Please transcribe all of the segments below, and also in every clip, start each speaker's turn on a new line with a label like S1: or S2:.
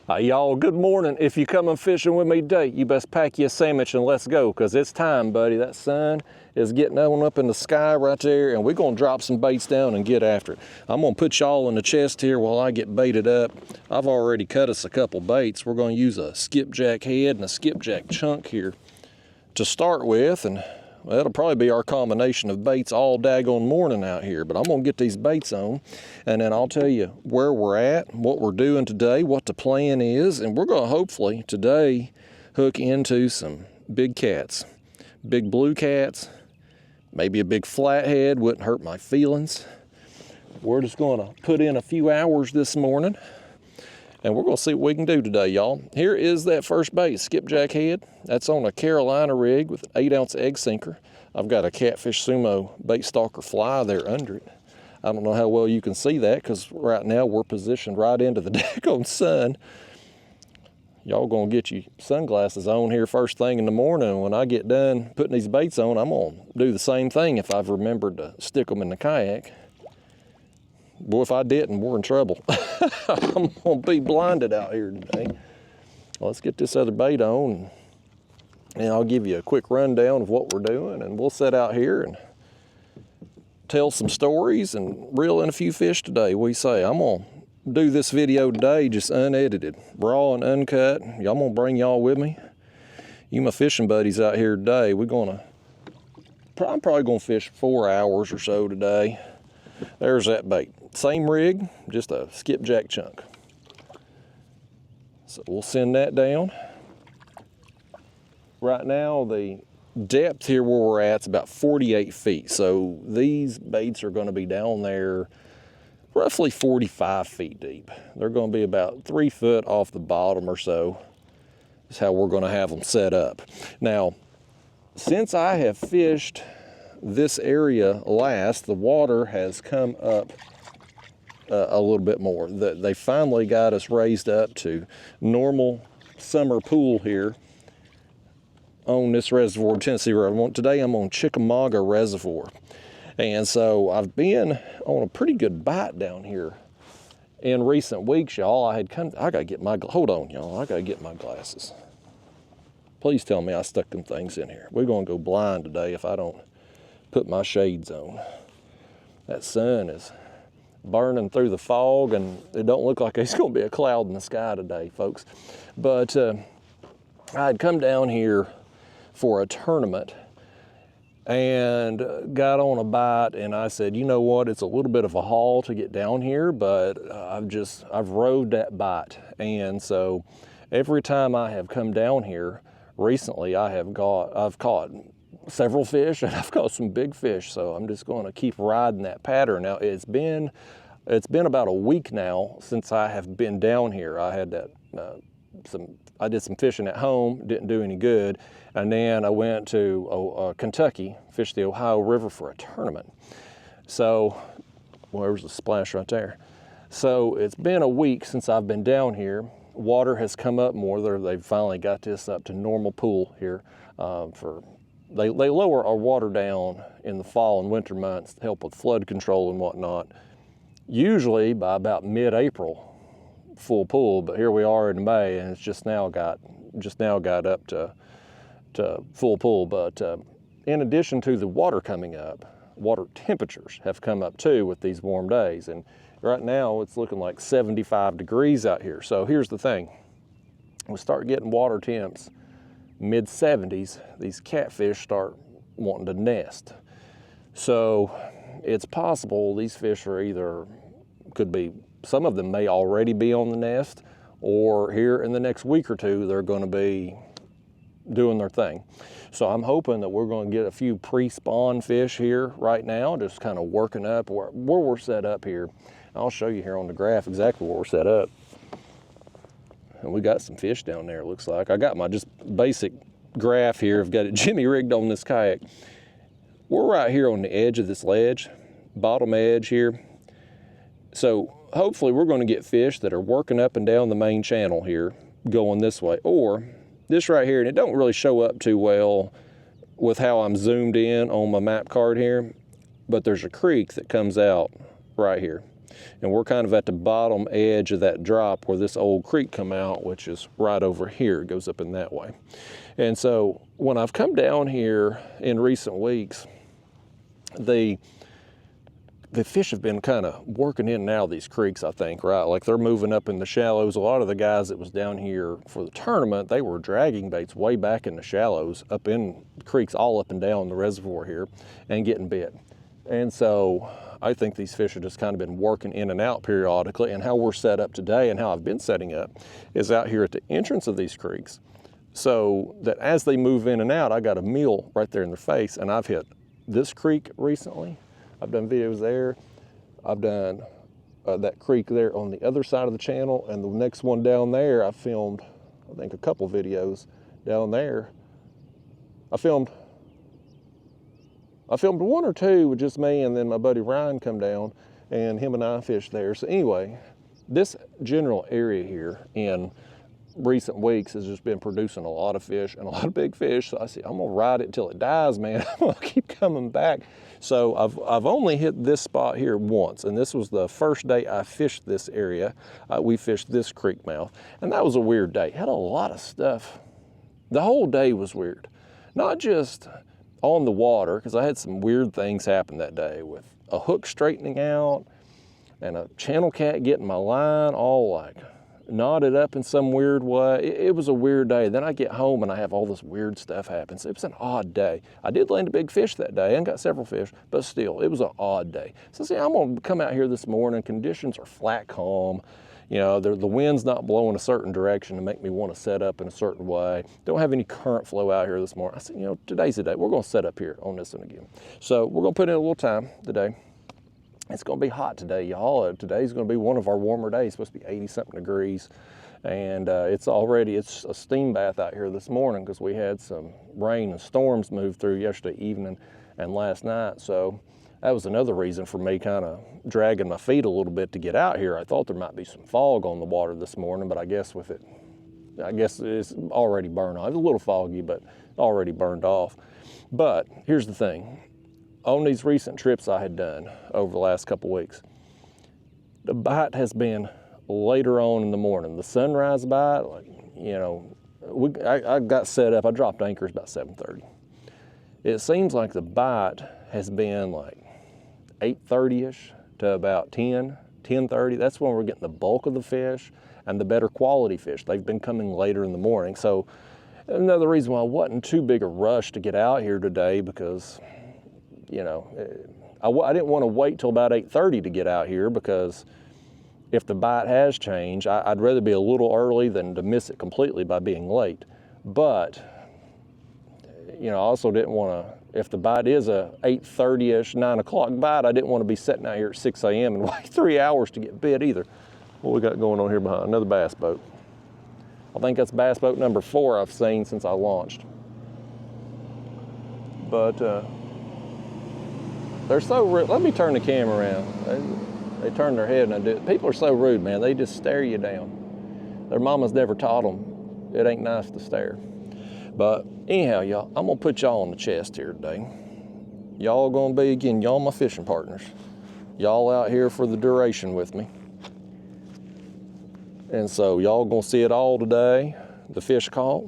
S1: Y'all, good morning. If you coming fishing with me today, you best pack you a sandwich and let's go, because it's time, buddy. That sun is getting on up in the sky right there, and we're going to drop some baits down and get after it. I'm going to put y'all in the chest here while I get baited up. I've already cut us a couple baits. We're going to use a skipjack head and a skipjack chunk here to start with, and well, it'll probably be our combination of baits all daggone morning out here, but I'm gonna get these baits on, and then I'll tell you where we're at, what we're doing today, what the plan is, and we're gonna hopefully today hook into some big cats, big blue cats, maybe a big flathead, wouldn't hurt my feelings. We're just gonna put in a few hours this morning, and we're gonna see what we can do today, y'all. Here is that first bait, skipjack head. That's on a Carolina rig with an 8-ounce egg sinker. I've got a Catfish Sumo bait stalker fly there under it. I don't know how well you can see that, because right now we're positioned right into the daggone sun. Y'all gonna get your sunglasses on here first thing in the morning. When I get done putting these baits on, I'm gonna do the same thing if I've remembered to stick them in the kayak. Boy, if I didn't, we're in trouble. I'm gonna be blinded out here today. Let's get this other bait on, and I'll give you a quick rundown of what we're doing, and we'll set out here and tell some stories and reel in a few fish today. What do you say? I'm gonna do this video today just unedited, raw and uncut. I'm gonna bring y'all with me. You my fishing buddies out here today. I'm probably gonna fish 4 hours or so today. There's that bait. Same rig, just a skipjack chunk. So we'll send that down. Right now, the depth here where we're at is about 48 feet. So these baits are gonna be down there roughly 45 feet deep. They're gonna be about 3 foot off the bottom or so. That's how we're gonna have them set up. Now, since I have fished this area last, the water has come up a little bit more. They finally got us raised up to normal summer pool here on this reservoir, Tennessee River. Today I'm on Chickamauga Reservoir, and so I've been on a pretty good bite down here in recent weeks, y'all. I gotta get my, hold on, y'all, I gotta get my glasses. Please tell me I stuck them things in here. We're gonna go blind today if I don't put my shades on. That sun is burning through the fog, and it don't look like it's gonna be a cloud in the sky today, folks. But I had come down here for a tournament and got on a bite, and I said, you know what, it's a little bit of a haul to get down here, but I've rode that bite. And so every time I have come down here recently, I've caught several fish, and I've caught some big fish, so I'm just going to keep riding that pattern. Now, it's been about a week now since I have been down here. I had I did some fishing at home, didn't do any good, and then I went to Kentucky, fished the Ohio River for a tournament. So, well, there's a splash right there. So it's been a week since I've been down here. Water has come up more. They've finally got this up to normal pool here. They lower our water down in the fall and winter months to help with flood control and whatnot. Usually by about mid-April, full pool, but here we are in May, and it's just now got up to full pool. But in addition to the water coming up, water temperatures have come up too with these warm days, and right now it's looking like 75 degrees out here. So here's the thing: we start getting water temps mid-70s, these catfish start wanting to nest. So it's possible these fish are some of them may already be on the nest, or here in the next week or two, they're going to be doing their thing. So I'm hoping that we're going to get a few pre-spawn fish here right now, just kind of working up where we're set up here. I'll show you here on the graph exactly where we're set up. And we got some fish down there, it looks like. I got my just basic graph here. I've got it jimmy rigged on this kayak. We're right here on the edge of this ledge, bottom edge here. So hopefully we're going to get fish that are working up and down the main channel here, going this way. Or this right here, and it don't really show up too well with how I'm zoomed in on my map card here, but there's a creek that comes out right here. And we're kind of at the bottom edge of that drop where this old creek come out, which is right over here. It goes up in that way. And so when I've come down here in recent weeks, the fish have been kind of working in and out of these creeks, I think, right? Like they're moving up in the shallows. A lot of the guys that was down here for the tournament, they were dragging baits way back in the shallows, up in the creeks, all up and down the reservoir here, and getting bit. And so I think these fish have just kind of been working in and out periodically. And how we're set up today and how I've been setting up is out here at the entrance of these creeks, so that as they move in and out, I got a meal right there in their face. And I've hit this creek recently. I've done videos there. I've done that creek there on the other side of the channel, and the next one down there, I filmed, I think, a couple videos down there. I filmed one or two with just me, and then my buddy Ryan come down, and him and I fished there. So anyway, this general area here in recent weeks has just been producing a lot of fish and a lot of big fish. So I said, I'm gonna ride it until it dies, man. I'm gonna keep coming back. So I've only hit this spot here once, and this was the first day I fished this area. We fished this creek mouth, and that was a weird day. Had a lot of stuff. The whole day was weird. Not just on the water, because I had some weird things happen that day with a hook straightening out and a channel cat getting my line all like knotted up in some weird way. It was a weird day. Then I get home and I have all this weird stuff happen. So it was an odd day. I did land a big fish that day and got several fish, but still, it was an odd day. So see, I'm gonna come out here this morning. Conditions are flat calm. You know, the wind's not blowing a certain direction to make me want to set up in a certain way. Don't have any current flow out here this morning. I said, you know, today's the day. We're gonna set up here on this one again. So we're gonna put in a little time today. It's gonna be hot today, y'all. Today's gonna be one of our warmer days. It's supposed to be 80-something degrees. And it's a steam bath out here this morning because we had some rain and storms move through yesterday evening and last night. So that was another reason for me kind of dragging my feet a little bit to get out here. I thought there might be some fog on the water this morning, but I guess it's already burned off. It's a little foggy, but already burned off. But here's the thing. On these recent trips I had done over the last couple weeks, the bite has been later on in the morning. The sunrise bite, like, you know, I got set up. I dropped anchors about 7:30. It seems like the bite has been like 8:30ish to about 10:30. That's when we're getting the bulk of the fish and the better quality fish. They've been coming later in the morning. So another reason why I wasn't too big a rush to get out here today, because, you know, I didn't want to wait till about 8:30 to get out here, because if the bite has changed, I'd rather be a little early than to miss it completely by being late. But, you know, I also didn't want to, if the bite is a 8:30ish, 9 o'clock bite, I didn't want to be sitting out here at 6 a.m. and wait 3 hours to get bit either. What we got going on here behind? Another bass boat. I think that's bass boat number 4 I've seen since I launched. But they're so rude. Let me turn the camera around. They turn their head and I do it. People are so rude, man. They just stare you down. Their mamas never taught them it ain't nice to stare. But anyhow, y'all, I'm gonna put y'all on the chest here today. Y'all gonna be, again, y'all my fishing partners. Y'all out here for the duration with me. And so y'all gonna see it all today. The fish caught,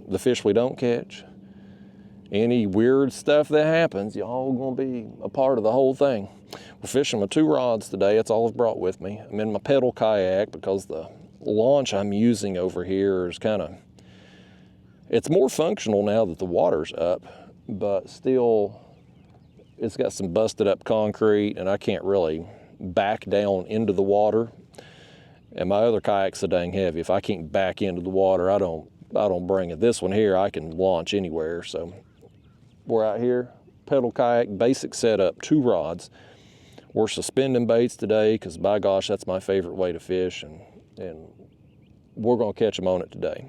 S1: the fish we don't catch, any weird stuff that happens, y'all gonna be a part of the whole thing. We're fishing with 2 rods today. That's all I've brought with me. I'm in my pedal kayak because the launch I'm using over here is it's more functional now that the water's up, but still it's got some busted up concrete and I can't really back down into the water. And my other kayak's so dang heavy. If I can't back into the water, I don't bring it. This one here, I can launch anywhere. So we're out here, pedal kayak, basic setup, 2 rods. We're suspending baits today because, by gosh, that's my favorite way to fish, and we're going to catch them on it today.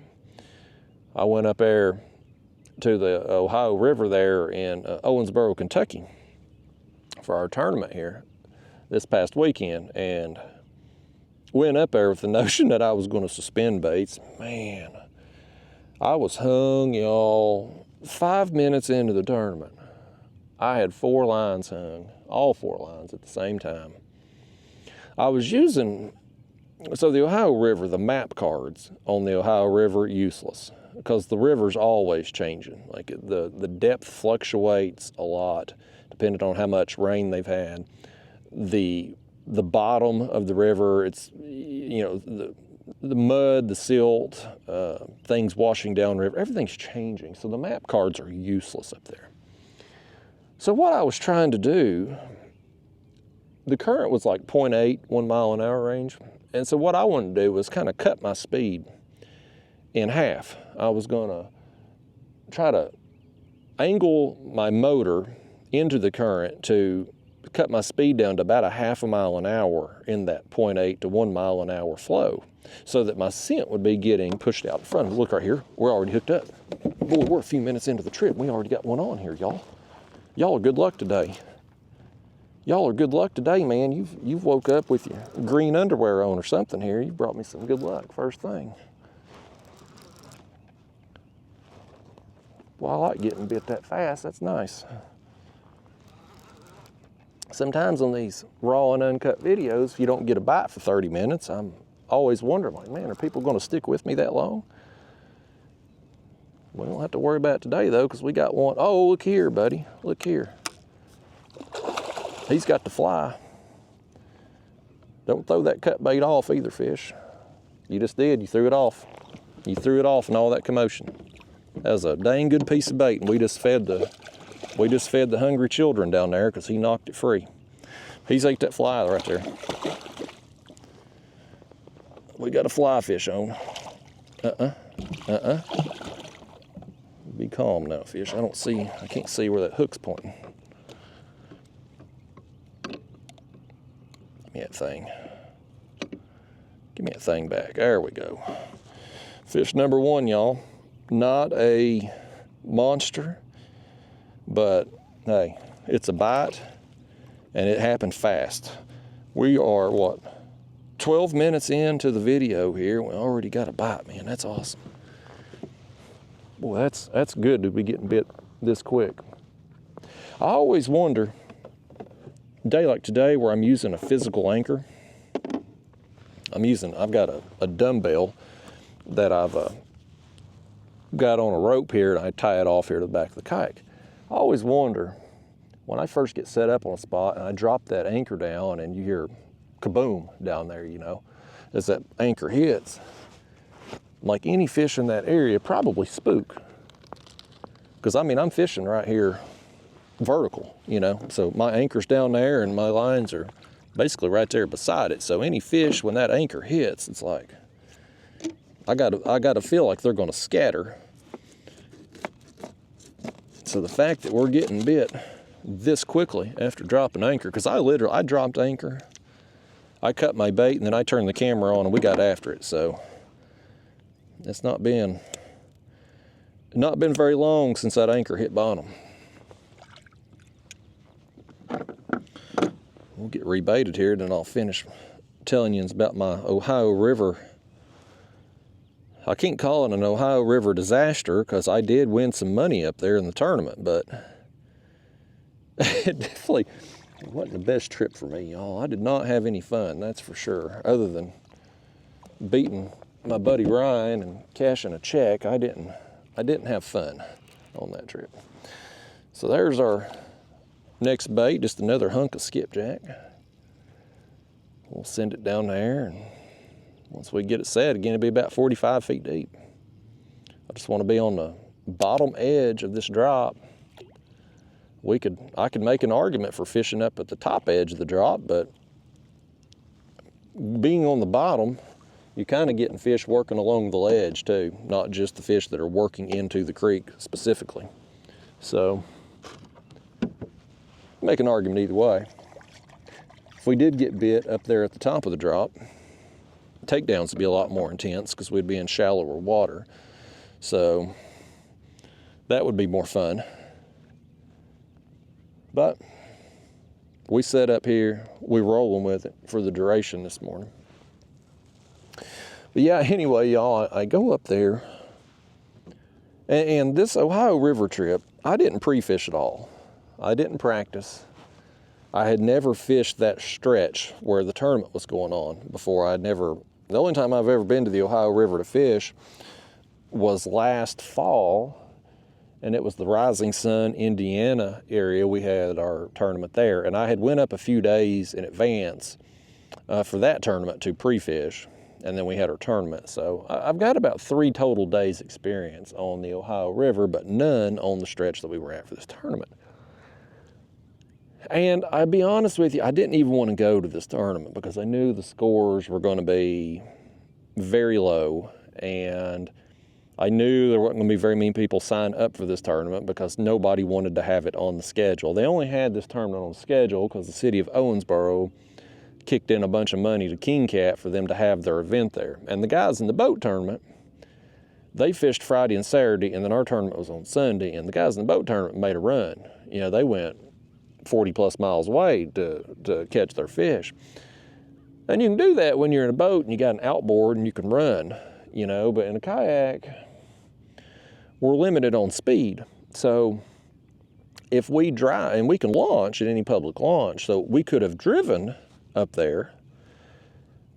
S1: I went up there to the Ohio River there in Owensboro, Kentucky for our tournament here this past weekend, and went up there with the notion that I was going to suspend baits. Man, I was hung, y'all. 5 minutes into the tournament, I had 4 lines hung, all 4 lines at the same time. I was using, so the Ohio River, the map cards on the Ohio River, useless, because the river's always changing. Like the depth fluctuates a lot depending on how much rain they've had. The bottom of the river, it's, you know, the mud, the silt, things washing down the river, everything's changing. So the map cards are useless up there. So what I was trying to do, the current was like 0.8, 1 mile an hour range. And so what I wanted to do was kind of cut my speed in half. I was gonna try to angle my motor into the current to cut my speed down to about a 0.5 mile an hour in that 0.8 to 1 mile an hour flow, so that my scent would be getting pushed out in front. Look right here, we're already hooked up. Boy, we're a few minutes into the trip. We already got one on here, y'all. Y'all are good luck today. Y'all are good luck today, man. You've woke up with your green underwear on or something here. You brought me some good luck, first thing. Well, I like getting bit that fast. That's nice. Sometimes on these raw and uncut videos, if you don't get a bite for 30 minutes, I'm always wondering, like, man, are people going to stick with me that long? We don't have to worry about it today, though, because we got one. Oh, look here, buddy. Look here. He's got the fly. Don't throw that cut bait off either, fish. You just did. You threw it off. You threw it off in all that commotion. That was a dang good piece of bait, and we just fed the hungry children down there because he knocked it free. He's ate that fly right there. We got a fly fish on. Be calm now, fish. I can't see where that hook's pointing. Give me that thing. Give me that thing back. There we go. Fish number one, y'all. Not a monster, but hey, it's a bite, and it happened fast. We are, what, 12 minutes into the video here. We already got a bite, man. That's awesome. Boy, that's good to be getting bit this quick. I always wonder, a day like today where I'm using a physical anchor, I've got a dumbbell that I've got on a rope here, and I tie it off here to the back of the kayak. I always wonder, when I first get set up on a spot and I drop that anchor down and you hear kaboom down there, you know, as that anchor hits, like any fish in that area probably spook. Because I mean, I'm fishing right here vertical, you know, so my anchor's down there and my lines are basically right there beside it. So any fish, when that anchor hits, it's like, I gotta feel like they're gonna scatter. So the fact that we're getting bit this quickly after dropping anchor, because I dropped anchor, I cut my bait, and then I turned the camera on and we got after it. So it's not been very long since that anchor hit bottom. We'll get rebaited here, then I'll finish telling you about my Ohio River. I can't call it an Ohio River disaster because I did win some money up there in the tournament, but it definitely wasn't the best trip for me, y'all. I did not have any fun, that's for sure. Other than beating my buddy Ryan and cashing a check, I didn't have fun on that trip. So there's our next bait, just another hunk of skipjack. We'll send it down there, and once we get it set, again, it'll be about 45 feet deep. I just want to be on the bottom edge of this drop. I could make an argument for fishing up at the top edge of the drop, but being on the bottom, you're kind of getting fish working along the ledge too, not just the fish that are working into the creek specifically. So, make an argument either way. If we did get bit up there at the top of the drop, takedowns would be a lot more intense because we'd be in shallower water. So that would be more fun. But we set up here, we're rolling with it for the duration this morning. But yeah, anyway, y'all, I go up there, and this Ohio River trip, I didn't pre-fish at all. I didn't practice. I had never fished that stretch where the tournament was going on before. The only time I've ever been to the Ohio River to fish was last fall, and it was the Rising Sun, Indiana area. We had our tournament there, and I had went up a few days in advance for that tournament to pre-fish, and then we had our tournament. So I've got about 3 total days experience on the Ohio River, but none on the stretch that we were at for this tournament. And I'll be honest with you, I didn't even want to go to this tournament because I knew the scores were going to be very low, and I knew there weren't going to be very many people sign up for this tournament because nobody wanted to have it on the schedule. They only had this tournament on the schedule because the city of Owensboro kicked in a bunch of money to King Cat for them to have their event there. And the guys in the boat tournament, they fished Friday and Saturday, and then our tournament was on Sunday, and the guys in the boat tournament made a run. You know, they went 40 plus miles away to catch their fish. And you can do that when you're in a boat and you got an outboard and you can run, you know, but in a kayak, we're limited on speed. So if we drive, and we can launch at any public launch, so we could have driven up there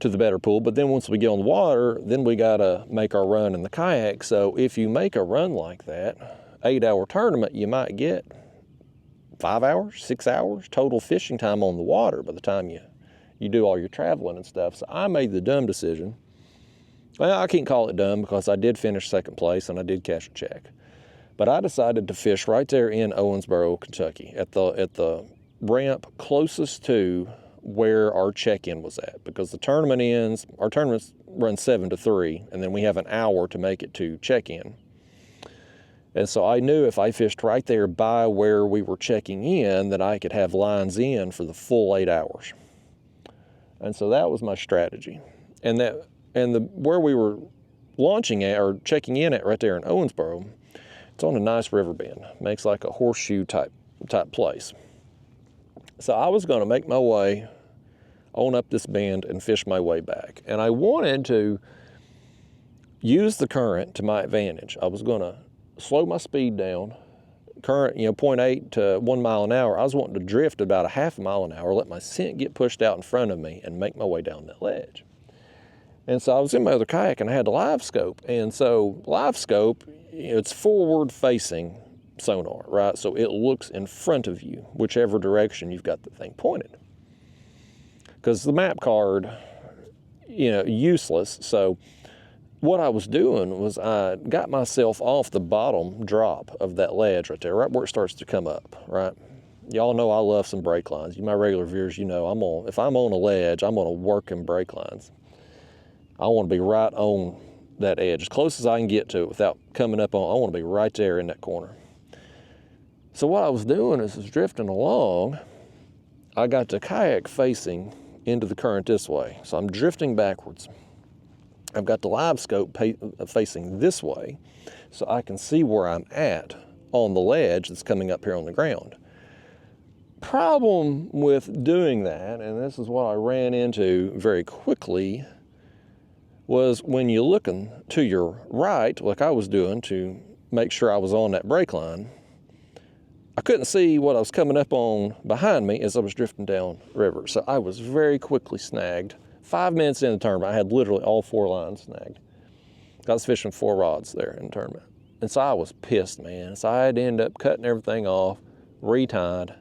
S1: to the better pool, but then once we get on the water, then we gotta make our run in the kayak. So if you make a run like that, 8-hour tournament, you might get 5 hours, 6 hours total fishing time on the water by the time you do all your traveling and stuff. So I made the dumb decision. Well, I can't call it dumb because I did finish second place and I did cash a check. But I decided to fish right there in Owensboro, Kentucky, at the ramp closest to where our check-in was at, because the tournament ends, our tournament runs 7 to 3, and then we have an hour to make it to check-in. And so I knew if I fished right there by where we were checking in, that I could have lines in for the full 8 hours. And so that was my strategy. And where we were launching at, or checking in at right there in Owensboro, it's on a nice river bend. Makes like a horseshoe type place. So I was gonna make my way on up this bend and fish my way back. And I wanted to use the current to my advantage. I was gonna slow my speed down, current, 0.8 to 1 mile an hour. I was wanting to drift about a half a mile an hour, let my scent get pushed out in front of me and make my way down that ledge. And so I was in my other kayak and I had the live scope. And so live scope, it's forward facing sonar, right? So it looks in front of you, whichever direction you've got the thing pointed. Because the map card, useless. So what I was doing was I got myself off the bottom drop of that ledge right there, right where it starts to come up, right? Y'all know I love some brake lines. You, my regular viewers, you know if I'm on a ledge, I'm gonna work in brake lines. I wanna be right on that edge, as close as I can get to it without coming up on. I wanna be right there in that corner. So what I was doing is drifting along. I got the kayak facing into the current this way. So I'm drifting backwards. I've got the live scope facing this way, so I can see where I'm at on the ledge that's coming up here on the ground. Problem with doing that, and this is what I ran into very quickly, was when you're looking to your right, like I was doing to make sure I was on that brake line, I couldn't see what I was coming up on behind me as I was drifting down river. So I was very quickly snagged. 5 minutes in the tournament, I had literally all 4 lines snagged. I was fishing 4 rods there in the tournament. And so I was pissed, man. So I had to end up cutting everything off, retied.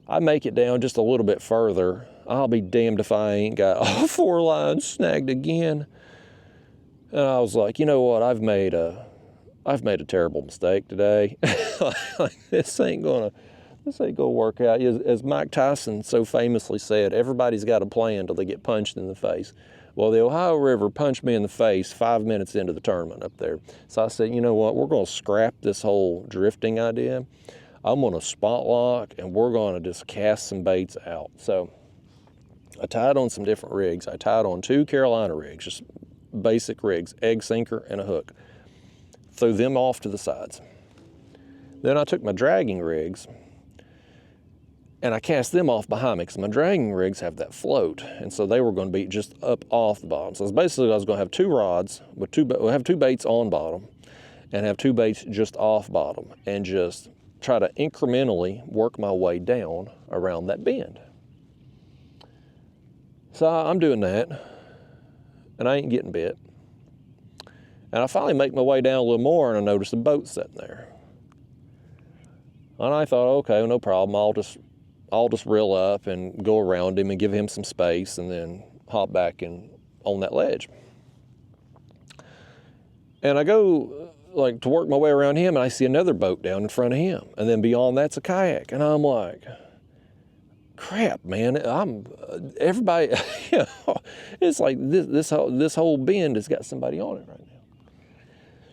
S1: I make it down just a little bit further. I'll be damned if I ain't got all 4 lines snagged again. And I was like, you know what, I've made a terrible mistake today. This ain't gonna work out. As Mike Tyson so famously said, everybody's got a plan till they get punched in the face. Well, the Ohio River punched me in the face 5 minutes into the tournament up there. So I said, you know what, we're gonna scrap this whole drifting idea. I'm gonna spot lock and we're gonna just cast some baits out. So I tied on some different rigs. I tied on 2 Carolina rigs, just basic rigs, egg sinker and a hook. Threw them off to the sides. Then I took my dragging rigs and I cast them off behind me because my dragging rigs have that float. And so they were going to be just up off the bottom. So basically I was going to have 2 rods, we'll have 2 baits on bottom and have 2 baits just off bottom and just try to incrementally work my way down around that bend. So I'm doing that, and I ain't getting bit. And I finally make my way down a little more, and I notice a boat sitting there. And I thought, okay, no problem. I'll just reel up and go around him and give him some space, and then hop back in on that ledge. And I go like to work my way around him, and I see another boat down in front of him, and then beyond that's a kayak, and I'm like, crap, man! Everybody. You know, it's like this whole bend has got somebody on it right now.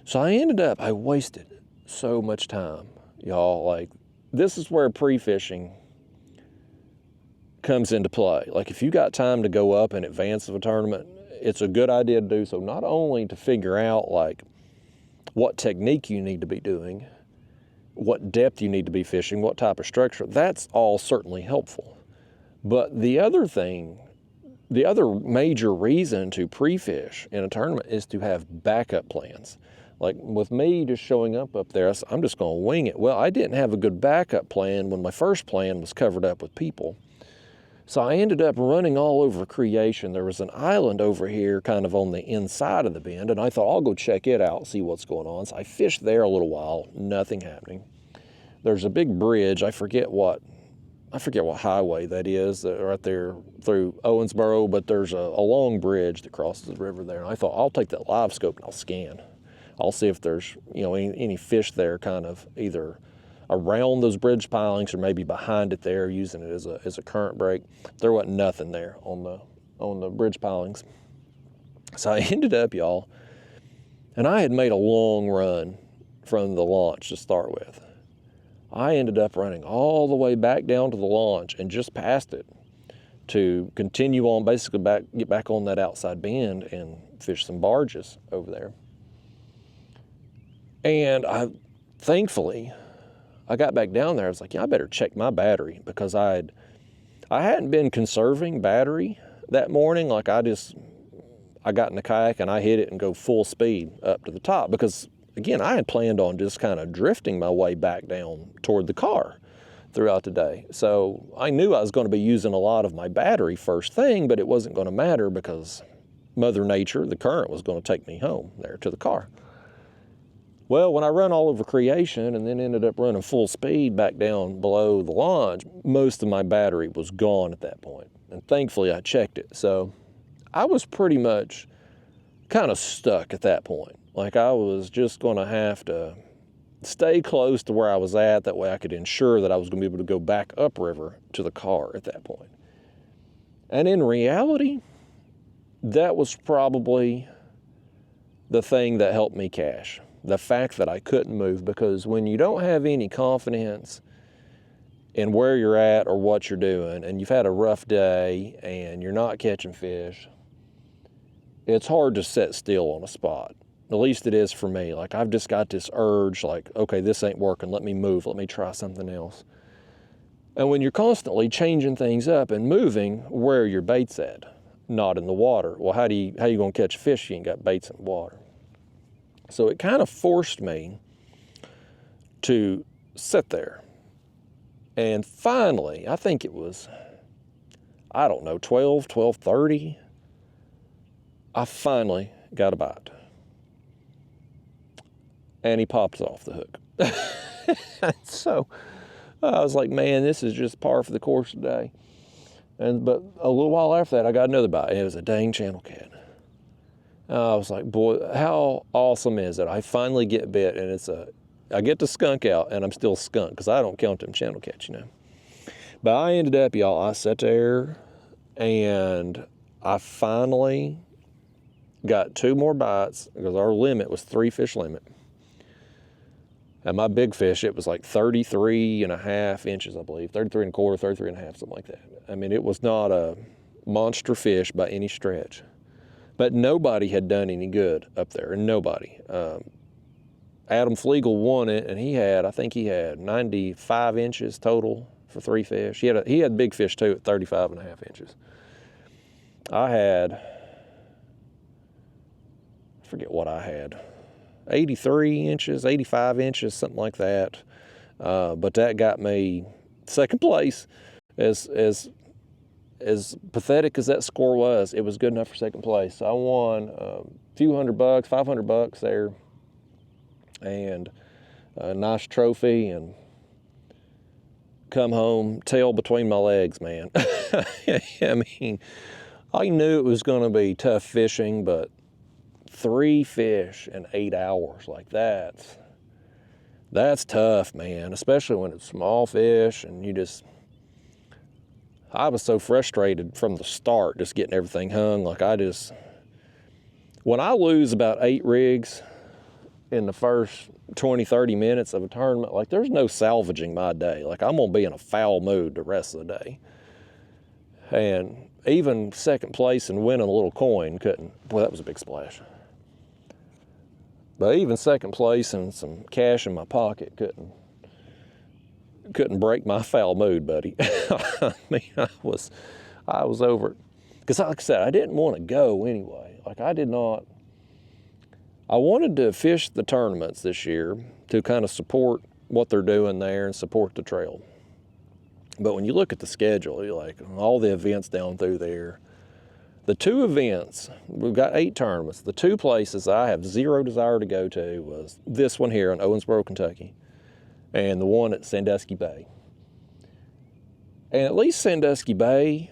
S1: So I wasted so much time, y'all. Like, this is where pre-fishing comes into play. Like, if you got time to go up in advance of a tournament, it's a good idea to do so, not only to figure out like what technique you need to be doing, what depth you need to be fishing, what type of structure. That's all certainly helpful. But the other major reason to pre-fish in a tournament is to have backup plans. Like with me just showing up there, I'm just going to wing it. Well, I didn't have a good backup plan when my first plan was covered up with people. So I ended up running all over creation. There was an island over here kind of on the inside of the bend, and I thought I'll go check it out, see what's going on. So I fished there a little while, nothing happening. There's a big bridge, I forget what highway that is, right there through Owensboro, but there's a long bridge that crosses the river there. And I thought I'll take that live scope and I'll scan. I'll see if there's, you know, any fish there kind of either around those bridge pilings or maybe behind it there, using it as a current break. There wasn't nothing there on the bridge pilings. So I ended up, y'all, and I had made a long run from the launch to start with. I ended up running all the way back down to the launch and just past it to continue on, basically get back on that outside bend and fish some barges over there. And thankfully, I got back down there. I was like, yeah, I better check my battery, because I hadn't been conserving battery that morning. Like I got in the kayak and I hit it and go full speed up to the top, because again, I had planned on just kind of drifting my way back down toward the car throughout the day. So I knew I was going to be using a lot of my battery first thing, but it wasn't going to matter because Mother Nature, the current, was going to take me home there to the car. Well, when I run all over creation and then ended up running full speed back down below the launch, most of my battery was gone at that point. And thankfully I checked it. So I was pretty much kind of stuck at that point. Like I was just going to have to stay close to where I was at. That way I could ensure that I was going to be able to go back upriver to the car at that point. And in reality, that was probably the thing that helped me cash. The fact that I couldn't move, because when you don't have any confidence in where you're at or what you're doing, and you've had a rough day and you're not catching fish, it's hard to sit still on a spot. At least it is for me. Like I've just got this urge, like, okay, this ain't working. Let me move. Let me try something else. And when you're constantly changing things up and moving, where your bait's at, not in the water. Well, how you gonna catch fish if you ain't got baits in the water? So it kind of forced me to sit there. And finally, I think it was, 12:30, I finally got a bite. And he pops off the hook. So I was like, man, this is just par for the course today. But a little while after that, I got another bite. It was a dang channel cat. I was like, boy, how awesome is it? I finally get bit, and I get to skunk out, and I'm still skunked, because I don't count them channel cats, you know. But I ended up, y'all, I sat there, and I finally got 2 more bites, because our limit was 3 fish limit. And my big fish, it was like 33.5 inches, I believe, 33 and a quarter, 33 and a half, something like that. I mean, it was not a monster fish by any stretch. But nobody had done any good up there, and nobody. Adam Flegel won it, and I think he had 95 inches total for 3 fish. He had big fish too at 35.5 inches. I forget what I had, 83 inches, 85 inches, something like that. But that got me second place. As pathetic as that score was, it was good enough for second place. So I won a few $100, $500 there, and a nice trophy, and come home, tail between my legs, man. I mean, I knew it was going to be tough fishing, but 3 fish in 8 hours, like that's tough, man, especially when it's small fish and I was so frustrated from the start just getting everything hung. Like when I lose about 8 rigs in the first 20, 30 minutes of a tournament, like there's no salvaging my day. Like I'm gonna be in a foul mood the rest of the day. And even second place and winning a little coin couldn't, boy, that was a big splash. But even second place and some cash in my pocket couldn't break my foul mood, buddy. I mean, I was over it. Because like I said, I didn't want to go anyway. Like I wanted to fish the tournaments this year to kind of support what they're doing there and support the trail. But when you look at the schedule, you're like, all the events down through there, the 2 events, we've got 8 tournaments. The 2 places I have zero desire to go to was this one here in Owensboro, Kentucky, and the one at Sandusky Bay. And at least Sandusky Bay,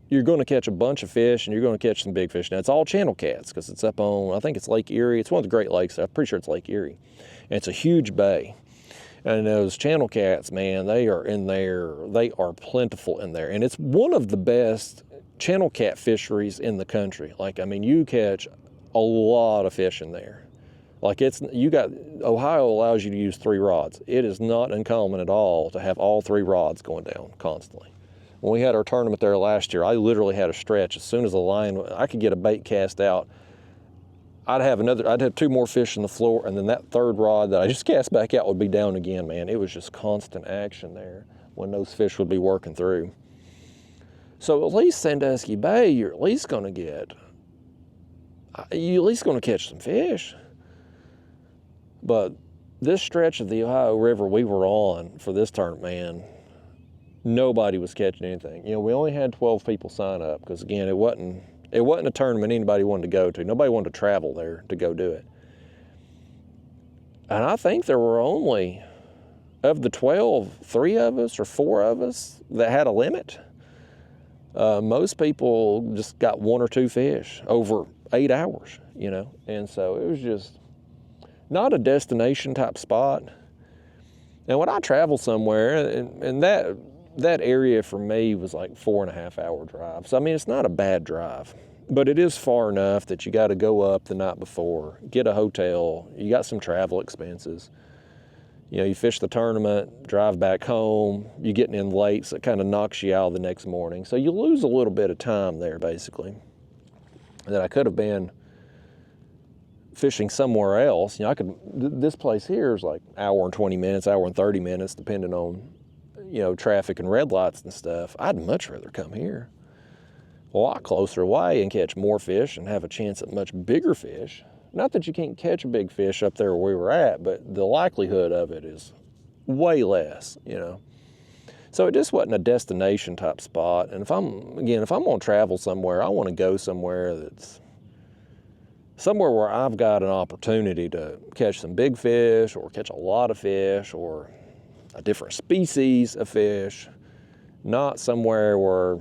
S1: you're going to catch a bunch of fish and you're going to catch some big fish. Now, it's all channel cats because it's up on, I think it's Lake Erie. It's one of the Great Lakes. I'm pretty sure it's Lake Erie. And it's a huge bay. And those channel cats, man, they are in there. They are plentiful in there. And it's one of the best channel cat fisheries in the country. Like, I mean, you catch a lot of fish in there. Like Ohio allows you to use 3 rods. It is not uncommon at all to have all 3 rods going down constantly. When we had our tournament there last year, I literally had a stretch. As soon as the line, I could get a bait cast out, I'd have 2 more fish in the floor, and then that 3rd rod that I just cast back out would be down again, man. It was just constant action there when those fish would be working through. So at least Sandusky Bay, you're at least going to catch some fish. But this stretch of the Ohio River we were on for this tournament, man, nobody was catching anything. You know, we only had 12 people sign up because, again, it wasn't a tournament anybody wanted to go to. Nobody wanted to travel there to go do it. And I think there were only, of the 12, 3 of us or 4 of us that had a limit. Most people just got 1 or 2 fish over 8 hours, you know. And so it was just not a destination type spot. And when I travel somewhere, and that area for me was like 4.5 hour drive. So, I mean, it's not a bad drive, but it is far enough that you got to go up the night before, get a hotel, you got some travel expenses. You know, you fish the tournament, drive back home, you're getting in late, so it kind of knocks you out the next morning. So you lose a little bit of time there, basically, that I could have been fishing somewhere else. You know, this place here is like hour and 20 minutes, hour and 30 minutes, depending on, you know, traffic and red lights and stuff. I'd much rather come here, a lot closer away, and catch more fish and have a chance at much bigger fish. Not that you can't catch a big fish up there where we were at, but the likelihood of it is way less, you know. So it just wasn't a destination type spot. And if I'm going to travel somewhere, I want to go somewhere where I've got an opportunity to catch some big fish or catch a lot of fish or a different species of fish, not somewhere where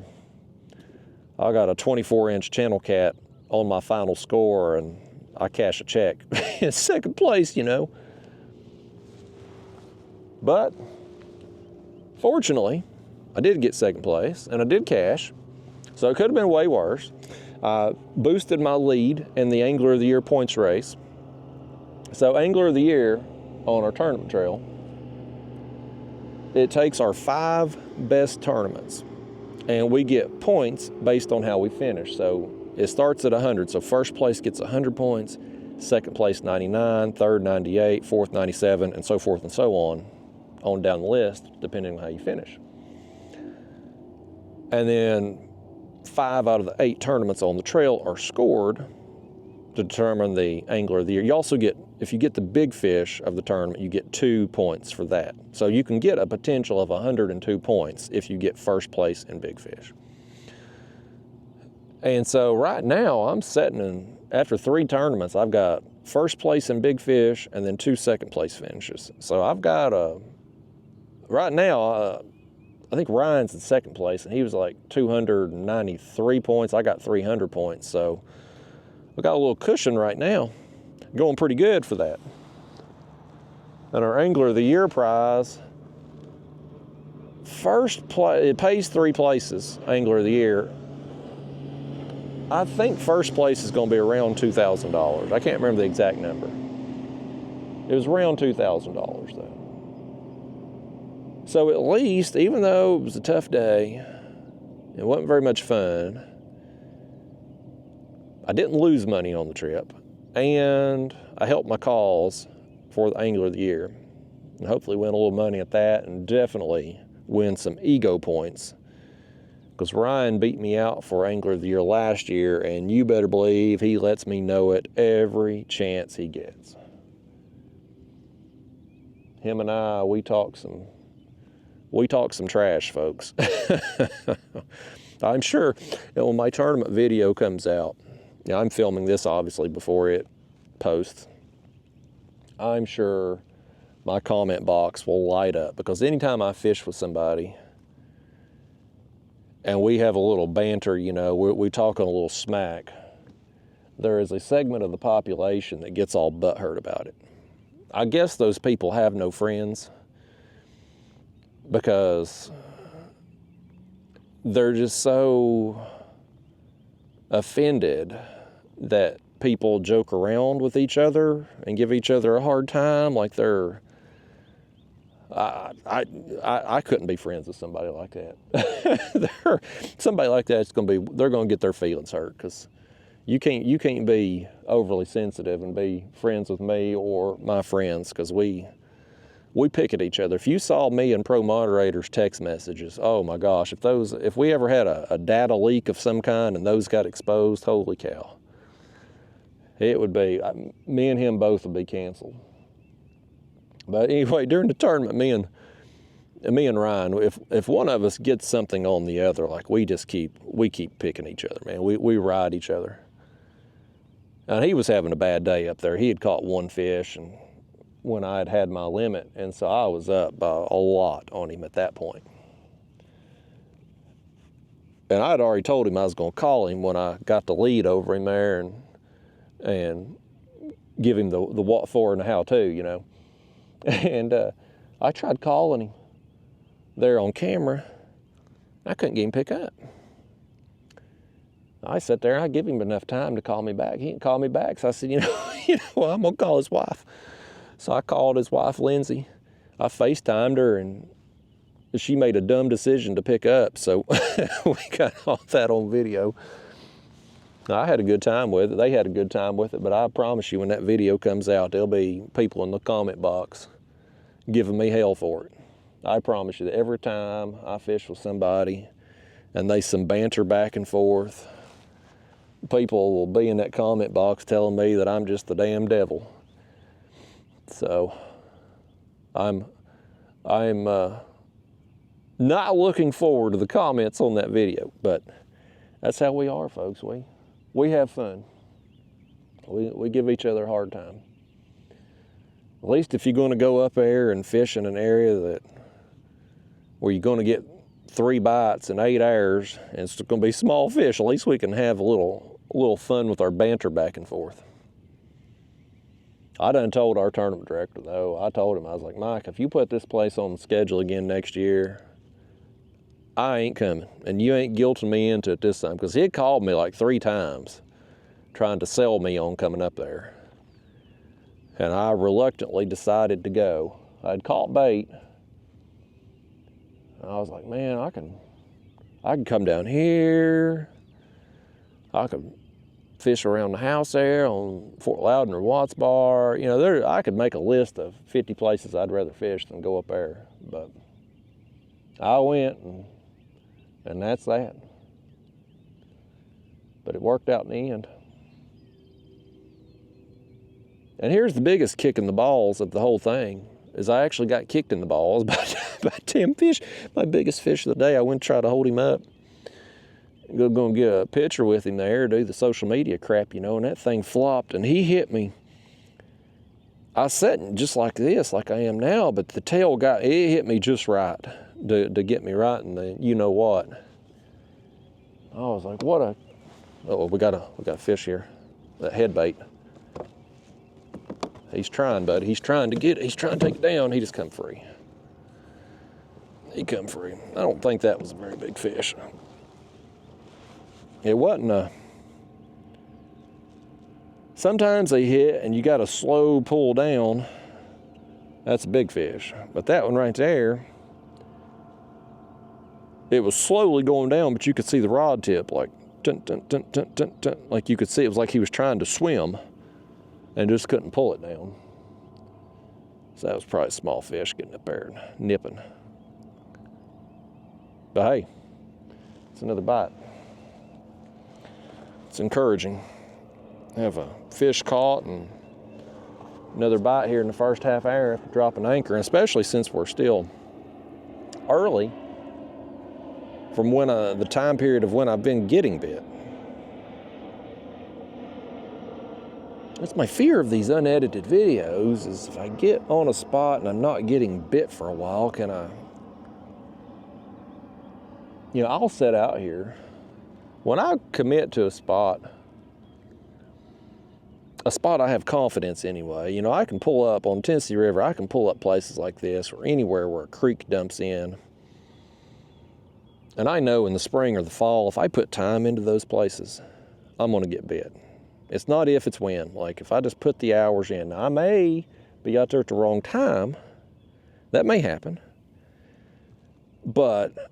S1: I got a 24-inch channel cat on my final score and I cash a check in second place, you know. But fortunately, I did get second place and I did cash, so it could have been way worse. I boosted my lead in the Angler of the Year points race. So Angler of the Year on our tournament trail, it takes our 5 best tournaments and we get points based on how we finish. So it starts at 100. So first place gets 100 points, second place 99, third 98, fourth 97, and so forth and so on down the list, depending on how you finish. And then 5 out of the 8 tournaments on the trail are scored to determine the Angler of the Year. You also get, if you get the big fish of the tournament, you get 2 points for that. So you can get a potential of 102 points if you get first place in big fish. And so right now I'm sitting in, after 3 tournaments, I've got first place in big fish and then 2 second place finishes. So I've got right now, I think Ryan's in second place, and he was like 293 points. I got 300 points, so we got a little cushion right now. Going pretty good for that. And our Angler of the Year prize, first place, it pays 3 places, Angler of the Year. I think first place is going to be around $2,000. I can't remember the exact number. It was around $2,000 though. So at least, even though it was a tough day, it wasn't very much fun, I didn't lose money on the trip, and I helped my cause for the Angler of the Year, and hopefully win a little money at that, and definitely win some ego points, because Ryan beat me out for Angler of the Year last year, and you better believe he lets me know it every chance he gets. Him and I, we talk some trash, folks. I'm sure when my tournament video comes out, I'm filming this obviously before it posts, I'm sure my comment box will light up, because anytime I fish with somebody and we have a little banter, you know, we talk a little smack, there is a segment of the population that gets all butthurt about it. I guess those people have no friends, because they're just so offended that people joke around with each other and give each other a hard time, like they're, I couldn't be friends with somebody like that. Somebody like that, they're going to get their feelings hurt, because you can't be overly sensitive and be friends with me or my friends, because we pick at each other. If you saw me and Pro Moderator's text messages, oh my gosh, if we ever had a data leak of some kind and those got exposed, holy cow. It would be, me and him both would be canceled. But anyway, during the tournament, me and Ryan, if one of us gets something on the other, like we keep picking each other, man. We ride each other. And he was having a bad day up there. He had caught 1 fish, and when I had had my limit, and so I was up by a lot on him at that point. And I had already told him I was going to call him when I got the lead over him there, and give him the what for and the how to, you know. And I tried calling him there on camera. I couldn't get him to pick up. I sat there, I give him enough time to call me back. He didn't call me back, so I said, well, I'm going to call his wife. So I called his wife, Lindsay. I FaceTimed her, and she made a dumb decision to pick up, so we got all that on video. I had a good time with it. They had a good time with it, but I promise you, when that video comes out, there'll be people in the comment box giving me hell for it. I promise you that every time I fish with somebody and they some banter back and forth, people will be in that comment box telling me that I'm just the damn devil. So I'm not looking forward to the comments on that video, but that's how we are, folks. We have fun. We give each other a hard time. At least if you're going to go up there and fish in an area where you're going to get 3 bites in 8 hours, and it's going to be small fish, at least we can have a little fun with our banter back and forth. I done told our tournament director, though, I told him, I was like, Mike, if you put this place on the schedule again next year, I ain't coming, and you ain't guilting me into it this time, because he had called me like 3 times trying to sell me on coming up there. And I reluctantly decided to go. I'd caught bait. And I was like, man, I can come down here. I could fish around the house there on Fort Loudon or Watts Bar. You know, I could make a list of 50 places I'd rather fish than go up there. But I went, and that's that. But it worked out in the end. And here's the biggest kick in the balls of the whole thing, is I actually got kicked in the balls by 10 fish. My biggest fish of the day. I went to try to hold him up. Go and get a picture with him there, do the social media crap, you know, and that thing flopped and he hit me. I sat just like this, like I am now, but the tail it hit me just right to get me right in the you know what. I was like, what a, oh, we got a fish here, that head bait. He's trying, buddy. He's trying to take it down. He just come free. He come free. I don't think that was a very big fish. It wasn't sometimes they hit and you got to slow pull down. That's a big fish. But that one right there, it was slowly going down, but you could see the rod tip like, dun, dun, dun, dun, dun, dun. Like you could see, it was like he was trying to swim and just couldn't pull it down. So that was probably a small fish getting up there and nipping. But hey, it's another bite. It's encouraging. Have a fish caught and another bite here in the first half hour after dropping anchor, and especially since we're still early from when the time period of when I've been getting bit. That's my fear of these unedited videos, is if I get on a spot and I'm not getting bit for a while, can I, you know, I'll set out here. When I commit to a spot I have confidence anyway. You know, I can pull up on Tennessee River, I can pull up places like this or anywhere where a creek dumps in. And I know in the spring or the fall, if I put time into those places, I'm gonna get bit. It's not if, it's when. Like if I just put the hours in, I may be out there at the wrong time. That may happen. But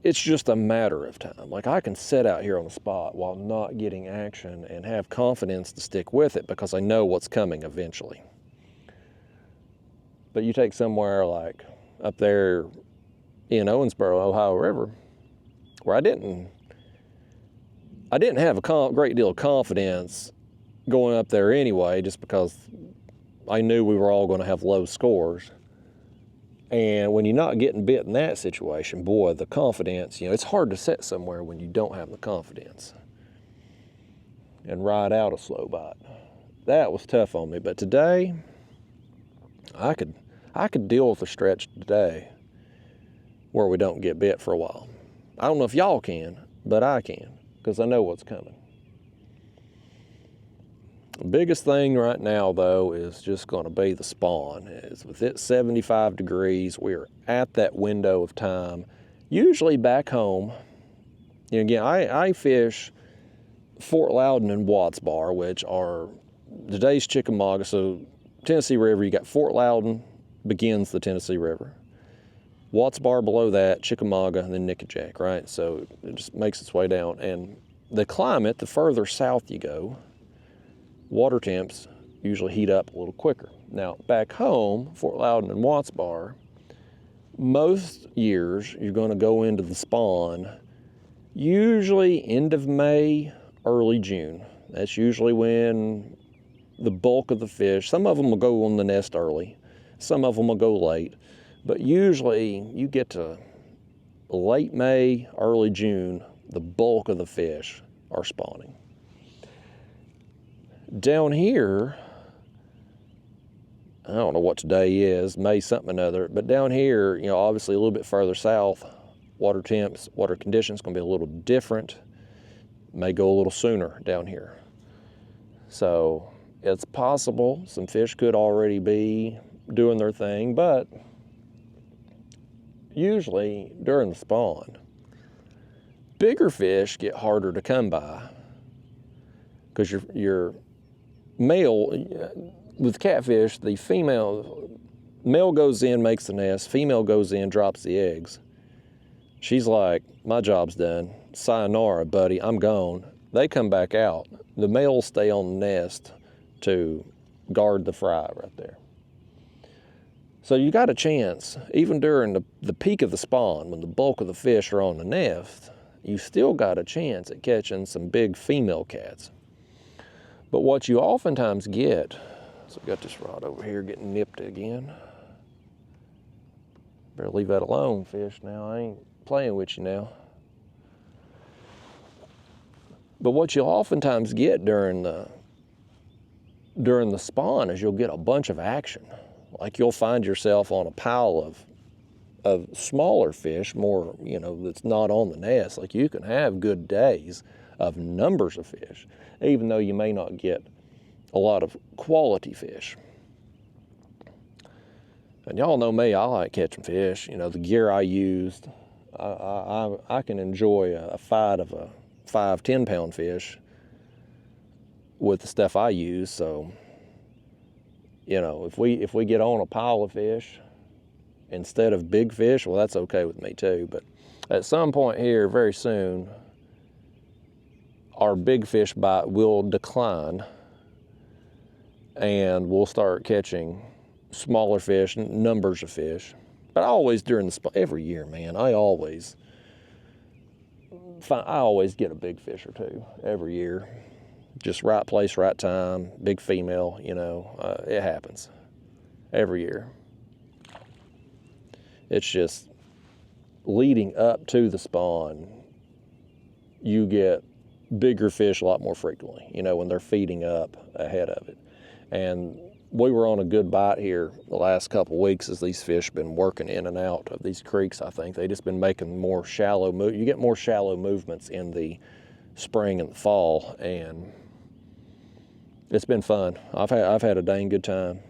S1: it's just a matter of time. Like I can sit out here on the spot while not getting action and have confidence to stick with it because I know what's coming eventually. But you take somewhere like up there in Owensboro, Ohio River, where I didn't have a great deal of confidence going up there anyway, just because I knew we were all going to have low scores. And when you're not getting bit in that situation, boy, the confidence, you know, it's hard to set somewhere when you don't have the confidence and ride out a slow bite. That was tough on me. But today, I could deal with a stretch today where we don't get bit for a while. I don't know if y'all can, but I can, because I know what's coming. The biggest thing right now, though, is just going to be the spawn. With it 75 degrees, we're at that window of time. Usually back home, you know, again, I fish Fort Loudon and Watts Bar, which are today's Chickamauga. So Tennessee River, you got Fort Loudon begins the Tennessee River. Watts Bar below that, Chickamauga, and then Nickajack, right? So it just makes its way down. And the climate, the further south you go, water temps usually heat up a little quicker. Now, back home, Fort Loudon and Watts Bar, most years you're going to go into the spawn usually end of May, early June. That's usually when the bulk of the fish, some of them will go on the nest early, some of them will go late, but usually you get to late May, early June, the bulk of the fish are spawning. Down here, I don't know what today is, May something or another, but down here, you know, obviously a little bit further south, water temps, water conditions going to be a little different. May go a little sooner down here. So it's possible some fish could already be doing their thing, but usually during the spawn, bigger fish get harder to come by because your male, with catfish, the male goes in, makes the nest, female goes in, drops the eggs. She's like, my job's done. Sayonara, buddy, I'm gone. They come back out. The males stay on the nest to guard the fry right there. So you got a chance, even during the peak of the spawn, when the bulk of the fish are on the nest, you still got a chance at catching some big female cats. But what you oftentimes get So we got this rod over here getting nipped again. Better leave that alone, fish. Now I ain't playing with you now. But what you'll oftentimes get during the spawn is you'll get a bunch of action. Like you'll find yourself on a pile of smaller fish, more, you know, that's not on the nest. Like you can have good days of numbers of fish, even though you may not get a lot of quality fish. And y'all know me, I like catching fish. You know, the gear I used, I can enjoy a fight of a 5-10 pound fish with the stuff I use. So, you know, if we get on a pile of fish instead of big fish, well, that's okay with me too. But at some point here, very soon, our big fish bite will decline and we'll start catching smaller fish, numbers of fish. But I always, during the every year, man, I always get a big fish or two every year. Just right place, right time, big female, you know, it happens every year. It's just leading up to the spawn, you get bigger fish a lot more frequently, you know, when they're feeding up ahead of it. And we were on a good bite here the last couple of weeks as these fish have been working in and out of these creeks. I think they've just been making more shallow you get more shallow movements in the spring and the fall, and it's been fun. I've had a dang good time.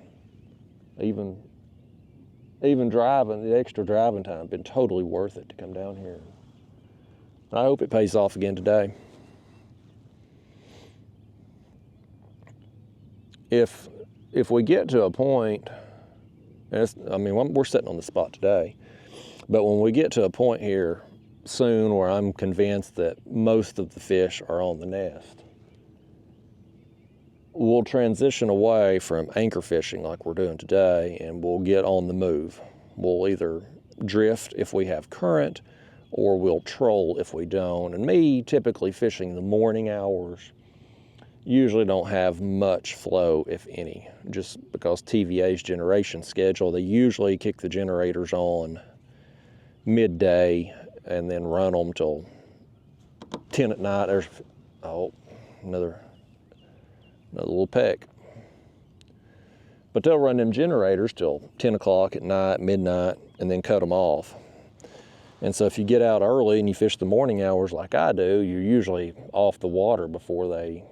S1: Even driving, the extra driving time, been totally worth it to come down here. I hope it pays off again today. If we get to a point, and I mean, we're sitting on the spot today, but when we get to a point here soon where I'm convinced that most of the fish are on the nest, we'll transition away from anchor fishing like we're doing today, and we'll get on the move. We'll either drift if we have current, or we'll troll if we don't. And me, typically fishing the morning hours, usually don't have much flow, if any, just because TVA's generation schedule, they usually kick the generators on midday and then run them till 10 at night. There's, oh, another little peck. But they'll run them generators till 10 o'clock at night, midnight, and then cut them off. And so if you get out early and you fish the morning hours like I do, you're usually off the water before they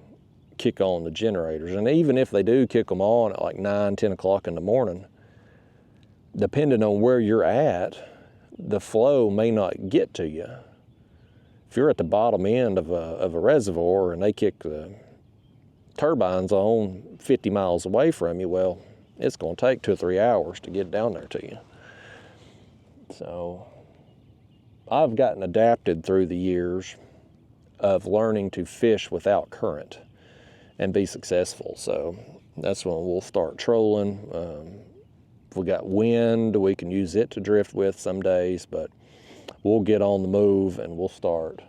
S1: kick on the generators. And even if they do kick them on at like 9, 10 o'clock in the morning, depending on where you're at, the flow may not get to you. If you're at the bottom end of a reservoir and they kick the turbines on 50 miles away from you, well, it's going to take 2 or 3 hours to get down there to you. So I've gotten adapted through the years of learning to fish without current and be successful. So that's when we'll start trolling. If we got wind, we can use it to drift with some days, but we'll get on the move and we'll start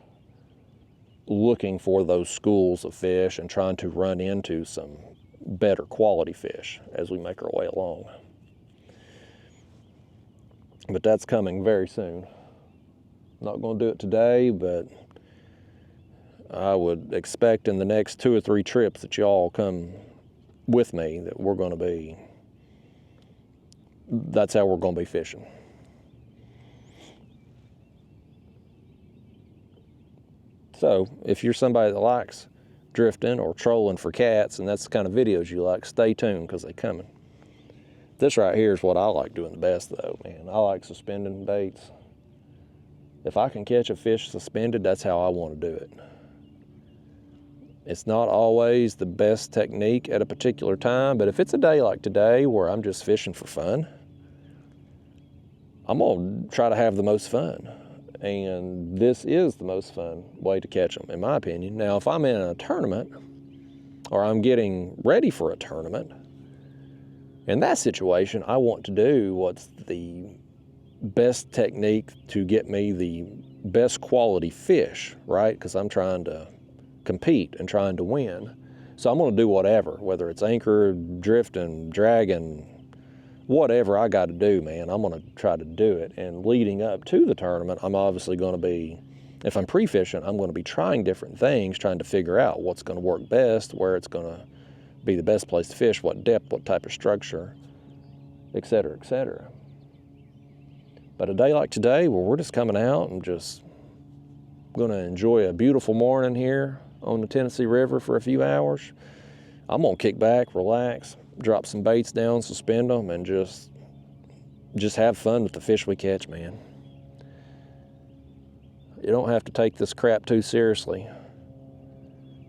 S1: looking for those schools of fish and trying to run into some better quality fish as we make our way along. But that's coming very soon. Not going to do it today, but I would expect in the next 2 or 3 trips that y'all come with me that we're going to be, that's how we're going to be fishing. So if you're somebody that likes drifting or trolling for cats and that's the kind of videos you like, stay tuned because they're coming. This right here is what I like doing the best though, man. I like suspending baits. If I can catch a fish suspended, that's how I want to do it. It's not always the best technique at a particular time, but if it's a day like today where I'm just fishing for fun, I'm going to try to have the most fun. And this is the most fun way to catch them, in my opinion. Now, if I'm in a tournament or I'm getting ready for a tournament, in that situation, I want to do what's the best technique to get me the best quality fish, right? Because I'm trying to compete and trying to win. So I'm going to do whatever, whether it's anchor, drifting, dragging, whatever I got to do, man, I'm going to try to do it. And leading up to the tournament, I'm obviously going to be, if I'm pre-fishing, I'm going to be trying different things, trying to figure out what's going to work best, where it's going to be the best place to fish, what depth, what type of structure, et cetera, et cetera. But a day like today, where we're just coming out and just going to enjoy a beautiful morning here on the Tennessee River for a few hours, I'm going to kick back, relax, drop some baits down, suspend them, and just have fun with the fish we catch, man. You don't have to take this crap too seriously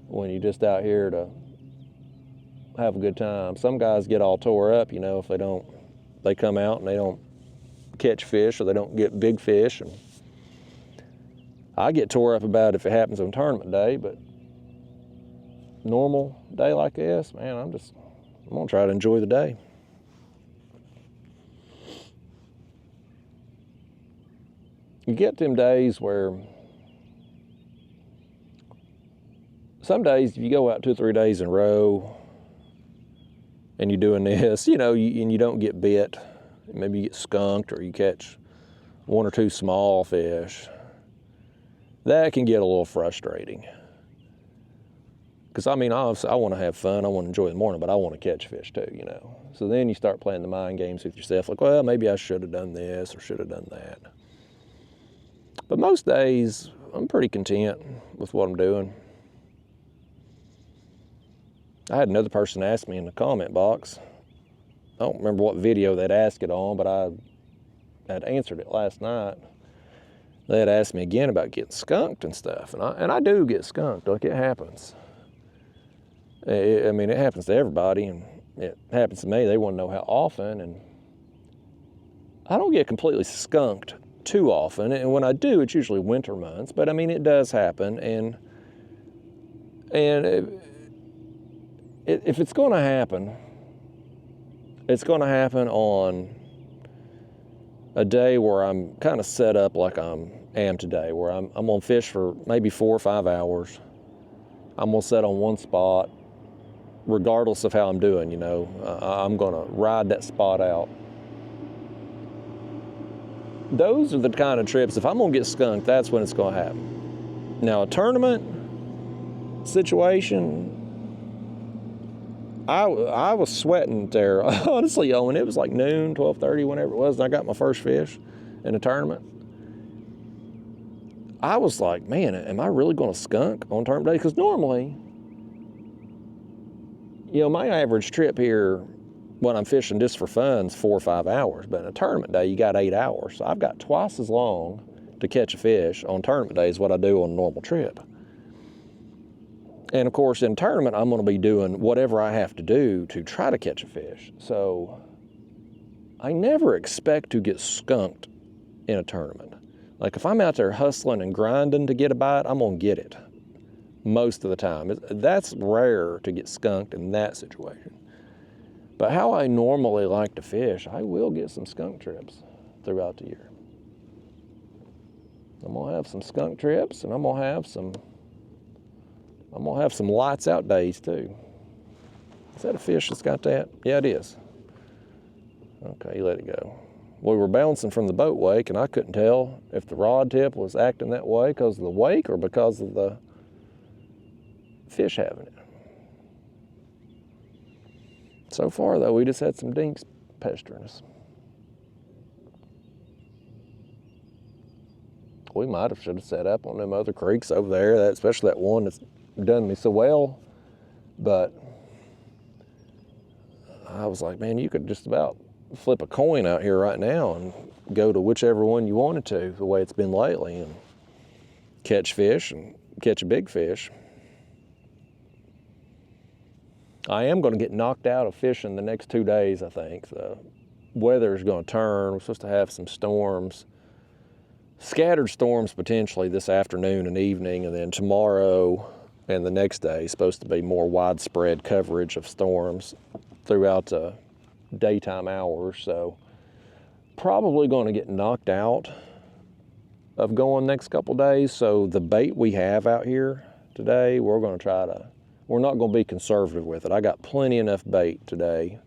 S1: when you're just out here to have a good time. Some guys get all tore up, you know, if they come out and they don't catch fish or they don't get big fish. And I get tore up about it if it happens on tournament day, but normal day like this, man, I'm gonna try to enjoy the day. You get them days where some days if you go out 2 or 3 days in a row and you're doing this, you know, and you don't get bit, maybe you get skunked or you catch 1 or 2 small fish, that can get a little frustrating. Because I mean, obviously I want to have fun, I want to enjoy the morning, but I want to catch fish too, you know. So then you start playing the mind games with yourself, like, well, maybe I should have done this or should have done that. But most days, I'm pretty content with what I'm doing. I had another person ask me in the comment box, I don't remember what video they'd asked it on, but I had answered it last night. They had asked me again about getting skunked and stuff, and I do get skunked, like it happens. I mean, it happens to everybody, and it happens to me. They want to know how often, and I don't get completely skunked too often, and when I do, it's usually winter months, but I mean, it does happen, and if it's going to happen, it's going to happen on a day where I'm kind of set up like I am today, where I'm going to fish for maybe 4 or 5 hours. I'm going to set on one spot, regardless of how I'm doing, you know. I'm going to ride that spot out. Those are the kind of trips, if I'm going to get skunked, that's when it's going to happen. Now, a tournament situation, I was sweating there, honestly, when it was like noon, 12:30, whenever it was, and I got my first fish in a tournament. I was like, man, am I really going to skunk on tournament day? Because normally, you know, my average trip here when I'm fishing just for fun is 4 or 5 hours, but in a tournament day, you got 8 hours. So I've got twice as long to catch a fish on tournament day as what I do on a normal trip. And of course, in tournament, I'm going to be doing whatever I have to do to try to catch a fish. So I never expect to get skunked in a tournament. Like if I'm out there hustling and grinding to get a bite, I'm going to get it most of the time. That's rare to get skunked in that situation. But how I normally like to fish, I will get some skunk trips throughout the year. I'm going to have some skunk trips, and I'm going to have some lights out days too. Is that a fish that's got that? Yeah, it is. Okay, let it go. We were bouncing from the boat wake, and I couldn't tell if the rod tip was acting that way because of the wake or because of the fish having it. So far, though, we just had some dinks pestering us. We should have set up on them other creeks over there, especially that one that's done me so well. But I was like, man, you could just about flip a coin out here right now and go to whichever one you wanted to, the way it's been lately, and catch fish and catch a big fish. I am going to get knocked out of fishing the next 2 days, I think. The weather is going to turn. We're supposed to have some storms, scattered storms potentially this afternoon and evening, and then tomorrow and the next day is supposed to be more widespread coverage of storms throughout the daytime hours. So probably going to get knocked out of going next couple days. So the bait we have out here today, we're going to try to we're not going to be conservative with it. I got plenty enough bait today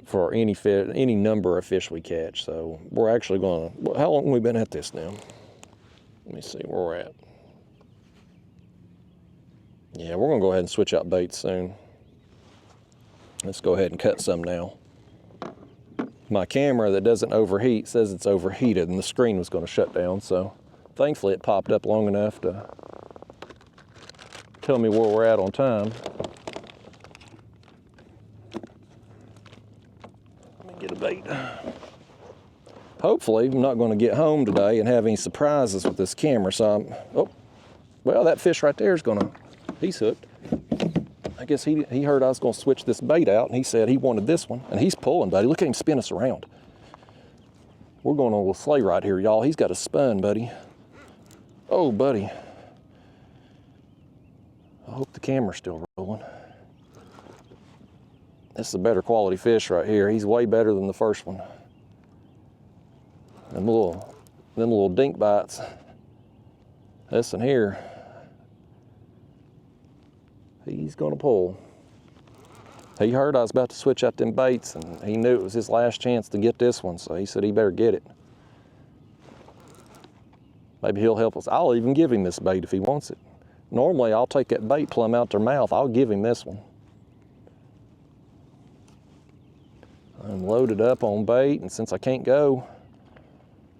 S1: for any number of fish we catch. So we're actually going to, how long have we been at this now? Let me see where we're at. Yeah, we're going to go ahead and switch out baits soon. Let's go ahead and cut some now. My camera that doesn't overheat says it's overheated and the screen was going to shut down, so thankfully it popped up long enough to tell me where we're at on time. Let me get a bait. Hopefully I'm not going to get home today and have any surprises with this camera, so well, that fish right there is going to, he's hooked. I guess he heard I was going to switch this bait out, and he said he wanted this one. And he's pulling, buddy. Look at him spin us around. We're going on a little sleigh right here, y'all. He's got a spun, buddy. Oh, buddy. I hope the camera's still rolling. This is a better quality fish right here. He's way better than the first one. Them little dink bites. This one here, he's gonna pull. He heard I was about to switch out them baits, and he knew it was his last chance to get this one, so he said he better get it. Maybe he'll help us. I'll even give him this bait if he wants it. Normally, I'll take that bait plumb out their mouth. I'll give him this one. I'm loaded up on bait, and since I can't go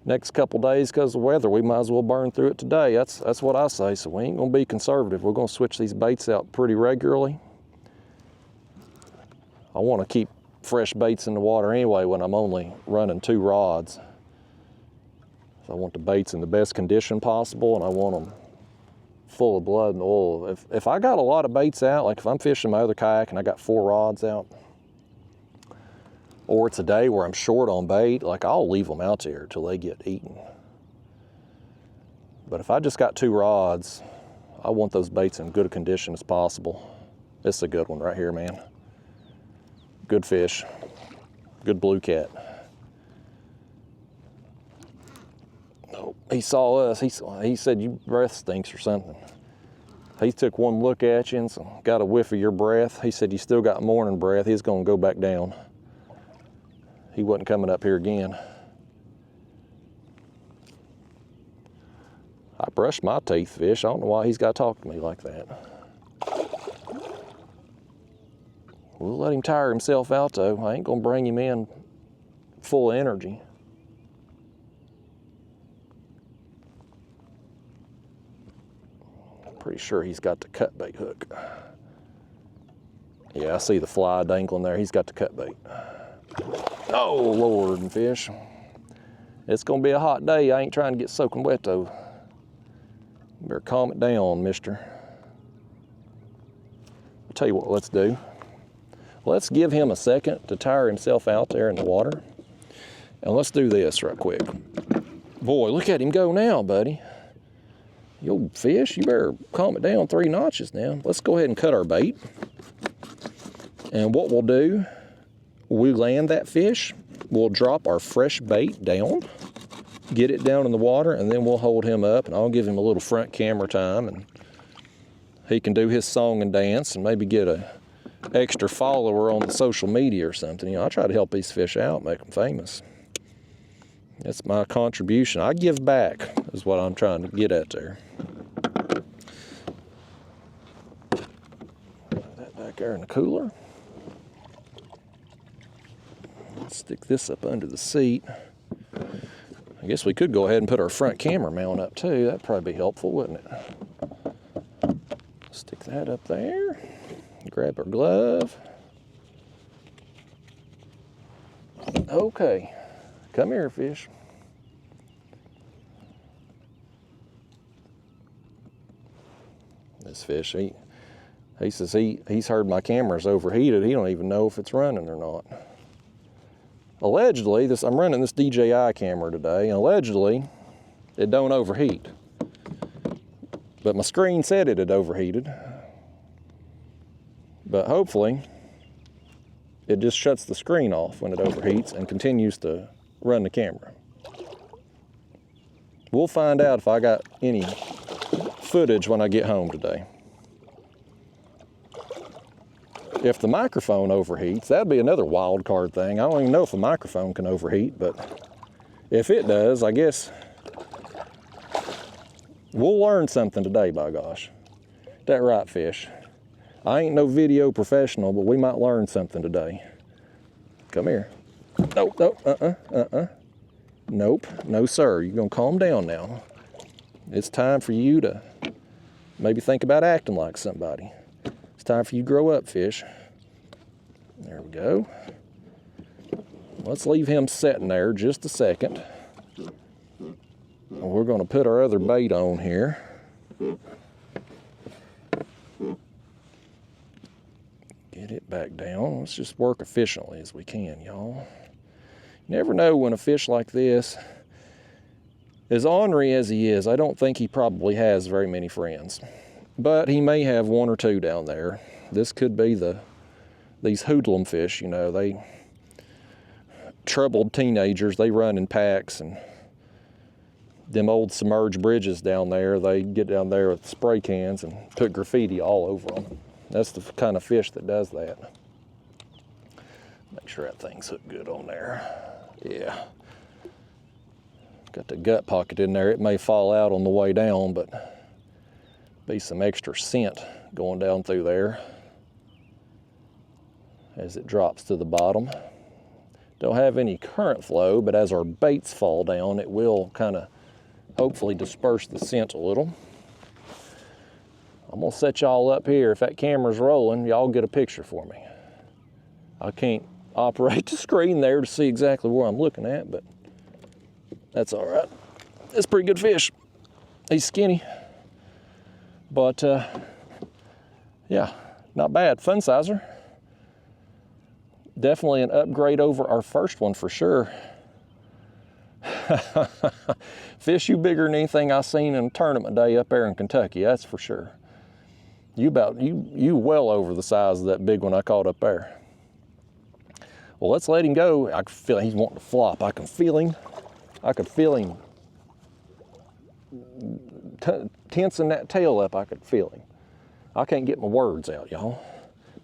S1: next couple days because of the weather, we might as well burn through it today. That's what I say. So we ain't gonna be conservative. We're gonna switch these baits out pretty regularly. I want to keep fresh baits in the water anyway when I'm only running 2 rods. So I want the baits in the best condition possible, and I want them full of blood and oil. If I got a lot of baits out, like if I'm fishing my other kayak and I got 4 rods out, or it's a day where I'm short on bait, like I'll leave them out there till they get eaten. But if I just got 2 rods, I want those baits in good condition as possible. This is a good one right here, man. Good fish, good blue cat. Oh, he saw us, he said, "Your breath stinks" or something. He took one look at you and got a whiff of your breath. He said, "You still got morning breath." He's gonna go back down. He wasn't coming up here again. I brushed my teeth, fish. I don't know why he's got to talk to me like that. We'll let him tire himself out, though. I ain't going to bring him in full of energy. I'm pretty sure he's got the cut bait hook. Yeah, I see the fly dangling there. He's got the cut bait. Oh, Lord and fish. It's gonna be a hot day. I ain't trying to get soaking wet though. Better calm it down, mister. I'll tell you what let's do. Let's give him a second to tire himself out there in the water. And let's do this right quick. Boy, look at him go now, buddy. You old fish, you better calm it down 3 notches now. Let's go ahead and cut our bait. And what we'll do, we land that fish, we'll drop our fresh bait down, get it down in the water, and then we'll hold him up, and I'll give him a little front camera time, and he can do his song and dance and maybe get a extra follower on the social media or something. You know, I try to help these fish out, make them famous. That's my contribution. I give back is what I'm trying to get at there. Put that back there in the cooler. Stick this up under the seat. I guess we could go ahead and put our front camera mount up too. That'd probably be helpful, wouldn't it? Stick that up there. Grab our glove. Okay, come here, fish. This fish, he says he's heard my camera's overheated. He don't even know if it's running or not. Allegedly, I'm running this DJI camera today, and allegedly, it don't overheat. But my screen said it had overheated. But hopefully, it just shuts the screen off when it overheats and continues to run the camera. We'll find out if I got any footage when I get home today. if the microphone overheats, that'd be another wild card thing. I don't even know if the microphone can overheat, but if it does, I guess we'll learn something today, by gosh. That right, fish? I ain't no video professional, but we might learn something today. Come here. Nope, nope, Nope, no sir, you're gonna calm down now. It's time for you to maybe think about acting like somebody. It's time for you to grow up, fish. There we go. Let's leave him sitting there just a second. We're gonna put our other bait on here. Get it back down. Let's just work efficiently as we can, y'all. You never know when a fish like this, as ornery as he is, I don't think he probably has very many friends. But he may have one or two down there. This could be these hoodlum fish, you know, they troubled teenagers, they run in packs, and them old submerged bridges down there, they get down there with spray cans and put graffiti all over them. That's the kind of fish that does that. Make sure that thing's hooked good on there. Yeah. Got the gut pocket in there. It may fall out on the way down, but be some extra scent going down through there as it drops to the bottom. Don't have any current flow, but as our baits fall down, it will kind of hopefully disperse the scent a little. I'm gonna set y'all up here. If that camera's rolling, y'all get a picture for me. I can't operate the screen there to see exactly where I'm looking at, but that's all right. It's a pretty good fish. He's skinny, but yeah, not bad. Fun sizer. Definitely an upgrade over our first one for sure. Fish you bigger than anything I seen in a tournament day up there in Kentucky, that's for sure. You well over the size of that big one I caught up there. Well, let's let him go. I can feel he's wanting to flop. I can feel him. I could feel him tensing that tail up. I could feel him. I can't get my words out, y'all.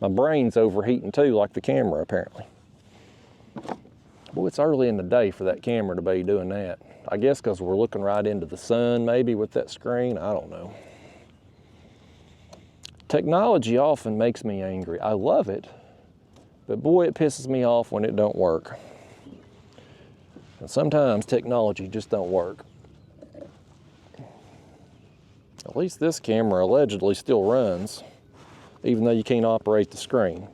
S1: My brain's overheating too, like the camera apparently. Boy, it's early in the day for that camera to be doing that. I guess because we're looking right into the sun maybe with that screen. I don't know. Technology often makes me angry. I love it, but boy, it pisses me off when it don't work. And sometimes technology just don't work. At least this camera allegedly still runs, even though you can't operate the screen.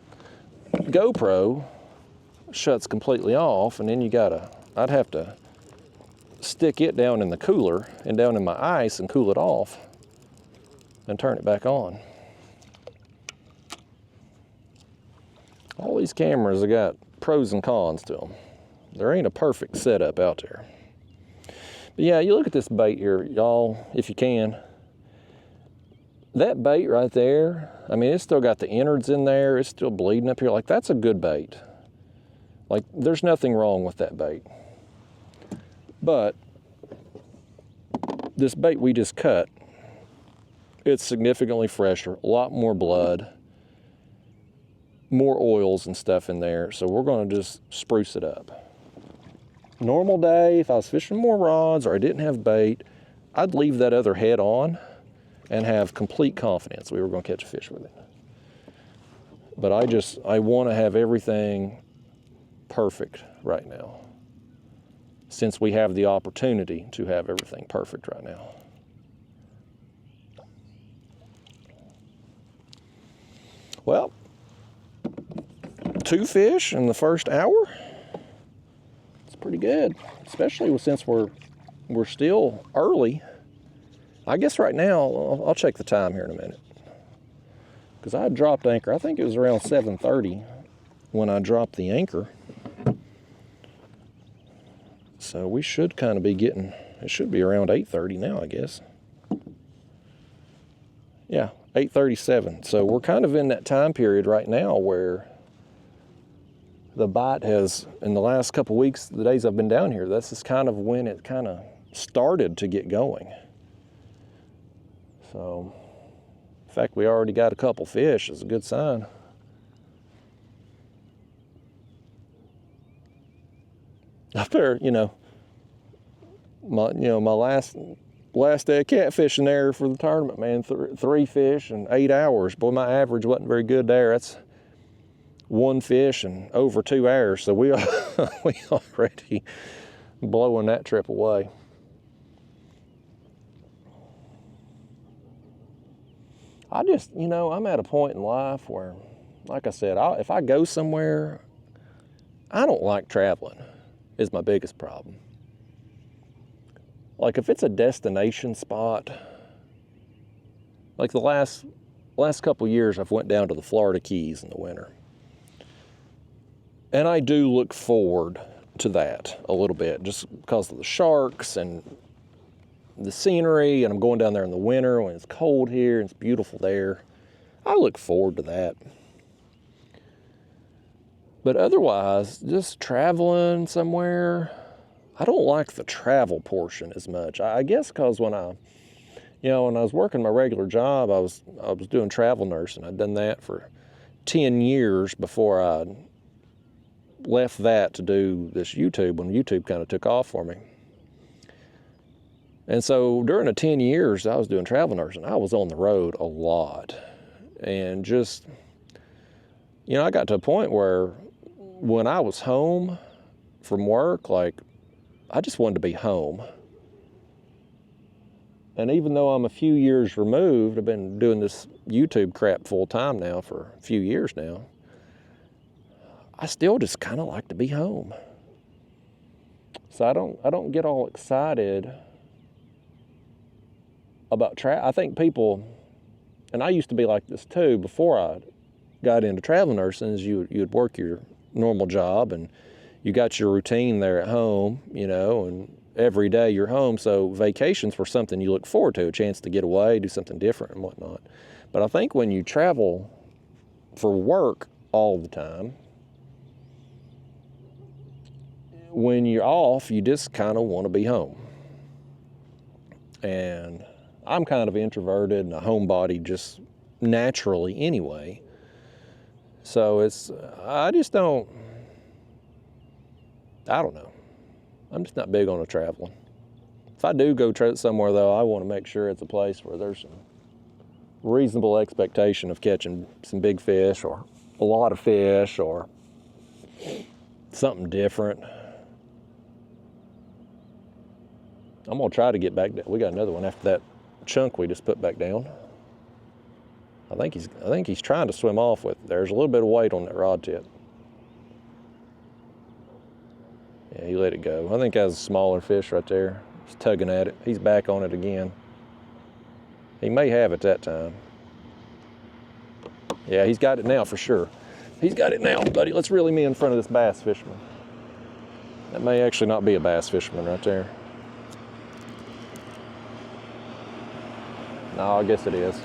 S1: GoPro shuts completely off, and then I'd have to stick it down in the cooler and down in my ice and cool it off and turn it back on. All these cameras have got pros and cons to them. There ain't a perfect setup out there. But yeah, you look at this bait here, y'all, if you can. That bait right there, I mean, it's still got the innards in there. It's still bleeding up here. Like, that's a good bait. Like, there's nothing wrong with that bait. But this bait we just cut, it's significantly fresher, a lot more blood, more oils and stuff in there. So we're gonna just spruce it up. Normal day, if I was fishing more rods or I didn't have bait, I'd leave that other head on and have complete confidence we were gonna catch a fish with it. But I wanna have everything perfect right now, since we have the opportunity to have everything perfect right now. Well, 2 fish in the first hour. It's pretty good, especially since we're still early. I guess right now, I'll check the time here in a minute, because I dropped anchor. I think it was around 7:30 when I dropped the anchor. So we should kind of be getting, it should be around 8:30 now, I guess. Yeah, 8:37. So we're kind of in that time period right now where the bite has, in the last couple weeks, the days I've been down here, this is kind of when it kind of started to get going. So, the fact we already got a couple fish is a good sign. Up there, my last day of catfishing there for the tournament, man, 3 fish in 8 hours. Boy, my average wasn't very good there. That's 1 fish in over 2 hours. So we already blowing that trip away. I just, I'm at a point in life where, like I said, if I go somewhere, I don't like traveling, is my biggest problem. Like if it's a destination spot, like the last couple years I've went down to the Florida Keys in the winter. And I do look forward to that a little bit just because of the sharks and the scenery, and I'm going down there in the winter when it's cold here and it's beautiful there. I look forward to that. But otherwise, just traveling somewhere, I don't like the travel portion as much. I guess because when I was working my regular job, I was doing travel nursing. I'd done that for 10 years before I left that to do this YouTube when YouTube kind of took off for me. And so during the 10 years I was doing travel nursing, I was on the road a lot. And just, I got to a point where when I was home from work, like, I just wanted to be home. And even though I'm a few years removed, I've been doing this YouTube crap full time now for a few years now, I still just kind of like to be home. So I don't get all excited about I think people, and I used to be like this too before I got into travel nursing, is you'd work your normal job and you got your routine there at home, and every day you're home. So vacations were something you look forward to, a chance to get away, do something different and whatnot. But I think when you travel for work all the time, when you're off, you just kind of want to be home. And I'm kind of introverted and a homebody just naturally anyway. So I don't know. I'm just not big on the traveling. If I do go somewhere though, I want to make sure it's a place where there's some reasonable expectation of catching some big fish or a lot of fish or something different. I'm gonna try to get back down. We got another one after that chunk we just put back down. I think he's trying to swim off with it. There's a little bit of weight on that rod tip. Yeah, he let it go. I think that was a smaller fish right there. He's tugging at it. He's back on it again. He may have it that time. Yeah, he's got it now for sure. He's got it now, buddy. Let's reel him in front of this bass fisherman. That may actually not be a bass fisherman right there. No, I guess it is.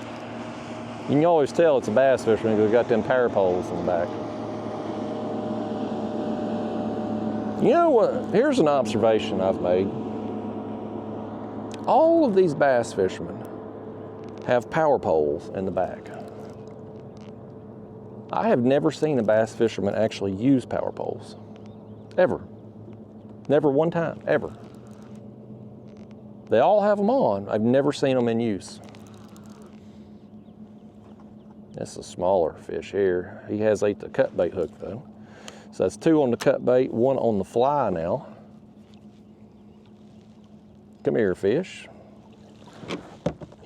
S1: You can always tell it's a bass fisherman because it's got them power poles in the back. You know what? Here's an observation I've made. All of these bass fishermen have power poles in the back. I have never seen a bass fisherman actually use power poles. Ever. Never one time, ever. They all have them on. I've never seen them in use. That's a smaller fish here. He has ate the cut bait hook though. So that's 2 on the cut bait, 1 on the fly now. Come here, fish.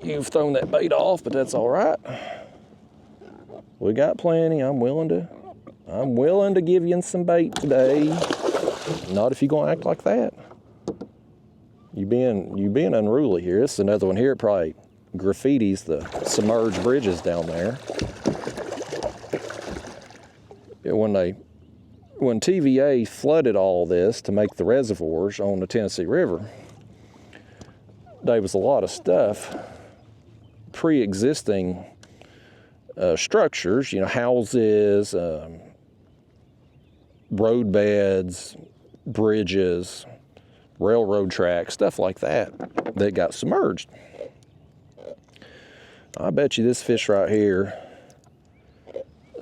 S1: You've thrown that bait off, but that's all right. We got plenty. I'm willing to give you some bait today. Not if you're gonna act like that. You being unruly here. This is another one here. It probably graffitis the submerged bridges down there. When TVA flooded all this to make the reservoirs on the Tennessee River, there was a lot of stuff, pre-existing structures, houses, road beds, bridges, railroad tracks, stuff like that got submerged. I bet you this fish right here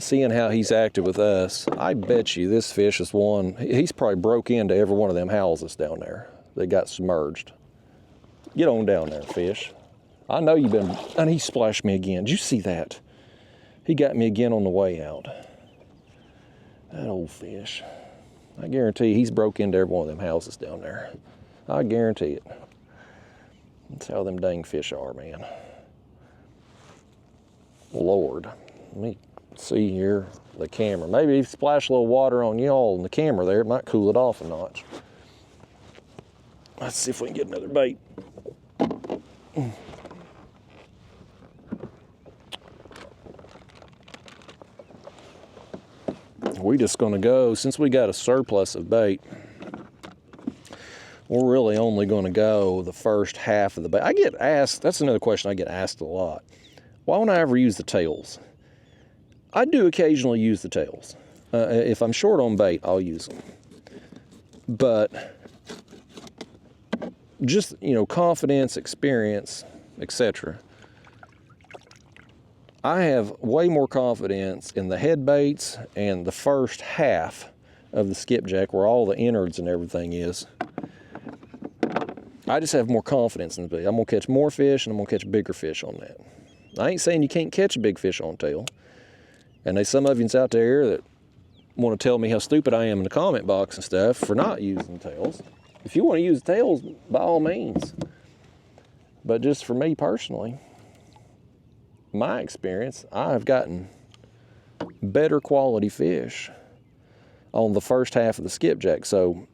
S1: seeing how he's acted with us, I bet you this fish is one, he's probably broke into every one of them houses down there that got submerged. Get on down there, fish. I know you've been, and he splashed me again. Did you see that? He got me again on the way out. That old fish. I guarantee you he's broke into every one of them houses down there. I guarantee it. That's how them dang fish are, man. Lord. Let me see here, the camera. Maybe if you splash a little water on y'all and the camera there, it might cool it off a notch. Let's see if we can get another bait. We're just gonna go, since we got a surplus of bait, we're really only gonna go the first half of the bait. I get asked, that's another question I get asked a lot. Why don't I ever use the tails? I do occasionally use the tails. If I'm short on bait, I'll use them. But just, you know, confidence, experience, etc. I have way more confidence in the head baits and the first half of the skipjack where all the innards and everything is. I just have more confidence in the bait. I'm gonna catch more fish and I'm gonna catch bigger fish on that. I ain't saying you can't catch a big fish on tail. And there's some of yous out there that want to tell me how stupid I am in the comment box and stuff for not using tails. If you want to use tails, by all means. But just for me personally, my experience, I've gotten better quality fish on the first half of the skipjack. So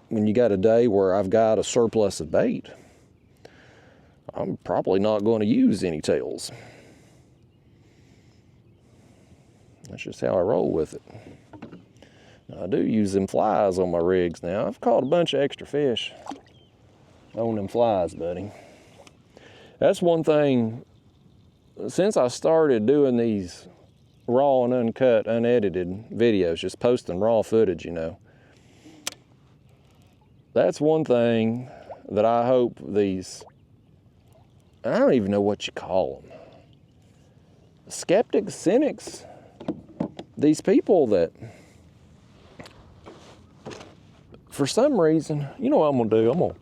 S1: when you got a day where I've got a surplus of bait, I'm probably not going to use any tails. That's just how I roll with it. I do use them flies on my rigs now. I've caught a bunch of extra fish on them flies, buddy. That's one thing, since I started doing these raw and uncut, unedited videos, just posting raw footage, you know, that's one thing that I hope these, I don't even know what you call them, skeptics, cynics, these people that, for some reason, you know what I'm gonna do?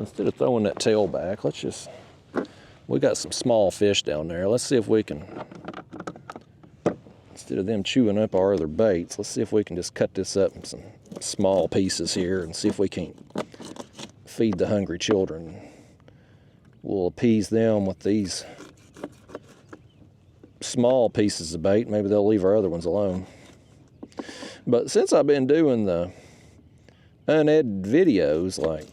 S1: Instead of throwing that tail back, we got some small fish down there. Let's see if we can, instead of them chewing up our other baits, let's see if we can just cut this up in some small pieces here and see if we can't feed the hungry children. We'll appease them with these small pieces of bait. Maybe they'll leave our other ones alone. But since I've been doing the unedited videos, like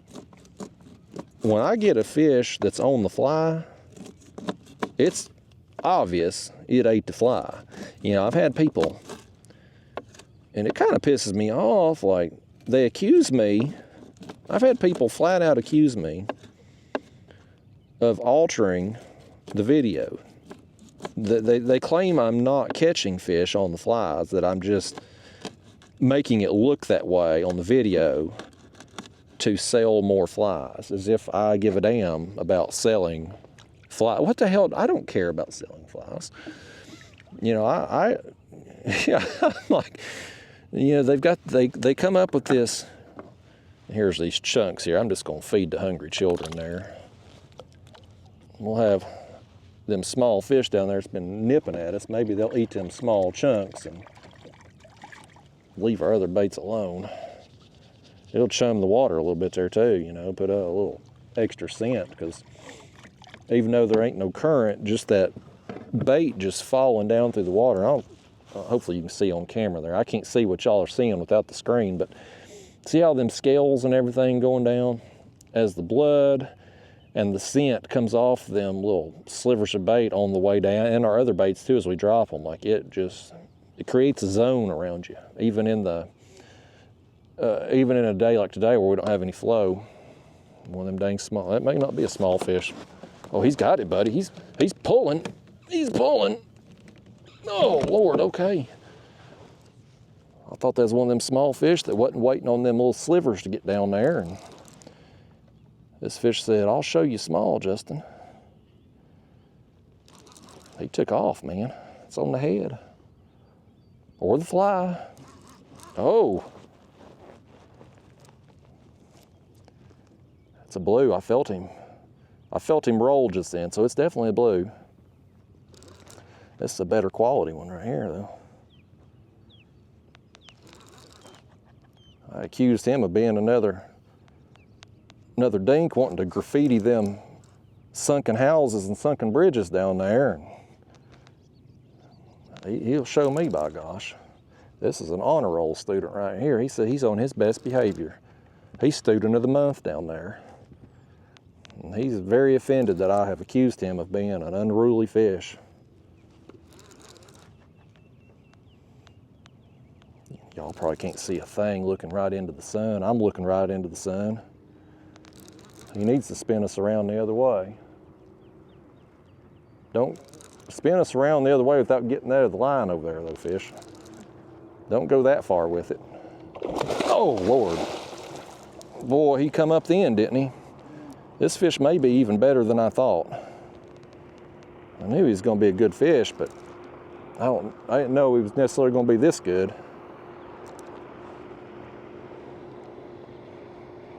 S1: when I get a fish that's on the fly, it's obvious it ate the fly. You know, I've had people, and it kind of pisses me off, like they accuse me, I've had people flat out accuse me of altering the video. They claim I'm not catching fish on the flies, that I'm just making it look that way on the video to sell more flies, as if I give a damn about selling flies. What the hell? I don't care about selling flies. You know, yeah, I'm like, you know, they come up with this, here's these chunks here. I'm just gonna feed the hungry children there. We'll have them small fish down there that's been nipping at us. Maybe they'll eat them small chunks and leave our other baits alone. It'll chum the water a little bit there too, you know, put a little extra scent, because even though there ain't no current, just that bait just falling down through the water. Hopefully you can see on camera there. I can't see what y'all are seeing without the screen, but see how them scales and everything going down as the blood and the scent comes off them little slivers of bait on the way down, and our other baits too as we drop them. Like it creates a zone around you, even in a day like today where we don't have any flow. One of them dang small, that may not be a small fish. Oh, he's got it, buddy. He's pulling. He's pulling. Oh, Lord, okay. I thought that was one of them small fish that wasn't waiting on them little slivers to get down there. And this fish said, "I'll show you small, Justin." He took off, man. It's on the head. Or the fly. Oh. It's a blue. I felt him roll just then, so it's definitely a blue. This is a better quality one right here, though. I accused him of being another dink wanting to graffiti them sunken houses and sunken bridges down there. And he'll show me, by gosh. This is an honor roll student right here. He said he's on his best behavior. He's student of the month down there. And he's very offended that I have accused him of being an unruly fish. Y'all probably can't see a thing looking right into the sun. I'm looking right into the sun. He needs to spin us around the other way. Don't spin us around the other way without getting out of the line over there, though, fish. Don't go that far with it. Oh, Lord. Boy, he come up the end, didn't he? This fish may be even better than I thought. I knew he was going to be a good fish, but I didn't know he was necessarily going to be this good.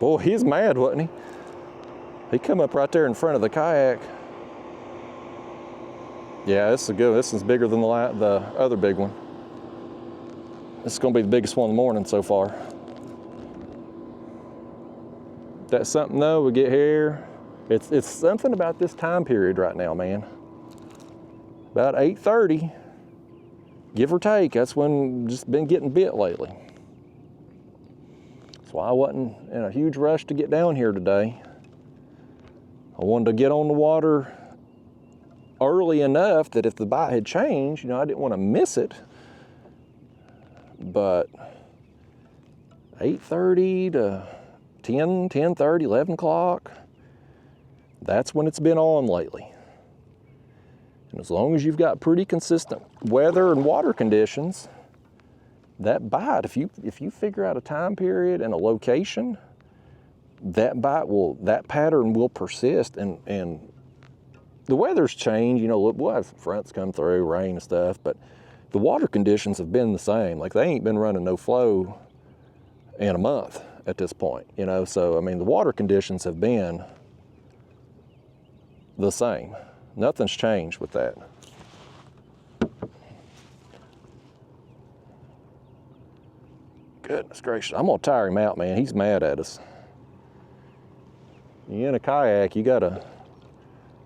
S1: Boy, he's mad, wasn't he? He come up right there in front of the kayak. Yeah, this is good. This is bigger than the other big one. This is going to be the biggest one in the morning so far. That's something though, we get here. It's something about this time period right now, man. About 8:30, give or take. That's when just been getting bit lately. That's why I wasn't in a huge rush to get down here today. I wanted to get on the water early enough that if the bite had changed, you know, I didn't want to miss it. But 8:30 to 10, 10:30, 11 o'clock, that's when it's been on lately. And as long as you've got pretty consistent weather and water conditions, that bite, if you figure out a time period and a location, that pattern will persist. And the weather's changed, you know, we'll have some fronts come through, rain and stuff, but the water conditions have been the same. Like, they ain't been running no flow in a month at this point, you know. So, I mean, the water conditions have been the same. Nothing's changed with that. Goodness gracious, I'm gonna tire him out, man. He's mad at us. You in a kayak, you gotta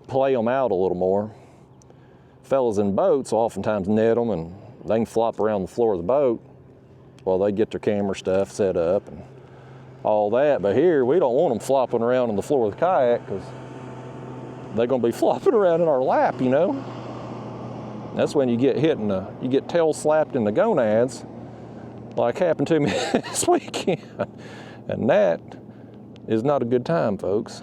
S1: play them out a little more. Fellas in boats oftentimes net them and they can flop around the floor of the boat while they get their camera stuff set up and all that. But here, we don't want them flopping around on the floor of the kayak because they're gonna be flopping around in our lap, you know? That's when you get hit you get tail slapped in the gonads, like happened to me this weekend. And that is not a good time, folks.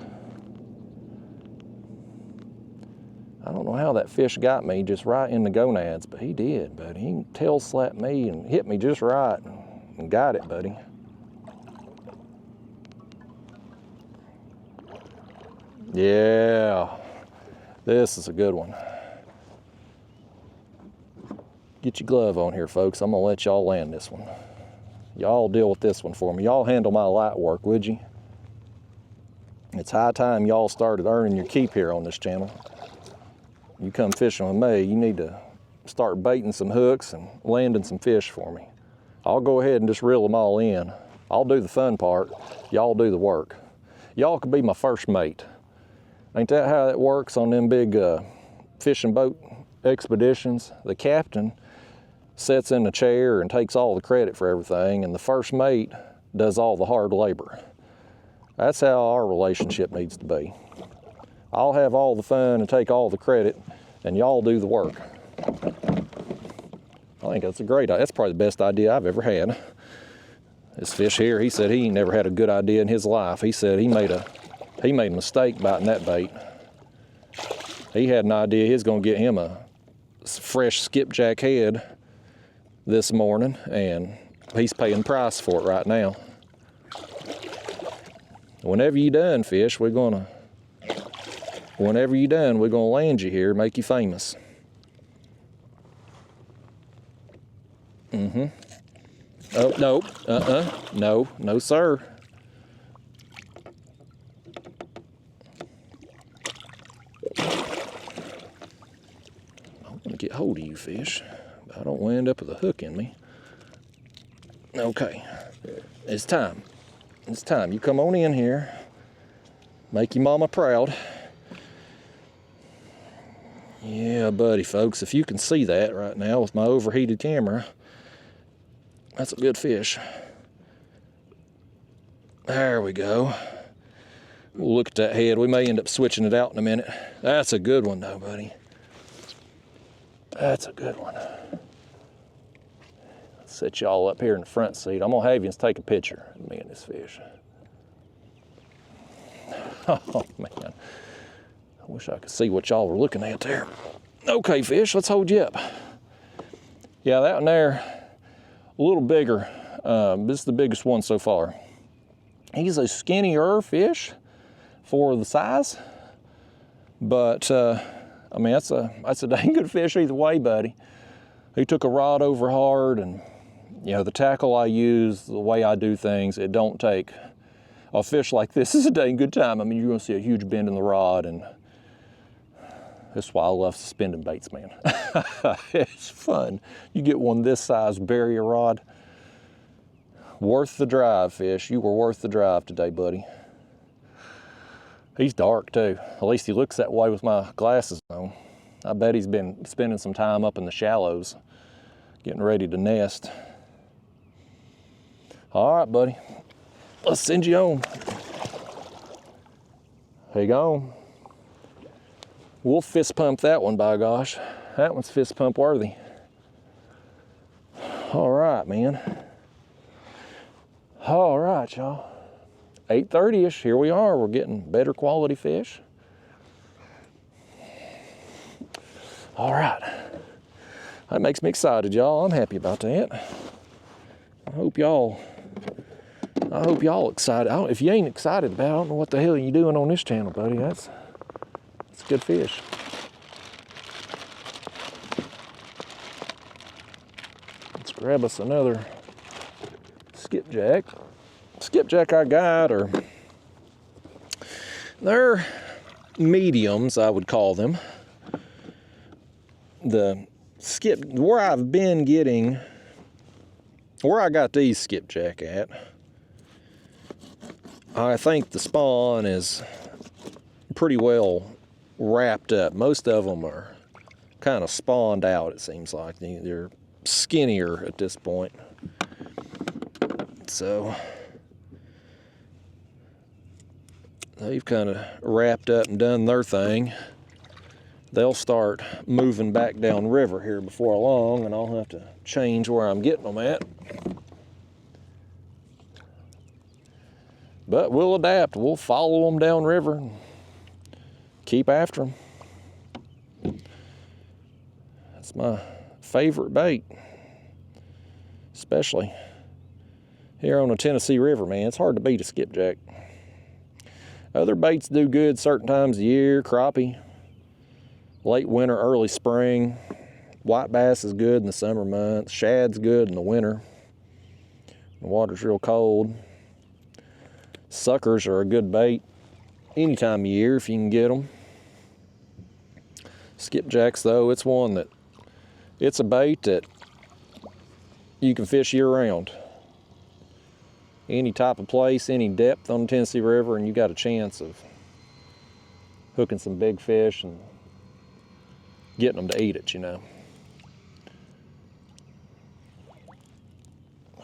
S1: I don't know how that fish got me just right in the gonads, but he did, buddy. He tail slapped me and hit me just right and got it, buddy. Yeah, this is a good one. Get your glove on here, folks. I'm gonna let y'all land this one. Y'all deal with this one for me. Y'all handle my light work, would you? It's high time y'all started earning your keep here on this channel. You come fishing with me, you need to start baiting some hooks and landing some fish for me. I'll go ahead and just reel them all in. I'll do the fun part, y'all do the work. Y'all could be my first mate. Ain't that how it works on them big fishing boat expeditions? The captain sits in the chair and takes all the credit for everything, and the first mate does all the hard labor. That's how our relationship needs to be. I'll have all the fun and take all the credit, and y'all do the work. I think that's a great idea. That's probably the best idea I've ever had. This fish here, he said he never had a good idea in his life. He said he made a mistake biting that bait. He had an idea he was gonna get him a fresh skipjack head this morning, and he's paying price for it right now. Whenever you done, fish, whenever you done, we're gonna land you here, make you famous. Oh, no, no, no, sir. I want to get hold of you, fish. I don't want to end up with a hook in me. Okay, it's time. It's time. You come on in here. Make your mama proud. Yeah, buddy, folks, if you can see that right now with my overheated camera, that's a good fish. There we go. We'll look at that head. We may end up switching it out in a minute. That's a good one, though, buddy. That's a good one. Let's set y'all up here in the front seat. I'm gonna have you take a picture of me and this fish. Oh, man. I wish I could see what y'all were looking at there. Okay, fish, let's hold you up. Yeah, that one there, a little bigger. This is the biggest one so far. He's a skinnier fish for the size, but I mean, that's a dang good fish either way, buddy. He took a rod over hard, and you know, the tackle I use, the way I do things, it don't take a fish like this is a dang good time. I mean, you're gonna see a huge bend in the rod, and that's why I love suspending baits, man. It's fun. You get one this size, bury a rod. Worth the drive, fish. You were worth the drive today, buddy. He's dark too. At least he looks that way with my glasses on. I bet he's been spending some time up in the shallows, getting ready to nest. All right, buddy. Let's send you on. There you go. We'll fist pump that one, by gosh. That one's fist pump worthy. All right, man. All right, y'all. 8:30-ish, here we are. We're getting better quality fish. All right. That makes me excited, y'all. I'm happy about that. I hope y'all excited. If you ain't excited about it, I don't know what the hell you're doing on this channel, buddy. That's good fish. Let's grab us another skipjack. Skipjack I got they're mediums, I would call them. Where I got these skipjack at, I think the spawn is pretty well wrapped up. Most of them are kind of spawned out, it seems like. They're skinnier at this point. So they've kind of wrapped up and done their thing. They'll start moving back down river here before long, and I'll have to change where I'm getting them at. But we'll adapt. We'll follow them down river and keep after them. That's my favorite bait, especially here on the Tennessee River, man. It's hard to beat a skipjack. Other baits do good certain times of year, crappie, late winter, early spring. White bass is good in the summer months. Shad's good in the winter. The water's real cold. Suckers are a good bait any time of year if you can get them. Skipjacks, though, it's a bait that you can fish year round. Any type of place, any depth on the Tennessee River, and you got a chance of hooking some big fish and getting them to eat it, you know.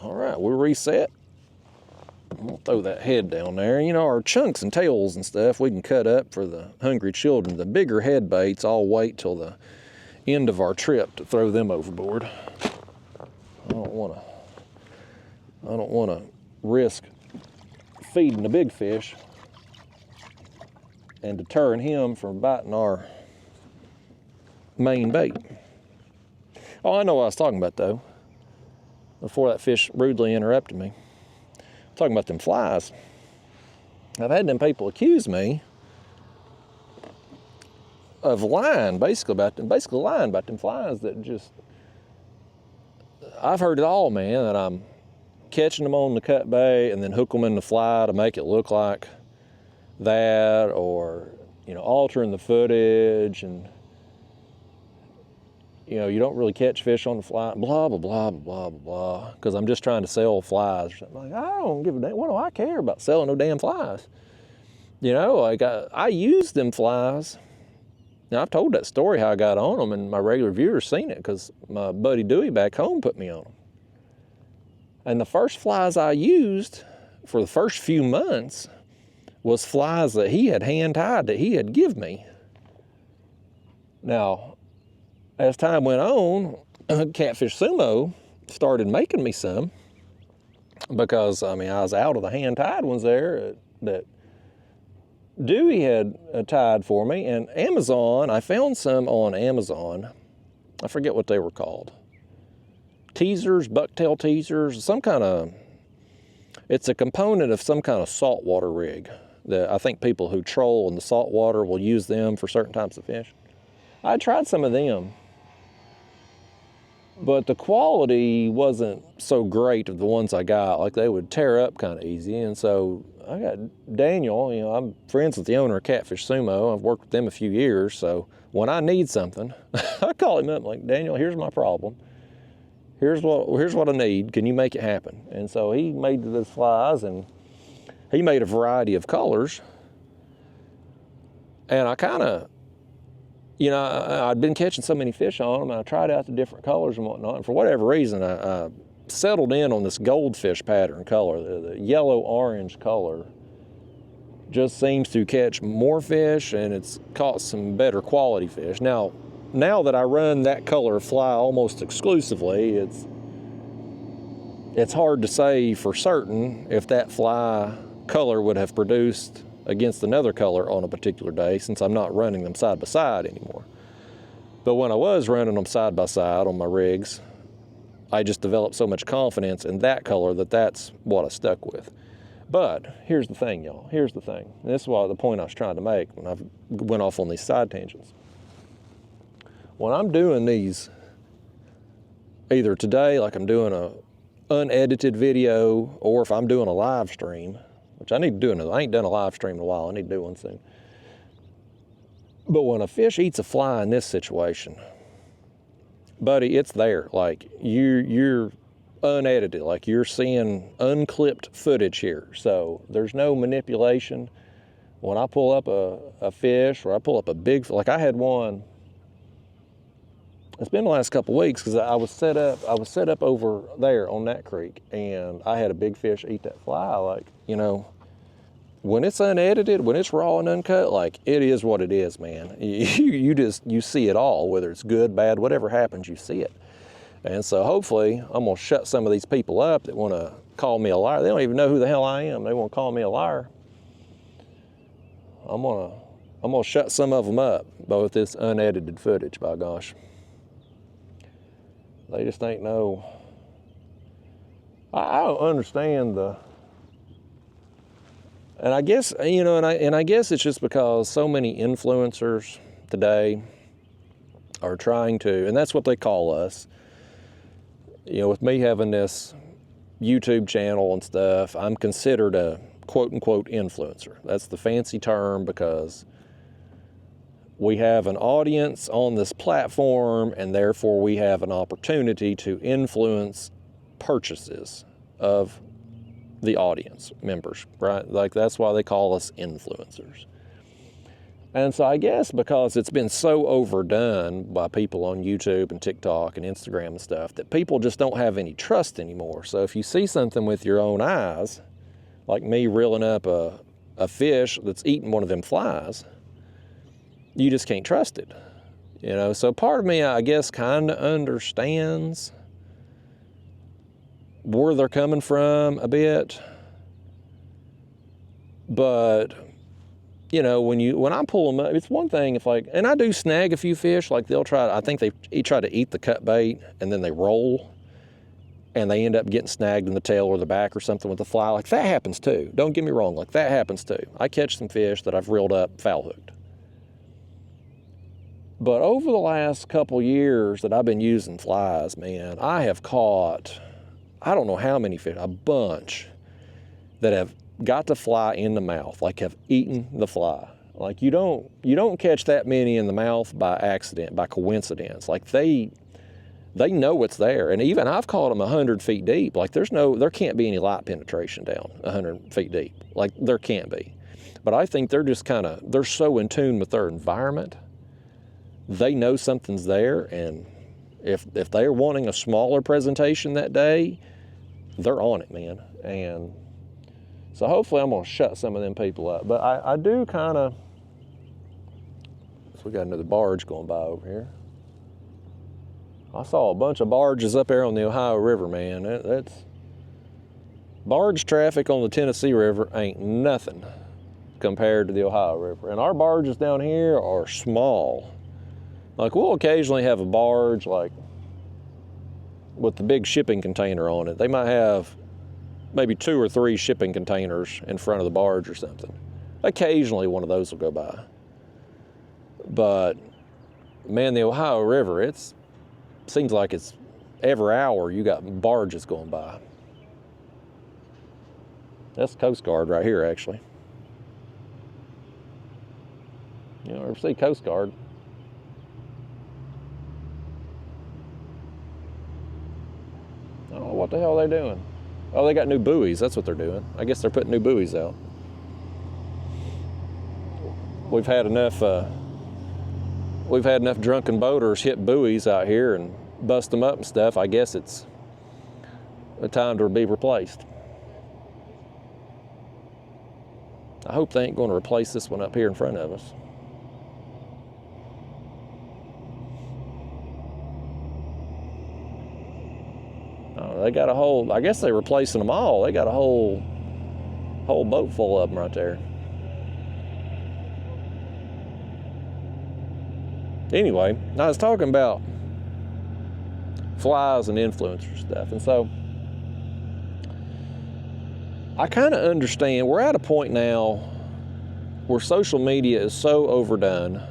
S1: All right, we're reset. I'm gonna throw that head down there. You know, our chunks and tails and stuff we can cut up for the hungry children. The bigger head baits, I'll wait till the end of our trip to throw them overboard. I don't wanna risk feeding the big fish and deterring him from biting our main bait. Oh, I know what I was talking about, though, before that fish rudely interrupted me. I'm talking about them flies. I've had them people accuse me of lying, basically lying about them flies that just, I've heard it all, man, that I'm catching them on the cut bait and then hook them in the fly to make it look like that, or, you know, altering the footage, and, you know, you don't really catch fish on the fly, blah, blah, blah, blah, blah, blah, because I'm just trying to sell flies or something. Like, I don't give a damn, what do I care about selling no damn flies? You know, like I use them flies. Now, I've told that story how I got on them, and my regular viewers seen it because my buddy Dewey back home put me on them. And the first flies I used for the first few months was flies that he had hand-tied that he had give me. Now, as time went on, Catfish Sumo started making me some because, I mean, I was out of the hand-tied ones there that Dewey had tied for me. And Amazon, I found some on Amazon. I forget what they were called. Teasers, bucktail teasers, some kind of, it's a component of some kind of saltwater rig that I think people who troll in the saltwater will use them for certain types of fish. I tried some of them, but the quality wasn't so great of the ones I got. Like, they would tear up kind of easy. And so I got Daniel, you know, I'm friends with the owner of Catfish Sumo. I've worked with them a few years. So when I need something, I call him up like, Daniel, here's my problem. Here's what I need. Can you make it happen? And so he made those flies, and he made a variety of colors. And I kind of, you know, I'd been catching so many fish on them, and I tried out the different colors and whatnot. And for whatever reason, I settled in on this goldfish pattern color. The yellow-orange color just seems to catch more fish, and it's caught some better quality fish. Now that I run that color of fly almost exclusively, it's hard to say for certain if that fly color would have produced against another color on a particular day, since I'm not running them side by side anymore. But when I was running them side by side on my rigs, I just developed so much confidence in that color that that's what I stuck with. But here's the thing, y'all. Here's the thing. And this is the point I was trying to make when I went off on these side tangents. When I'm doing these, either today, like I'm doing a unedited video, or if I'm doing a live stream, which I need to do I ain't done a live stream in a while. I need to do one soon. But when a fish eats a fly in this situation, buddy, it's there. Like, you're unedited, like you're seeing unclipped footage here. So there's no manipulation. When I pull up a fish, or I pull up a big, like I had one, it's been the last couple of weeks, because I was set up over there on that creek, and I had a big fish eat that fly. Like, you know, when it's unedited, when it's raw and uncut, like, it is what it is, man. You see it all, whether it's good, bad, whatever happens, you see it. And so hopefully I'm gonna shut some of these people up that wanna call me a liar. They don't even know who the hell I am. They wanna call me a liar. I'm gonna shut some of them up, but with this unedited footage, by gosh. They just ain't no, I don't understand and I guess, you know, and I guess it's just because so many influencers today are trying to, and that's what they call us. You know, with me having this YouTube channel and stuff, I'm considered a quote-unquote influencer. That's the fancy term, because we have an audience on this platform, and therefore we have an opportunity to influence purchases of the audience members, right? Like, that's why they call us influencers. And so I guess because it's been so overdone by people on YouTube and TikTok and Instagram and stuff, that people just don't have any trust anymore. So if you see something with your own eyes, like me reeling up a fish that's eating one of them flies, you just can't trust it, you know? So part of me, I guess, kind of understands where they're coming from a bit. But, you know, when I pull them up, it's one thing if, like, and I do snag a few fish, like they'll try, I think they try to eat the cut bait, and then they roll, and they end up getting snagged in the tail or the back or something with the fly. Like, that happens too. Don't get me wrong, like, that happens too. I catch some fish that I've reeled up foul hooked. But over the last couple years that I've been using flies, man, I have caught, I don't know how many fish, a bunch that have got the fly in the mouth, like have eaten the fly. Like you don't catch that many in the mouth by accident, by coincidence. Like they know it's there. And even I've caught them 100 feet deep. Like there can't be any light penetration down 100 feet deep. Like there can't be. But I think they're just they're so in tune with their environment. They know something's there, and if they're wanting a smaller presentation that day, they're on it, man. And so hopefully I'm gonna shut some of them people up. But I do so we got another barge going by over here. I saw a bunch of barges up there on the Ohio River, man. That's barge traffic on the Tennessee River ain't nothing compared to the Ohio River. And our barges down here are small. Like we'll occasionally have a barge like with the big shipping container on it. They might have maybe 2 or 3 shipping containers in front of the barge or something. Occasionally one of those will go by. But man, the Ohio River, it seems like it's every hour you got barges going by. That's Coast Guard right here, actually. You know, ever see Coast Guard? I don't know what the hell they're doing. Oh, they got new buoys. That's what they're doing. I guess they're putting new buoys out. We've had enough drunken boaters hit buoys out here and bust them up and stuff. I guess it's a time to be replaced. I hope they ain't going to replace this one up here in front of us. They got a whole, I guess they're replacing them all. They got a whole boat full of them right there. Anyway, I was talking about flies and influencer stuff. And so I kind of understand, we're at a point now where social media is so overdone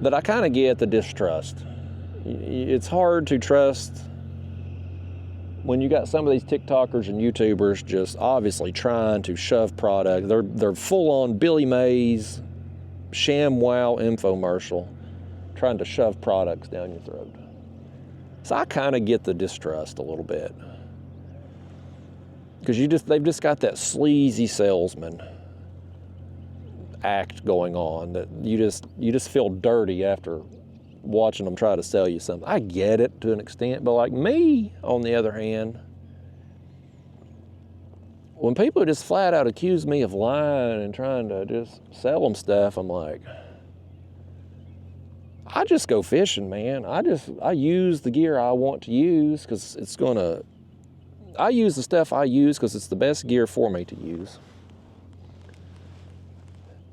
S1: that I kind of get the distrust. It's hard to trust when you got some of these TikTokers and YouTubers just obviously trying to shove product. They're full on Billy Mays, ShamWow infomercial, trying to shove products down your throat. So I kind of get the distrust a little bit. Because they've just got that sleazy salesman act going on that you just feel dirty after watching them try to sell you something. I get it to an extent, but like me, on the other hand, when people just flat out accuse me of lying and trying to just sell them stuff, I'm like, I just go fishing, man. I use the gear I want to use because I use the stuff I use because it's the best gear for me to use.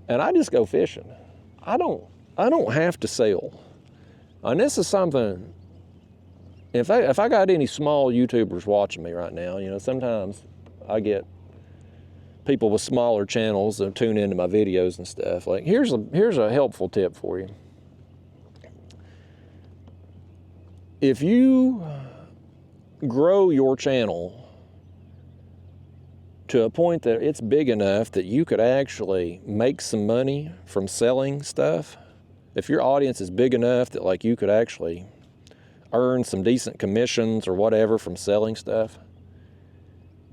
S1: And I just go fishing. I don't have to sell. And this is something, if I got any small YouTubers watching me right now, you know, sometimes I get people with smaller channels that tune into my videos and stuff. Like, here's a helpful tip for you. If you grow your channel to a point that it's big enough that you could actually make some money from selling stuff, if your audience is big enough that like you could actually earn some decent commissions or whatever from selling stuff,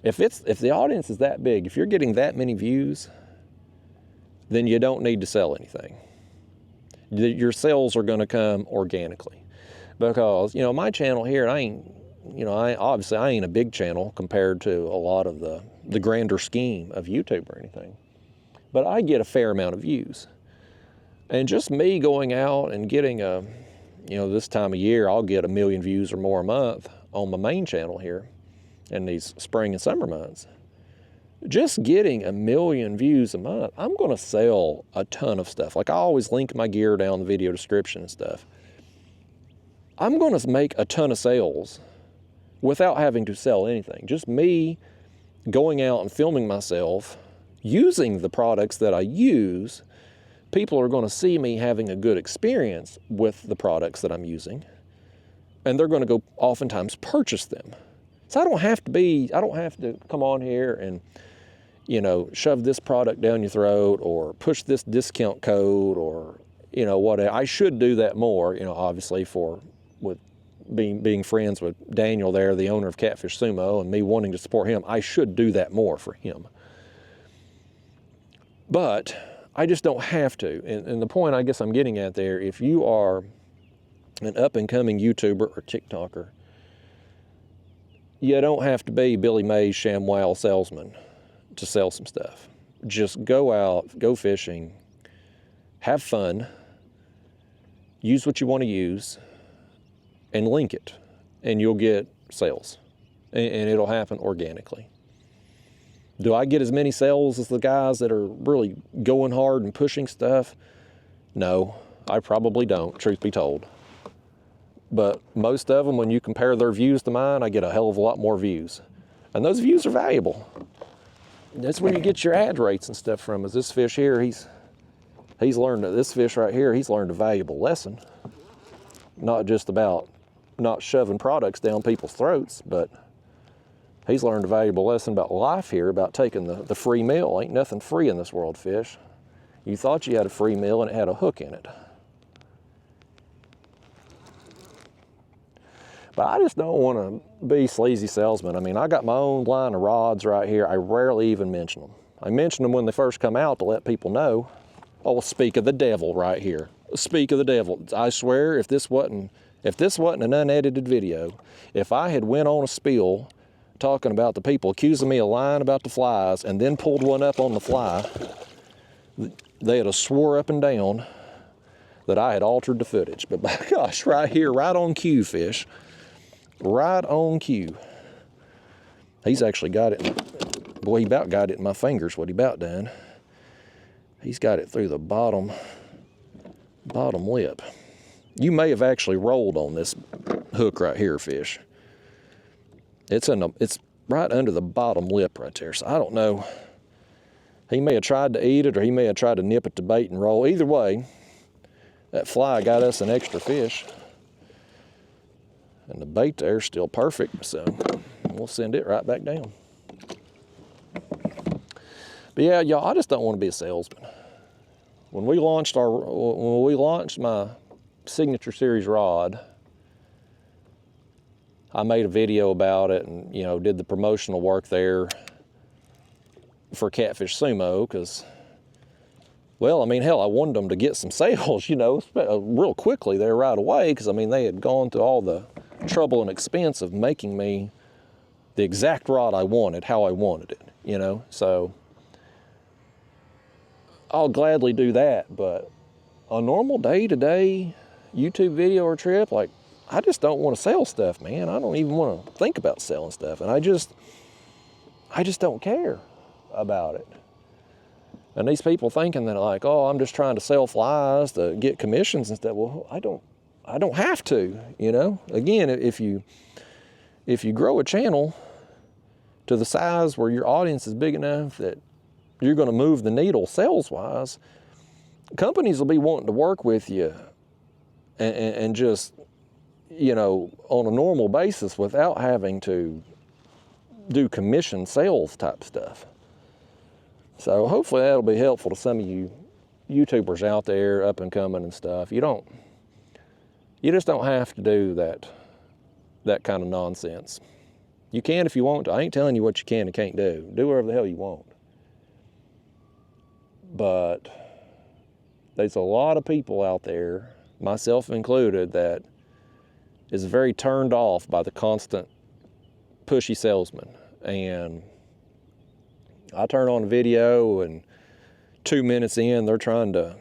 S1: if the audience is that big, if you're getting that many views, then you don't need to sell anything. Your sales are going to come organically. Because, you know, my channel here, I ain't a big channel compared to a lot of the grander scheme of YouTube or anything. But I get a fair amount of views. And just me going out and getting this time of year, I'll get 1 million views or more a month on my main channel here in these spring and summer months. Just getting 1 million views a month, I'm going to sell a ton of stuff. Like I always link my gear down in the video description and stuff. I'm going to make a ton of sales without having to sell anything. Just me going out and filming myself, using the products that I use, people are going to see me having a good experience with the products that I'm using, and they're going to go oftentimes purchase them. So I don't have to come on here and, you know, shove this product down your throat or push this discount code or, you know, whatever. I should do that more, you know, obviously with being friends with Daniel there, the owner of Catfish Sumo, and me wanting to support him. I should do that more for him. But I just don't have to. And the point I guess I'm getting at there, if you are an up-and-coming YouTuber or TikToker, you don't have to be Billy Mays ShamWow salesman to sell some stuff. Just go out, go fishing, have fun, use what you want to use, and link it, and you'll get sales, and it'll happen organically. Do I get as many sales as the guys that are really going hard and pushing stuff? No, I probably don't, truth be told. But most of them, when you compare their views to mine, I get a hell of a lot more views. And those views are valuable. That's when you get your ad rates and stuff from. Is this fish here, he's learned, this fish right here, he's learned a valuable lesson. Not just about not shoving products down people's throats, but he's learned a valuable lesson about life here, about taking the free meal. Ain't nothing free in this world, fish. You thought you had a free meal and it had a hook in it. But I just don't want to be sleazy salesman. I mean, I got my own line of rods right here. I rarely even mention them. I mention them when they first come out to let people know. Oh, speak of the devil right here. Speak of the devil. I swear, if this wasn't an unedited video, if I had went on a spiel talking about the people accusing me of lying about the flies and then pulled one up on the fly, they'd have swore up and down that I had altered the footage. But by gosh, right here, right on cue, fish. Right on cue. He's actually got it. Boy, he about got it in my fingers, what he about done. He's got it through the bottom lip. You may have actually rolled on this hook right here, fish. It's right under the bottom lip right there. So I don't know. He may have tried to eat it, or he may have tried to nip it to bait and roll. Either way, that fly got us an extra fish. And the bait there's still perfect, so we'll send it right back down. But yeah, y'all, I just don't want to be a salesman. When we launched my Signature Series rod, I made a video about it and, you know, did the promotional work there for Catfish Sumo because, well, I mean, hell, I wanted them to get some sales, you know, real quickly there right away because, I mean, they had gone through all the trouble and expense of making me the exact rod I wanted, how I wanted it, you know. So I'll gladly do that, but a normal day-to-day YouTube video or trip, like, I just don't want to sell stuff, man. I don't even want to think about selling stuff, and I just don't care about it. And these people thinking that, like, oh, I'm just trying to sell flies to get commissions and stuff. Well, I don't have to, you know. Again, if you grow a channel to the size where your audience is big enough that you're going to move the needle sales-wise, companies will be wanting to work with you and just, you know, on a normal basis without having to do commission sales type stuff. So hopefully that'll be helpful to some of you YouTubers out there, up and coming and stuff. You just don't have to do that kind of nonsense. You can if you want to. I ain't telling you what you can and can't do. Do whatever the hell you want. But there's a lot of people out there, myself included, that is very turned off by the constant pushy salesman. And I turn on a video and 2 minutes in, they're trying to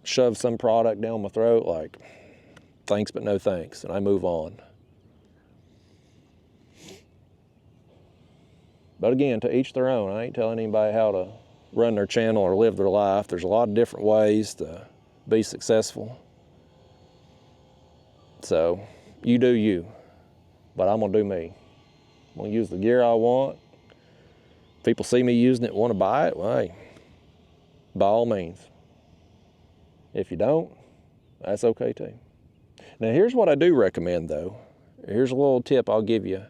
S1: shove some product down my throat like, thanks but no thanks, and I move on. But again, to each their own. I ain't telling anybody how to run their channel or live their life. There's a lot of different ways to be successful. So you do you, but I'm gonna do me. I'm gonna use the gear I want. People see me using it, want to buy it, well, hey, by all means. If you don't, that's okay too. Now here's what I do recommend though. Here's a little tip I'll give you.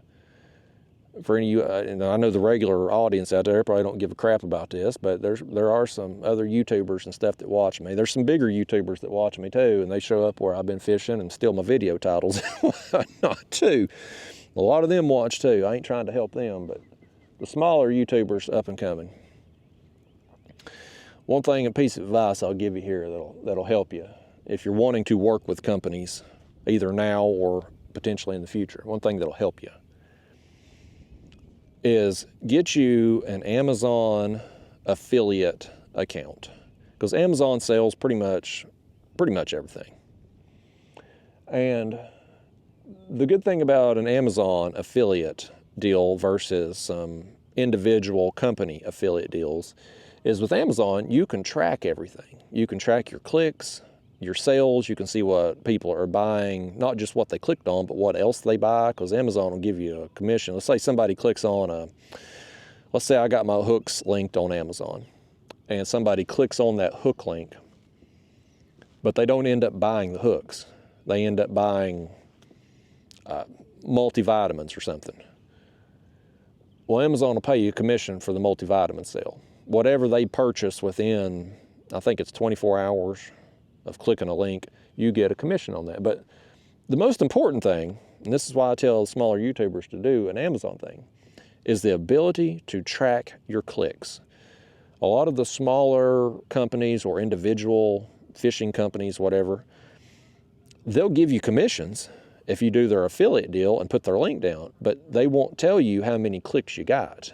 S1: For any of you, and I know the regular audience out there probably don't give a crap about this, but there are some other YouTubers and stuff that watch me. There's some bigger YouTubers that watch me too, and they show up where I've been fishing and steal my video titles and whatnot too. A lot of them watch too. I ain't trying to help them, but the smaller YouTubers up and coming. One thing, a piece of advice I'll give you here that'll help you if you're wanting to work with companies, either now or potentially in the future. One thing that'll help you is get you an Amazon affiliate account, because Amazon sells pretty much everything. And the good thing about an Amazon affiliate deal versus some individual company affiliate deals is with Amazon, you can track everything. You can track your clicks, your sales, you can see what people are buying, not just what they clicked on, but what else they buy, because Amazon will give you a commission. Let's say somebody clicks on let's say I got my hooks linked on Amazon, and somebody clicks on that hook link, but they don't end up buying the hooks. They end up buying multivitamins or something. Well, Amazon will pay you a commission for the multivitamin sale. Whatever they purchase within, I think it's 24 hours of clicking a link, you get a commission on that. But the most important thing, and this is why I tell smaller YouTubers to do an Amazon thing, is the ability to track your clicks. A lot of the smaller companies or individual fishing companies, whatever, they'll give you commissions if you do their affiliate deal and put their link down, but they won't tell you how many clicks you got.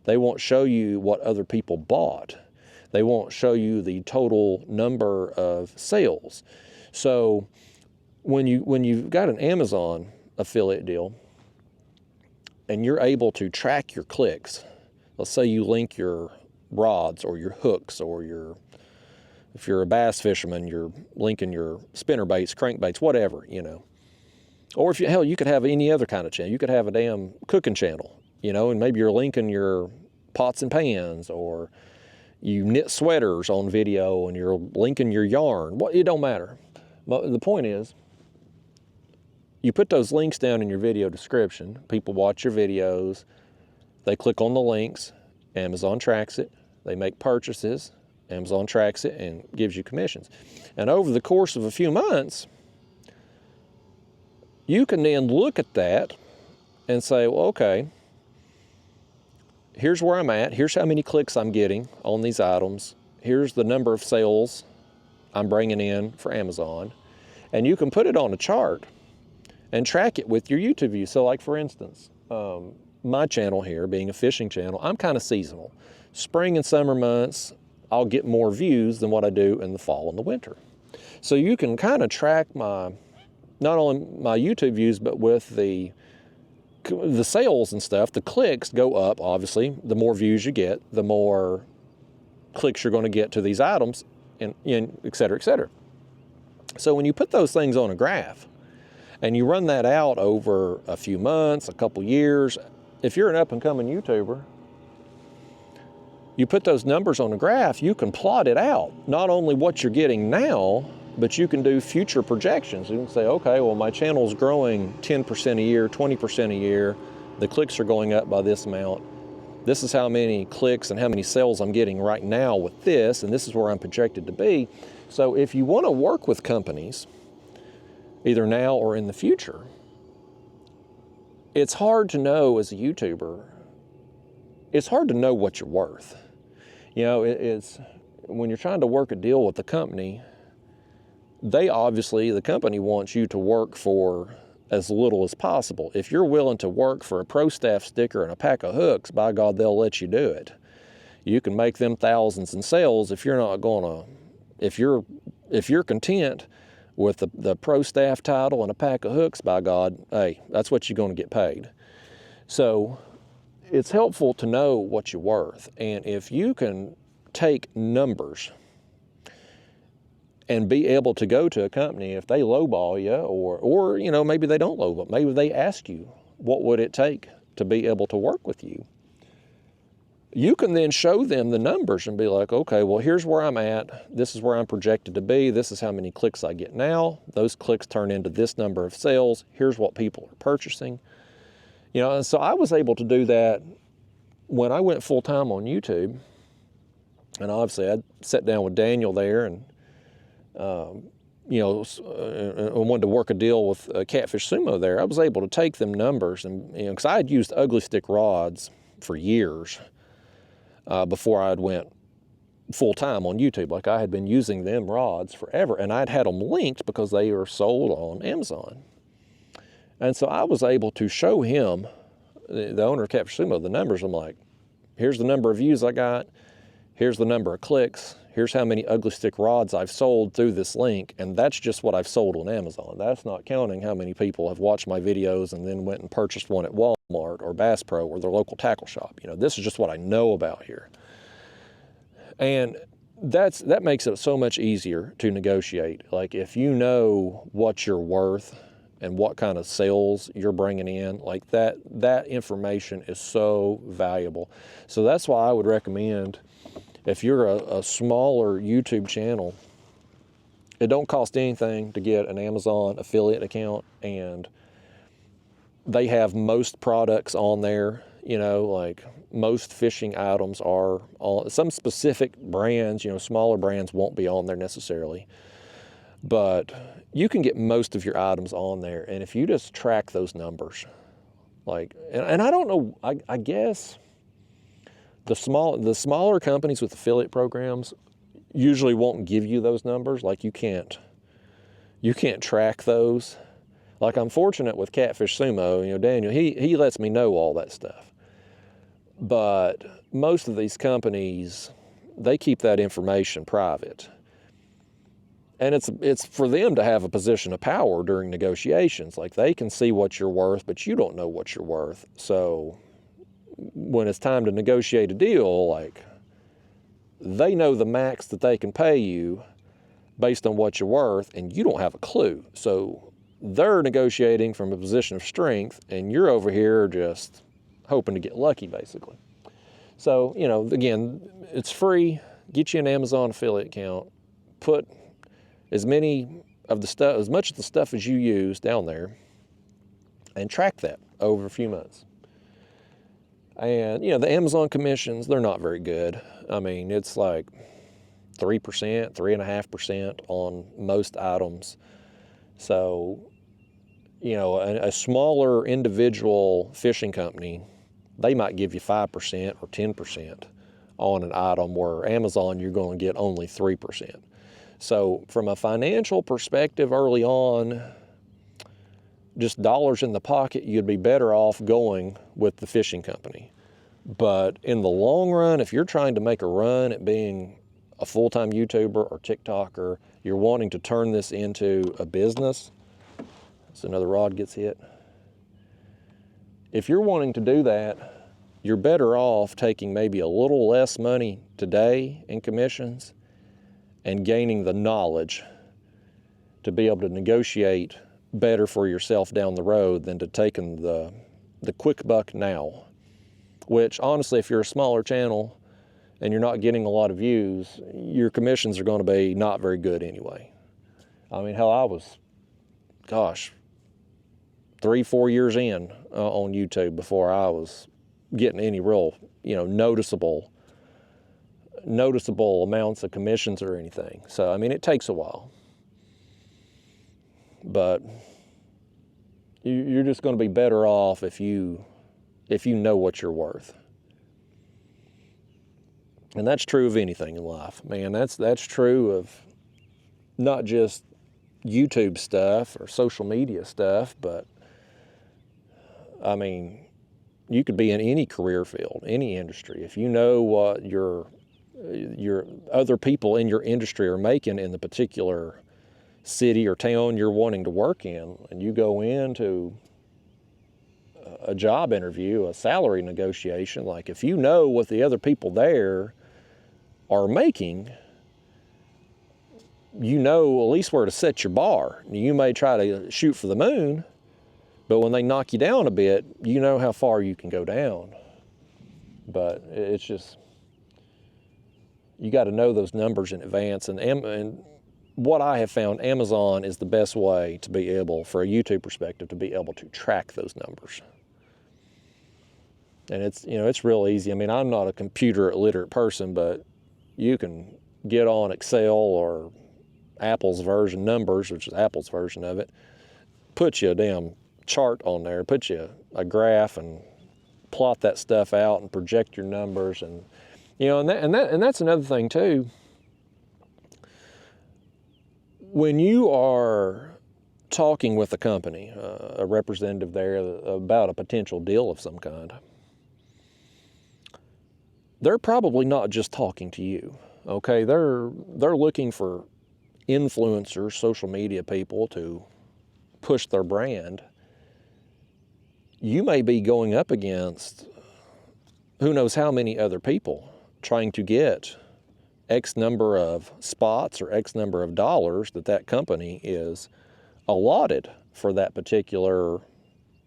S1: They won't show you what other people bought. They won't show you the total number of sales. So when you've got an Amazon affiliate deal and you're able to track your clicks, let's say you link your rods or your hooks, or if you're a bass fisherman, you're linking your spinner baits, crankbaits, whatever, Or if you could have any other kind of channel. You could have a damn cooking channel, and maybe you're linking your pots and pans, or you knit sweaters on video and you're linking your yarn. It don't matter. But the point is, you put those links down in your video description. People watch your videos. They click on the links. Amazon tracks it. They make purchases. Amazon tracks it and gives you commissions. And over the course of a few months, you can then look at that and say, well, okay, here's where I'm at. Here's how many clicks I'm getting on these items. Here's the number of sales I'm bringing in for Amazon. And you can put it on a chart and track it with your YouTube views. So like, for instance, my channel here being a fishing channel, I'm kind of seasonal. Spring and summer months, I'll get more views than what I do in the fall and the winter. So you can kind of track not only my YouTube views, but with the sales and stuff. The clicks go up, obviously. The more views you get, the more clicks you're going to get to these items, and et cetera, et cetera. So when you put those things on a graph and you run that out over a few months, a couple years, if you're an up-and-coming YouTuber, you put those numbers on a graph, you can plot it out. Not only what you're getting now, but you can do future projections. You can say, okay, well, my channel's growing 10% a year, 20% a year. The clicks are going up by this amount. This is how many clicks and how many sales I'm getting right now with this, and this is where I'm projected to be. So if you want to work with companies, either now or in the future, it's hard to know as a YouTuber, it's hard to know what you're worth. It's when you're trying to work a deal with the company, the company wants you to work for as little as possible. If you're willing to work for a Pro Staff sticker and a pack of hooks, by God, they'll let you do it. You can make them thousands in sales if you're not gonna, if you're content with the Pro Staff title and a pack of hooks, by God, hey, that's what you're gonna get paid. So it's helpful to know what you're worth. And if you can take numbers and be able to go to a company, if they lowball you, or maybe they don't lowball, maybe they ask you, what would it take to be able to work with you? you can then show them the numbers and be like, okay, well, here's where I'm at. This is where I'm projected to be. This is how many clicks I get now. Those clicks turn into this number of sales. Here's what people are purchasing. You know, and so I was able to do that when I went full-time on YouTube. And obviously I sat down with Daniel there and, you know, I wanted to work a deal with Catfish Sumo there. I was able to take them numbers and, you know, because I had used ugly stick rods for years before I went full-time on YouTube. Like, I had been using them rods forever, and I'd had them linked because they are sold on Amazon. And so I was able to show him, the owner of Catfish Sumo, the numbers. I'm like, here's the number of views I got. Here's the number of clicks. Here's how many ugly stick rods I've sold through this link, and that's just what I've sold on Amazon. That's not counting how many people have watched my videos and then went and purchased one at Walmart or Bass Pro or their local tackle shop. You know, this is just what I know about here. And that makes it so much easier to negotiate. Like, if you know what you're worth and what kind of sales you're bringing in, like that information is so valuable. So that's why I would recommend, if you're a smaller YouTube channel, it don't cost anything to get an Amazon affiliate account, and they have most products on there. You know, like, most fishing items are on some specific brands. You know, smaller brands won't be on there necessarily, but you can get most of your items on there. And if you just track those numbers, like, and I don't know, I guess the smaller companies with affiliate programs usually won't give you those numbers. Like, you can't track those. Like, I'm fortunate with Catfish Sumo, you know, Daniel, he lets me know all that stuff. But most of these companies, they keep that information private. And it's for them to have a position of power during negotiations. Like, they can see what you're worth, but you don't know what you're worth. So when it's time to negotiate a deal, like, they know the max that they can pay you based on what you're worth, and you don't have a clue. So they're negotiating from a position of strength, and you're over here just hoping to get lucky, basically. So, you know, again, it's free. Get you an Amazon affiliate account. Put as much of the stuff as you use down there, and track that over a few months. And, you know, the Amazon commissions, they're not very good. I mean, it's like 3%, 3.5% on most items. So, you know, a smaller individual fishing company, they might give you 5% or 10% on an item, where Amazon, you're going to get only 3%. So from a financial perspective early on, just dollars in the pocket, you'd be better off going with the fishing company. But in the long run, if you're trying to make a run at being a full-time YouTuber or TikToker, you're wanting to turn this into a business. So another rod gets hit. If you're wanting to do that, you're better off taking maybe a little less money today in commissions and gaining the knowledge to be able to negotiate better for yourself down the road than to taking the quick buck now. Which, honestly, if you're a smaller channel and you're not getting a lot of views, your commissions are going to be not very good anyway. I mean, hell, I was, 3-4 years in on YouTube before I was getting any real, you know, noticeable amounts of commissions or anything. So, I mean, it takes a while. But you're just going to be better off if you know what you're worth. And that's true of anything in life, man. That's true of not just YouTube stuff or social media stuff, but I mean, you could be in any career field, any industry. If you know what your other people in your industry are making in the particular city or town you're wanting to work in, and you go into a job interview, a salary negotiation, like, if you know what the other people there are making, you know at least where to set your bar. You may try to shoot for the moon, but when they knock you down a bit, you know how far you can go down. but it's just, you got to know those numbers in advance. And what I have found, Amazon is the best way to be able, for a YouTube perspective, to be able to track those numbers. And it's, you know, it's real easy. I mean, I'm not a computer illiterate person, but you can get on Excel or Apple's version, Numbers, which is Apple's version of it, put you a damn chart on there, put you a graph and plot that stuff out and project your numbers. And, you know, and that's another thing too. When you are talking with a company, a representative there about a potential deal of some kind, they're probably not just talking to you, okay? They're looking for influencers, social media people to push their brand. You may be going up against who knows how many other people trying to get X number of spots or X number of dollars that company is allotted for that particular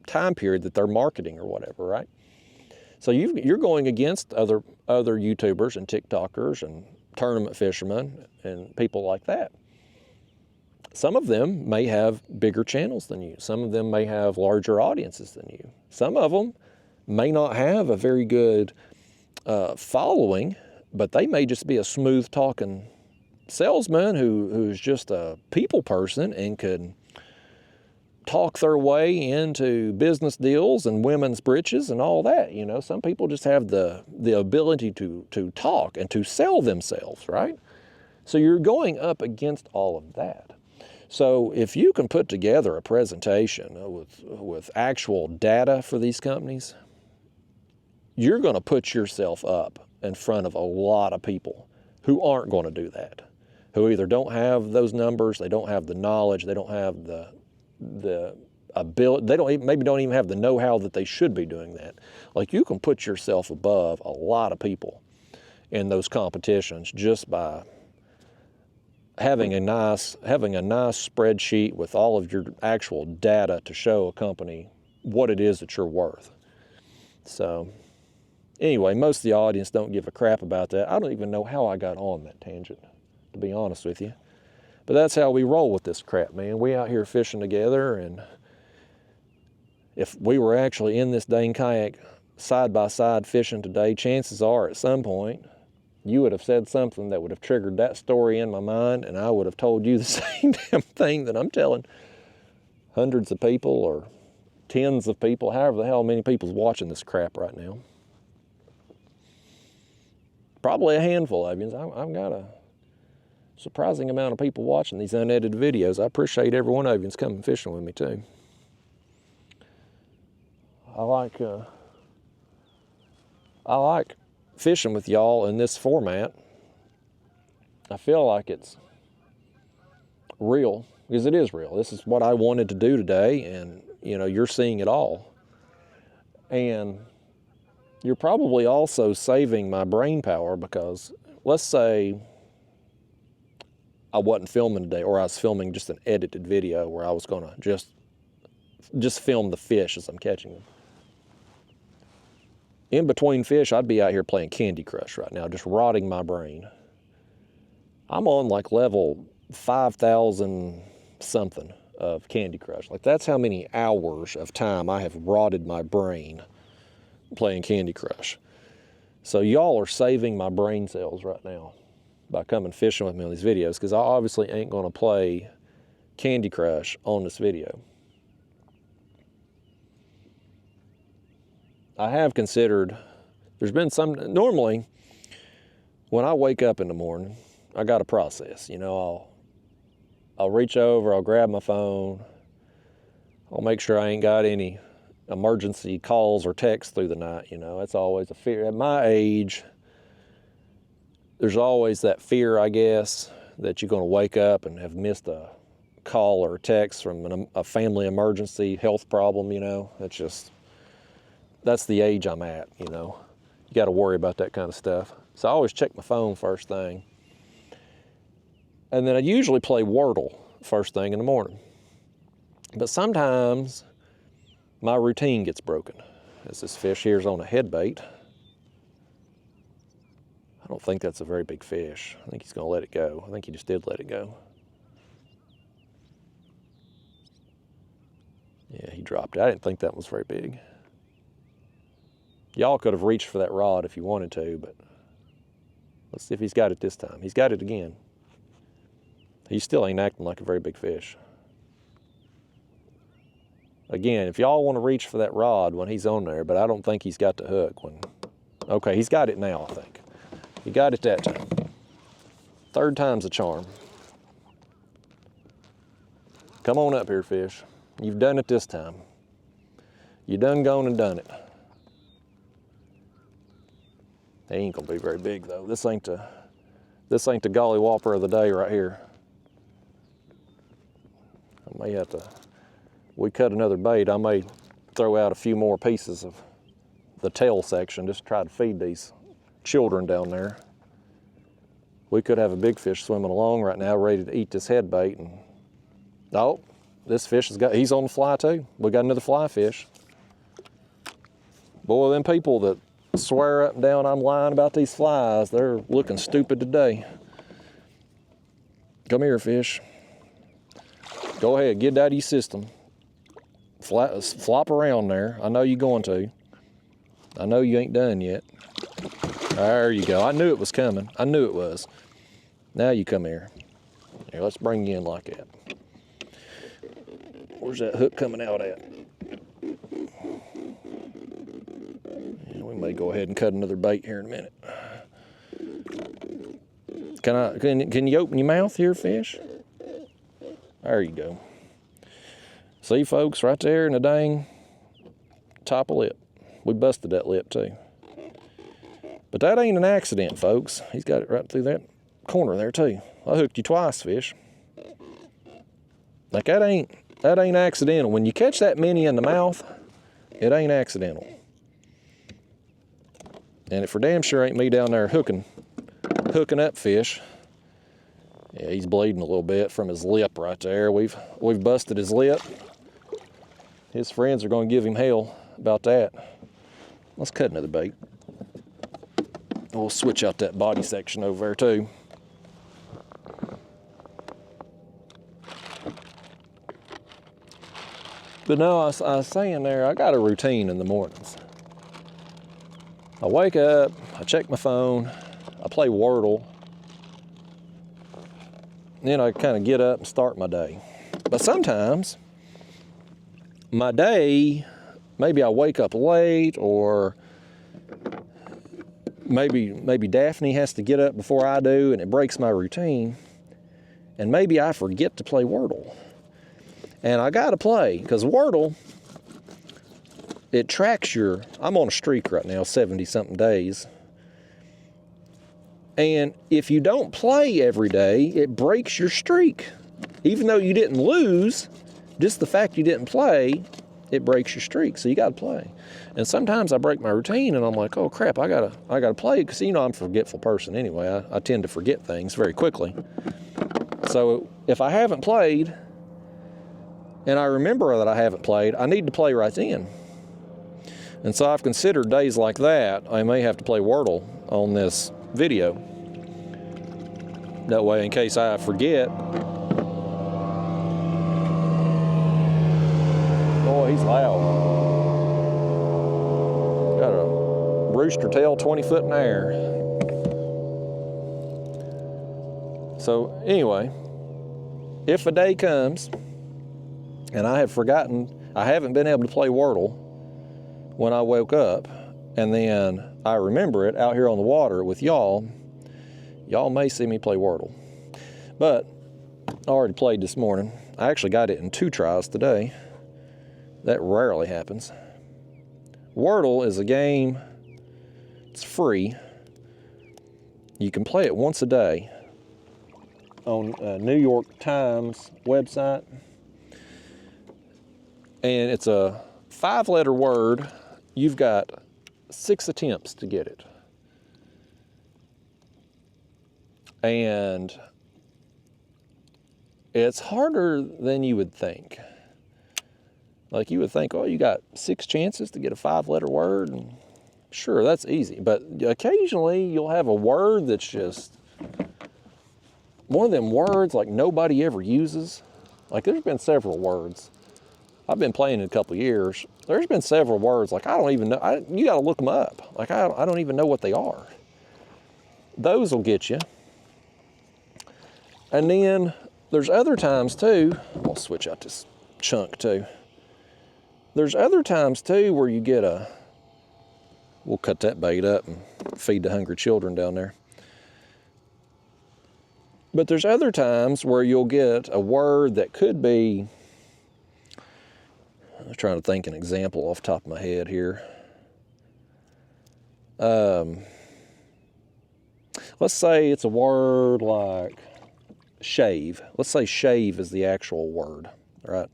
S1: time period that they're marketing or whatever, right? So you're going against other YouTubers and TikTokers and tournament fishermen and people like that. Some of them may have bigger channels than you. Some of them may have larger audiences than you. Some of them may not have a very good following, but they may just be a smooth talking salesman who's just a people person and could talk their way into business deals and women's breeches and all that. You know, some people just have the ability to talk and to sell themselves, right? So you're going up against all of that. So if you can put together a presentation with actual data for these companies, you're going to put yourself up in front of a lot of people who aren't going to do that, who either don't have those numbers, they don't have the knowledge, they don't have the ability, maybe don't even have the know-how that they should be doing that. Like, you can put yourself above a lot of people in those competitions just by having a nice spreadsheet with all of your actual data to show a company what it is that you're worth. So anyway, most of the audience don't give a crap about that. I don't even know how I got on that tangent, to be honest with you. But that's how we roll with this crap, man. We out here fishing together, and if we were actually in this dang kayak side by side fishing today, chances are at some point you would have said something that would have triggered that story in my mind, and I would have told you the same damn thing that I'm telling hundreds of people or tens of people, however the hell many people's watching this crap right now. Probably a handful of you. I've got a surprising amount of people watching these unedited videos. I appreciate every one of you that's coming fishing with me too. I like fishing with y'all in this format. I feel like it's real, because it is real. This is what I wanted to do today, and you know, you're seeing it all. And you're probably also saving my brain power, because let's say I wasn't filming today, or I was filming just an edited video where I was gonna just film the fish as I'm catching them. In between fish, I'd be out here playing Candy Crush right now, just rotting my brain. I'm on like level 5,000 something of Candy Crush. Like, that's how many hours of time I have rotted my brain playing Candy Crush. So y'all are saving my brain cells right now by coming fishing with me on these videos, because I obviously ain't gonna play Candy Crush on this video. I have considered, there's been some, normally when I wake up in the morning, I got a process. You know, I'll reach over, I'll grab my phone, I'll make sure I ain't got any emergency calls or texts through the night. You know, that's always a fear. At my age, there's always that fear, I guess, that you're going to wake up and have missed a call or a text from a family emergency, health problem. You know, that's the age I'm at. You know, you got to worry about that kind of stuff. So I always check my phone first thing. And then I usually play Wordle first thing in the morning. But sometimes my routine gets broken, as this fish here is on a head bait. I don't think that's a very big fish. I think he's gonna let it go. I think he just did let it go. Yeah, he dropped it. I didn't think that was very big. Y'all could have reached for that rod if you wanted to, but let's see if he's got it this time. He's got it again. He still ain't acting like a very big fish. Again, if y'all want to reach for that rod when he's on there, but I don't think he's got the hook. Okay, he's got it now, I think. He got it that time. Third time's a charm. Come on up here, fish. You've done it this time. You done gone and done it. He ain't gonna be very big though. This ain't the golly whopper of the day right here. I may have to, we cut another bait, I may throw out a few more pieces of the tail section just to try to feed these children down there. We could have a big fish swimming along right now ready to eat this head bait. And oh, this fish he's on the fly too. We got another fly fish. Boy, them people that swear up and down I'm lying about these flies, they're looking stupid today. Come here, fish. Go ahead, get it out of your system. Flop around there. I know you're going to. I know you ain't done yet. There you go. I knew it was coming. I knew it was. Now you come here. Here, let's bring you in like that. Where's that hook coming out at? Yeah, we may go ahead and cut another bait here in a minute. Can you open your mouth here, fish? There you go. See, folks, right there in the dang top of lip. We busted that lip too. But that ain't an accident, folks. He's got it right through that corner there too. I hooked you twice, fish. Like that ain't accidental. When you catch that many in the mouth, it ain't accidental. And it for damn sure ain't me down there hooking up fish. Yeah, he's bleeding a little bit from his lip right there. We've busted his lip. His friends are going to give him hell about that. Let's cut another bait. We'll switch out that body section over there too. But no, I was saying there, I got a routine in the mornings. I wake up, I check my phone, I play Wordle, then I kind of get up and start my day. But sometimes my day, maybe I wake up late, or maybe Daphne has to get up before I do and it breaks my routine, and maybe I forget to play Wordle. And I gotta play, because Wordle, it tracks I'm on a streak right now, 70-something days. And if you don't play every day, it breaks your streak. Even though you didn't lose, just the fact you didn't play, it breaks your streak, so you gotta play. And sometimes I break my routine and I'm like, oh crap, I gotta play, because I'm a forgetful person anyway. I tend to forget things very quickly. So if I haven't played, and I remember that I haven't played, I need to play right then. And so I've considered days like that, I may have to play Wordle on this video. That way, in case I forget. Boy, he's loud. Got a rooster tail 20 foot in the air. So anyway, if a day comes and I have forgotten, I haven't been able to play Wordle when I woke up, and then I remember it out here on the water with y'all may see me play Wordle. But I already played this morning. I actually got it in 2 tries today. That rarely happens. Wordle is a game, it's free. You can play it once a day on New York Times website. And it's a 5-letter word. You've got 6 attempts to get it. And it's harder than you would think. Like you would think, oh, you got 6 chances to get a 5-letter word. And Sure, that's easy. But occasionally you'll have a word that's just one of them words like nobody ever uses. Like there's been several words. I've been playing in a couple years. There's been several words like I don't even know. You got to look them up. Like I don't even know what they are. Those will get you. And then there's other times too. I'll switch out this chunk too. There's other times too where you get we'll cut that bait up and feed the hungry children down there. But there's other times where you'll get a word that could be, I'm trying to think an example off the top of my head here. Let's say it's a word like shave. Let's say shave is the actual word, right?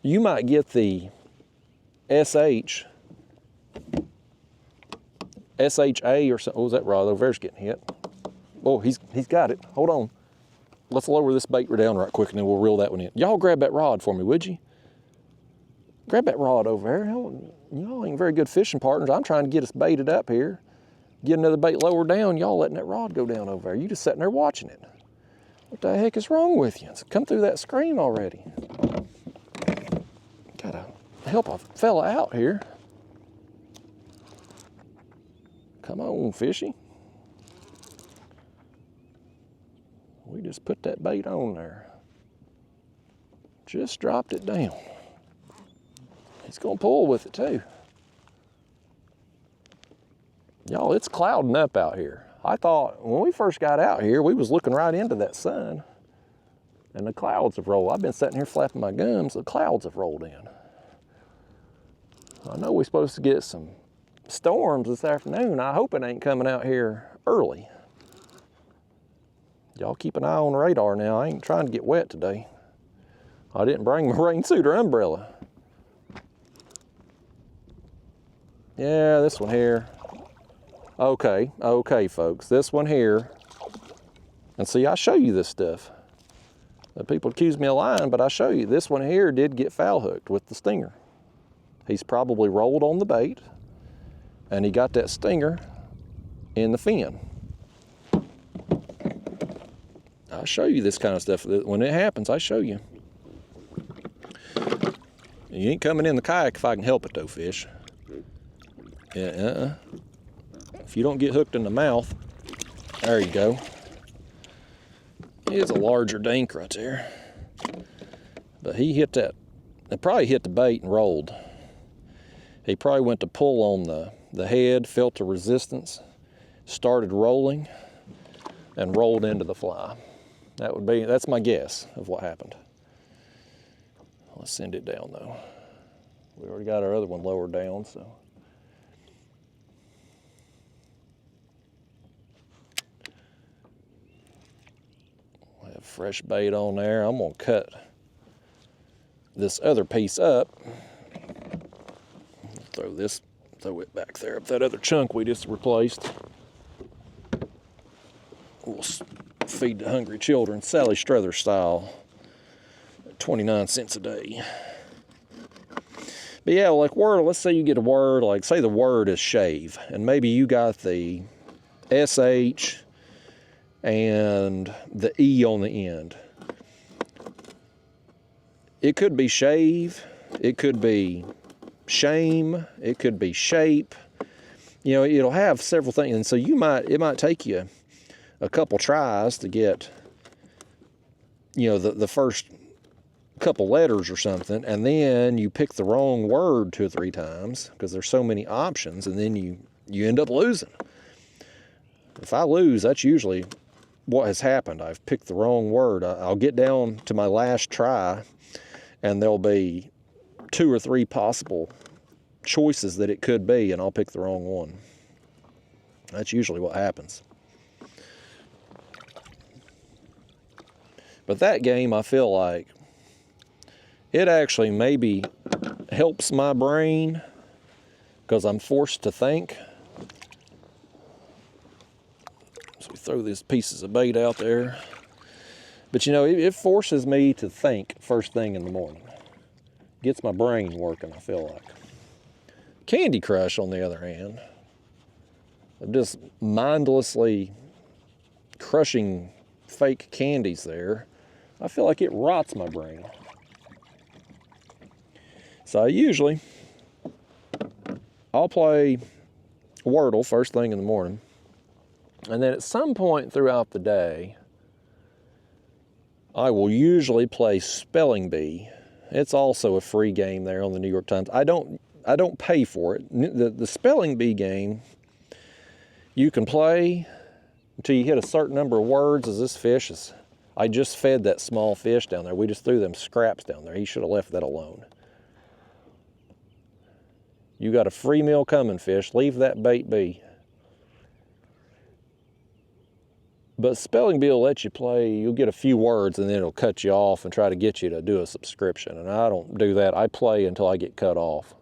S1: You might get the SHA or something. Oh, was that Rod over there's getting hit? Oh, he's got it. Hold on. Let's lower this bait down right quick and then we'll reel that one in. Y'all grab that rod for me, would you? Grab that rod over there. Y'all ain't very good fishing partners. I'm trying to get us baited up here. Get another bait lower down. Y'all letting that rod go down over there. You just sitting there watching it. What the heck is wrong with you? Come through that screen already. Gotta help a fella out here. Come on, fishy. We just put that bait on there. Just dropped it down. He's gonna pull with it too. Y'all, it's clouding up out here. I thought when we first got out here, we was looking right into that sun and the clouds have rolled. I've been sitting here flapping my gums, the clouds have rolled in. I know we're supposed to get some storms this afternoon. I hope it ain't coming out here early. Y'all keep an eye on the radar now. I ain't trying to get wet today. I didn't bring my rain suit or umbrella. Yeah, this one here. Okay, folks, this one here. And see, I show you this stuff. People accuse me of lying, but I show you. This one here did get foul hooked with the stinger. He's probably rolled on the bait, and he got that stinger in the fin. I show you this kind of stuff. When it happens, I show you. You ain't coming in the kayak if I can help it though, fish. Yeah, If you don't get hooked in the mouth, there you go. It's a larger dink right there. But he hit that, it probably hit the bait and rolled. He probably went to pull on the head, felt the resistance, started rolling, and rolled into the fly. That's my guess of what happened. Let's send it down though. We already got our other one lowered down, so. We have fresh bait on there. I'm gonna cut this other piece up. Throw it back there, up that other chunk we just replaced. We'll feed the hungry children, Sally Struthers style, 29 cents a day. But yeah, like word, let's say you get a word, like say the word is shave, and maybe you got the SH and the E on the end. It could be shave, it could be shame, it could be shape. You know, it'll have several things, and so it might take you a couple tries to get, you know, the first couple letters or something, and then you pick the wrong word 2 or 3 times because there's so many options, and then you end up losing. If I lose, that's usually what has happened. I've picked the wrong word. I'll get down to my last try, and there'll be 2 or 3 possible choices that it could be, and I'll pick the wrong one. That's usually what happens. But that game, I feel like it actually maybe helps my brain because I'm forced to think. So we throw these pieces of bait out there. But you know, it forces me to think first thing in the morning. Gets my brain working, I feel like. Candy Crush, on the other hand, of just mindlessly crushing fake candies there, I feel like it rots my brain. So I'll play Wordle first thing in the morning, and then at some point throughout the day, I will usually play Spelling Bee. It's also a free game there on the New York Times. I don't pay for it. The Spelling Bee game, you can play until you hit a certain number of words as this fish is. I just fed that small fish down there. We just threw them scraps down there. He should have left that alone. You got a free meal coming, fish. Leave that bait be. But Spelling Bee will let you play, you'll get a few words and then it'll cut you off and try to get you to do a subscription. And I don't do that. I play until I get cut off.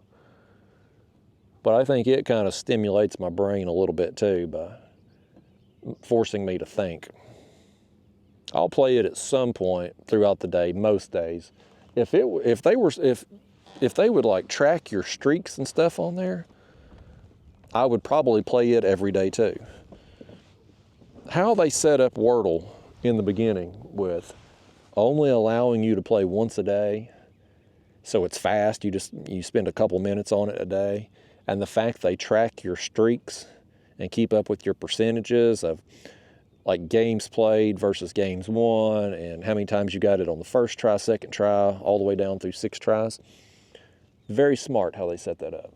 S1: But I think it kind of stimulates my brain a little bit too by forcing me to think. I'll play it at some point throughout the day, most days. If they would like track your streaks and stuff on there, I would probably play it every day too. How they set up Wordle in the beginning with only allowing you to play once a day, so it's fast, you spend a couple minutes on it a day, and the fact they track your streaks and keep up with your percentages of like games played versus games won and how many times you got it on the first try, second try, all the way down through 6 tries. Very smart how they set that up.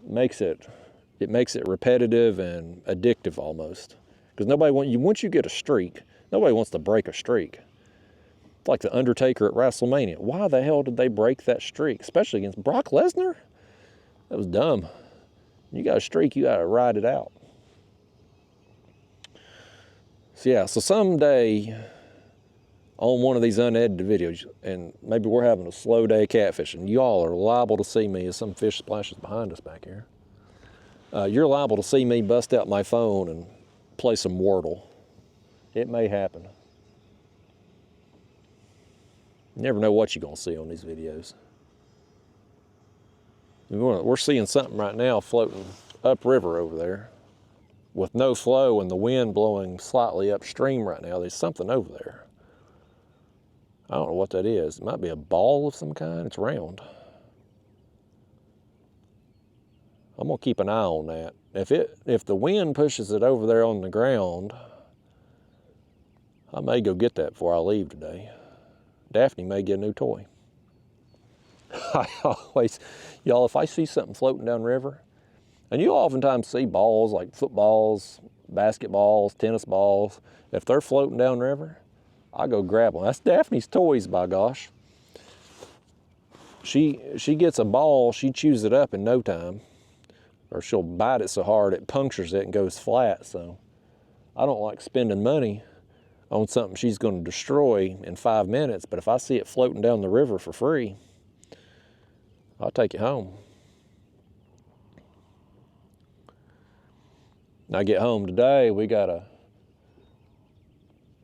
S1: It makes it repetitive and addictive almost. Because once you get a streak, nobody wants to break a streak. It's like the Undertaker at WrestleMania. Why the hell did they break that streak? Especially against Brock Lesnar? That was dumb. You got a streak, you got to ride it out. So yeah, so someday on one of these unedited videos, and maybe we're having a slow day catfishing, y'all are liable to see me as some fish splashes behind us back here. You're liable to see me bust out my phone and play some Wordle. It may happen. You never know what you're going to see on these videos. We're seeing something right now floating upriver over there with no flow and the wind blowing slightly upstream right now. There's something over there. I don't know what that is. It might be a ball of some kind. It's round. I'm going to keep an eye on that. If the wind pushes it over there on the ground, I may go get that before I leave today. Daphne may get a new toy. Y'all, if I see something floating down river, and you oftentimes see balls like footballs, basketballs, tennis balls, if they're floating down river, I go grab them. That's Daphne's toys, by gosh. She gets a ball, she chews it up in no time. Or she'll bite it so hard it punctures it and goes flat. So I don't like spending money on something she's going to destroy in 5 minutes, but if I see it floating down the river for free, I'll take it home. And I get home today, we got a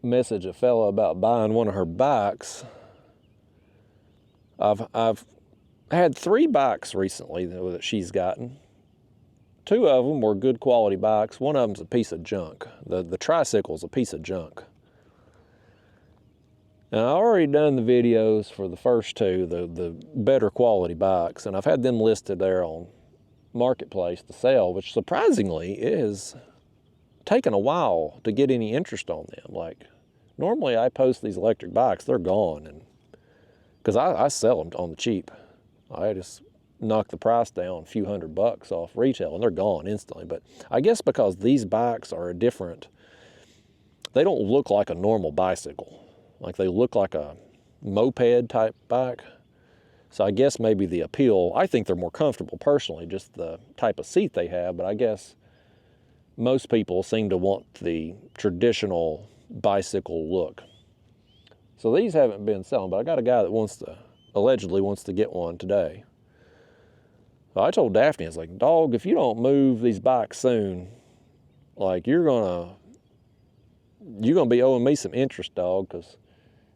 S1: message a fella about buying one of her bikes. I've had 3 bikes recently that she's gotten. 2 of them were good quality bikes. One of them's a piece of junk. The tricycle's a piece of junk. Now, I've already done the videos for the first 2, the better quality bikes, and I've had them listed there on Marketplace to sell, which surprisingly is taken a while to get any interest on them. Like, normally I post these electric bikes, they're gone, and because I sell them on the cheap. I just knock the price down a few $100 off retail and they're gone instantly. But I guess because these bikes are they don't look like a normal bicycle. Like they look like a moped type bike. So I guess maybe the appeal, I think they're more comfortable personally, just the type of seat they have, but I guess most people seem to want the traditional bicycle look. So these haven't been selling, but I got a guy that allegedly wants to get one today. So I told Daphne, I was like, dog, if you don't move these bikes soon, like you're gonna be owing me some interest, dog, because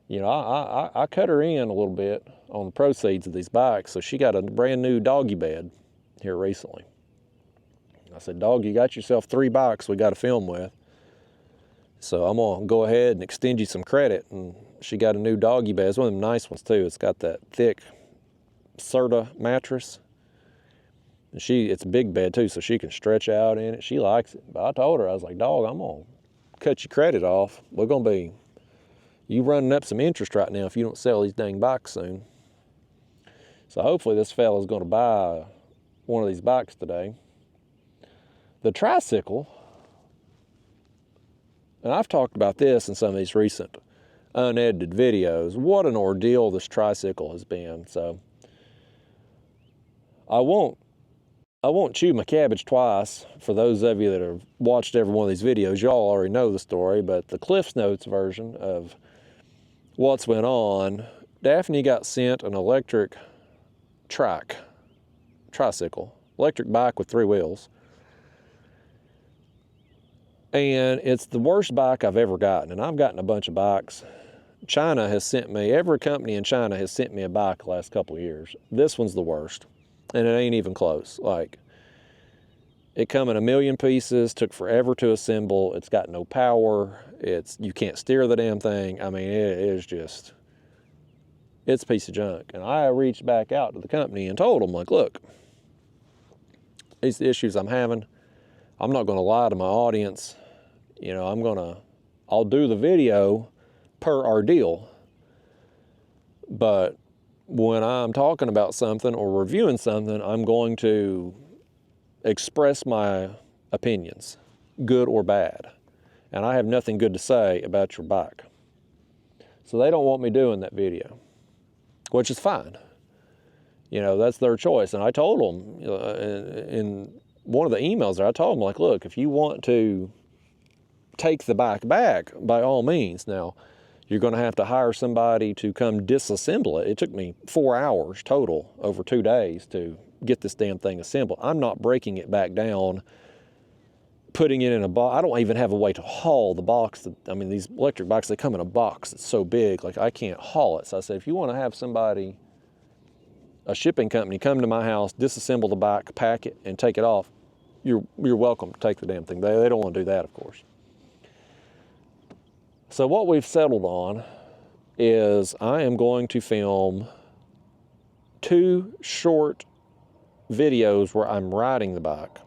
S1: I cut her in a little bit on the proceeds of these bikes, so she got a brand new doggy bed here recently. I said, dog, you got yourself 3 bites we got to film with. So I'm gonna go ahead and extend you some credit. And she got a new doggy bed. It's one of them nice ones too. It's got that thick Serta mattress. And it's a big bed too, so she can stretch out in it. She likes it. But I told her, I was like, dog, I'm gonna cut your credit off. We're gonna be, you running up some interest right now if you don't sell these dang bikes soon. So hopefully this fella's gonna buy one of these bikes today. The tricycle, and I've talked about this in some of these recent unedited videos, what an ordeal this tricycle has been. So I won't chew my cabbage twice. For those of you that have watched every one of these videos, y'all already know the story, but the Cliff's Notes version of what's went on, Daphne got sent an electric tricycle, electric bike with 3 wheels. And it's the worst bike I've ever gotten. And I've gotten a bunch of bikes. China has sent me, every company in China has sent me a bike the last couple of years. This one's the worst. And it ain't even close. Like, it come in a million pieces, took forever to assemble. It's got no power. You can't steer the damn thing. I mean, it is just, it's a piece of junk. And I reached back out to the company and told them, like, look, these are the issues I'm having. I'm not gonna lie to my audience. You know, I'll do the video per our deal. But when I'm talking about something or reviewing something, I'm going to express my opinions, good or bad. And I have nothing good to say about your bike. So they don't want me doing that video, which is fine. You know, that's their choice. And I told them in one of the emails there, I told them, like, look, if you want to take the bike back, by all means. Now, you're going to have to hire somebody to come disassemble it. It took me 4 hours total over 2 days to get this damn thing assembled. I'm not breaking it back down, putting it in a box. I don't even have a way to haul the box. I mean, these electric bikes, they come in a box that's so big, like I can't haul it. So I said, if you want to have somebody, a shipping company, come to my house, disassemble the bike, pack it, and take it off, you're welcome to take the damn thing. They don't want to do that, of course. So what we've settled on is I am going to film 2 short videos where I'm riding the bike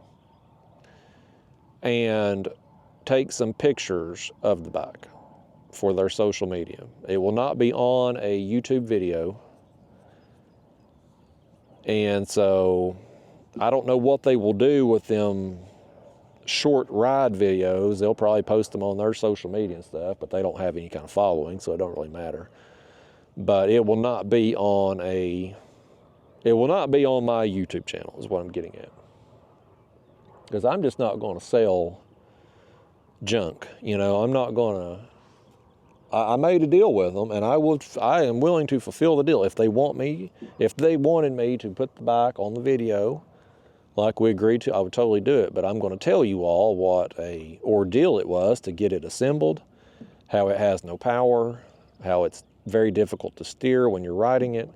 S1: and take some pictures of the bike for their social media. It will not be on a YouTube video. And so I don't know what they will do with them short ride videos. They'll probably post them on their social media and stuff, but they don't have any kind of following, so it don't really matter. But it will not be on my YouTube channel is what I'm getting at. Because I'm just not going to sell junk. You know, I'm not going to, I made a deal with them, and I am willing to fulfill the deal. If they wanted me to put the bike on the video like we agreed to, I would totally do it. But I'm going to tell you all what a ordeal it was to get it assembled, how it has no power, how it's very difficult to steer when you're riding it.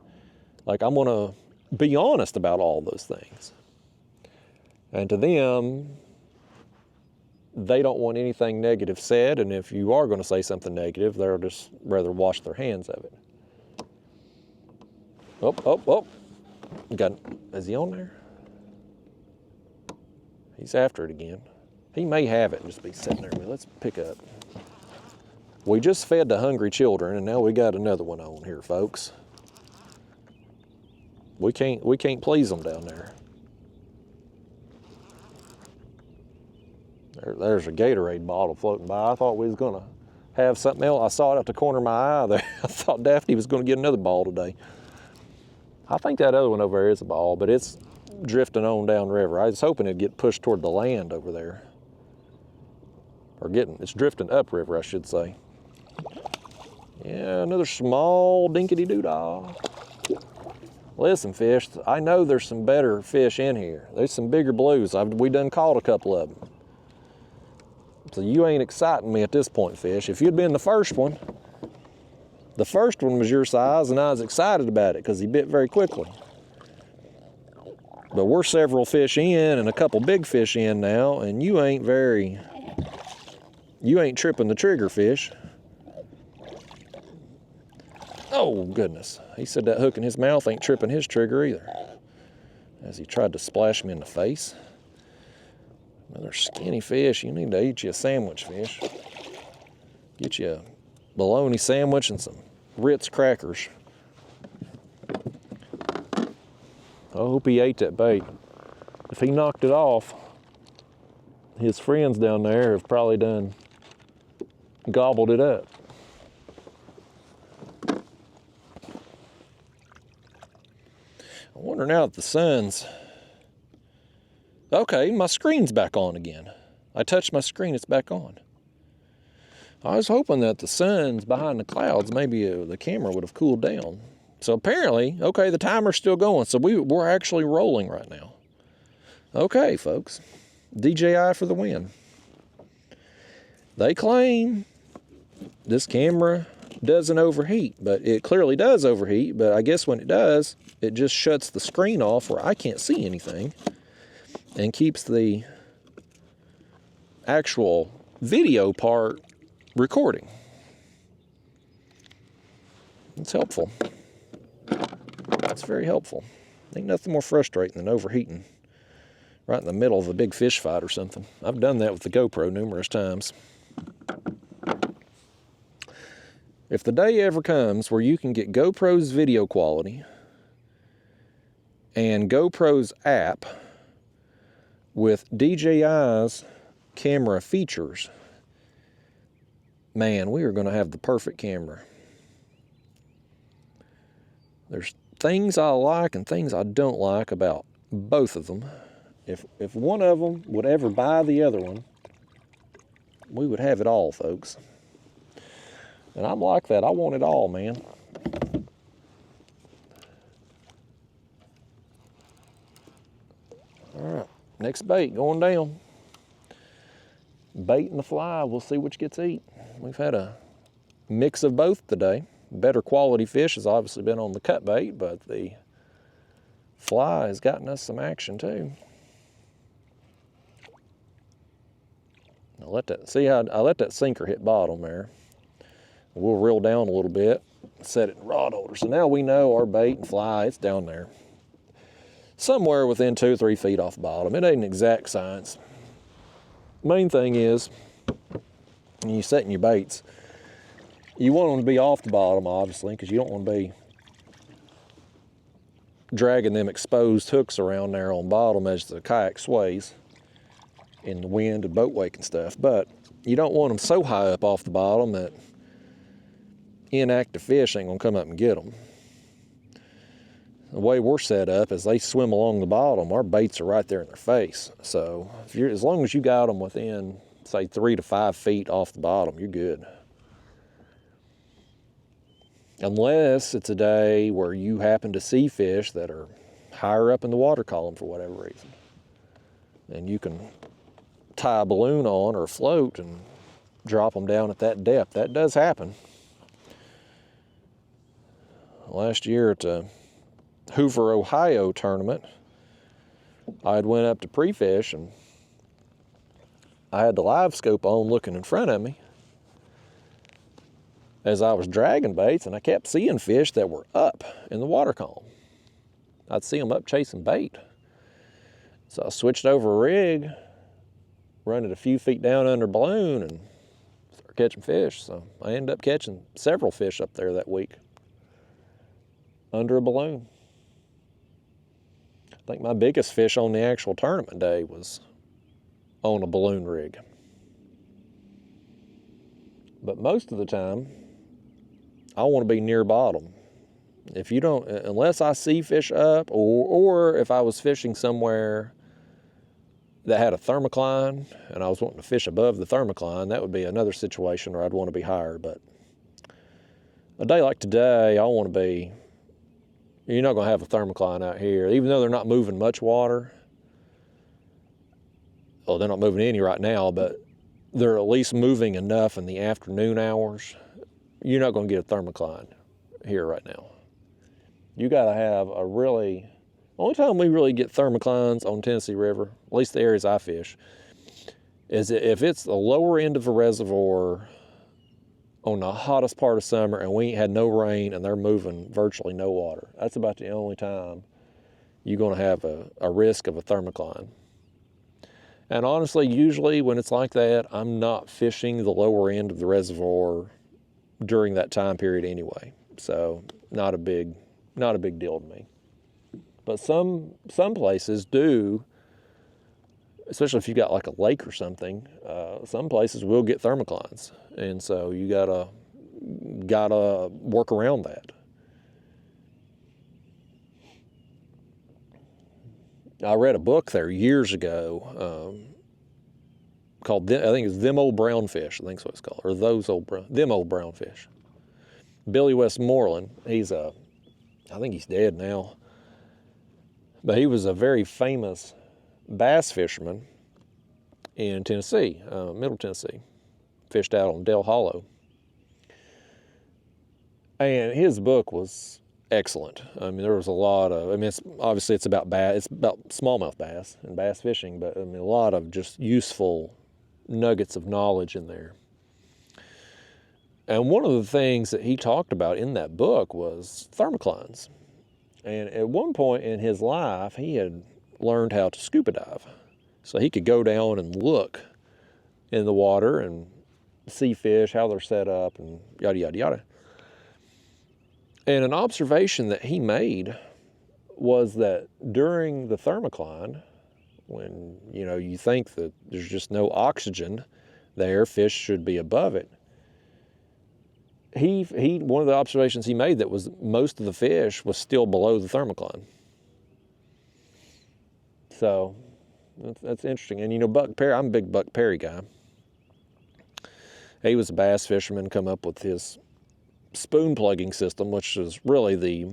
S1: Like, I'm going to be honest about all those things. And to them, they don't want anything negative said, and if you are going to say something negative, they'll just rather wash their hands of it. Oh. Is he on there? He's after it again. He may have it and just be sitting there. Let's pick up. We just fed the hungry children, and now we got another one on here, folks. We can't please them down there. There's a Gatorade bottle floating by. I thought we was gonna have something else. I saw it out the corner of my eye there. I thought Daphne was gonna get another ball today. I think that other one over there is a ball, but it's drifting on downriver. I was hoping it'd get pushed toward the land over there. It's drifting upriver, I should say. Yeah, another small dinkity-doo-dah. Listen, fish, I know there's some better fish in here. There's some bigger blues. We done caught a couple of them. So you ain't exciting me at this point, fish. If you'd been the first one was your size, and I was excited about it because he bit very quickly. But we're several fish in and a couple big fish in now, and you ain't tripping the trigger, fish. Oh, goodness. He said that hook in his mouth ain't tripping his trigger either, as he tried to splash me in the face. Another skinny fish. You need to eat you a sandwich, fish. Get you a bologna sandwich and some Ritz crackers. I hope he ate that bait. If he knocked it off, his friends down there have probably done gobbled it up. I wonder now if the sun's... Okay, my screen's back on again. I touched my screen, it's back on. I was hoping that the sun's behind the clouds, maybe the camera would have cooled down. So apparently, okay, the timer's still going, so we're actually rolling right now. Okay, folks, DJI for the win. They claim this camera doesn't overheat, but it clearly does overheat, but I guess when it does, it just shuts the screen off where I can't see anything and keeps the actual video part recording. It's helpful. It's very helpful. Ain't nothing more frustrating than overheating right in the middle of a big fish fight or something. I've done that with the GoPro numerous times. If the day ever comes where you can get GoPro's video quality and GoPro's app with DJI's camera features, man, we are going to have the perfect camera. There's things I like and things I don't like about both of them. If one of them would ever buy the other one, we would have it all, folks. And I'm like that. I want it all, man. All right, next bait going down. Bait and the fly, we'll see which gets eat. We've had a mix of both today. Better quality fish has obviously been on the cut bait, but the fly has gotten us some action too. I let that sinker hit bottom there. We'll reel down a little bit, set it in the rod holder. So now we know our bait and fly, it's down there. Somewhere within 2 or 3 feet off the bottom. It ain't an exact science. Main thing is, when you're setting your baits, you want them to be off the bottom, obviously, because you don't want to be dragging them exposed hooks around there on bottom as the kayak sways in the wind and boat wake and stuff. But you don't want them so high up off the bottom that inactive fish ain't gonna come up and get them. The way we're set up is they swim along the bottom, our baits are right there in their face. So as long as you got them within, say, 3 to 5 feet off the bottom, you're good. Unless it's a day where you happen to see fish that are higher up in the water column for whatever reason. And you can tie a balloon on or a float and drop them down at that depth. That does happen. Last year at the Hoover, Ohio tournament, I had went up to pre-fish and I had the live scope on looking in front of me as I was dragging baits, and I kept seeing fish that were up in the water column. I'd see them up chasing bait. So I switched over a rig, run it a few feet down under balloon, and started catching fish. So I ended up catching several fish up there that week under a balloon. I think my biggest fish on the actual tournament day was on a balloon rig. But most of the time, I want to be near bottom. If you don't, unless I see fish up, or if I was fishing somewhere that had a thermocline and I was wanting to fish above the thermocline, that would be another situation where I'd want to be higher. But a day like today, I want to be, you're not going to have a thermocline out here. Even though they're not moving much water, well, they're not moving any right now, but they're at least moving enough in the afternoon hours. You're not going to get a thermocline here right now. You got to have a really Only time we really get thermoclines on Tennessee River, at least the areas I fish, is if it's the lower end of a reservoir on the hottest part of summer and we ain't had no rain and they're moving virtually no water. That's about the only time you're going to have a risk of a thermocline. And honestly, usually when it's like that, I'm not fishing the lower end of the reservoir during that time period anyway. So not a big deal to me. But some places do, especially if you got like a lake or something. Some places will get thermoclines, and so you gotta work around that. I read a book there years ago called, I think it's Them Old Brown Fish, I think that's what it's called, or Them Old Brown Fish. Billy Westmoreland, I think he's dead now, but he was a very famous bass fisherman in Tennessee, Middle Tennessee. Fished out on Del Hollow. And his book was excellent. I mean, there was a lot of, it's about bass, it's about smallmouth bass and bass fishing, but I mean, a lot of just useful nuggets of knowledge in there. And one of the things that he talked about in that book was thermoclines. And at one point in his life, he had learned how to scuba dive. So he could go down and look in the water and see fish, how they're set up, and yada, yada, yada. And an observation that he made was that during the thermocline, when, you think that there's just no oxygen there, fish should be above it. One of the observations he made that was most of the fish was still below the thermocline. So that's interesting. And Buck Perry, I'm a big Buck Perry guy. He was a bass fisherman, come up with his spoon plugging system, which is really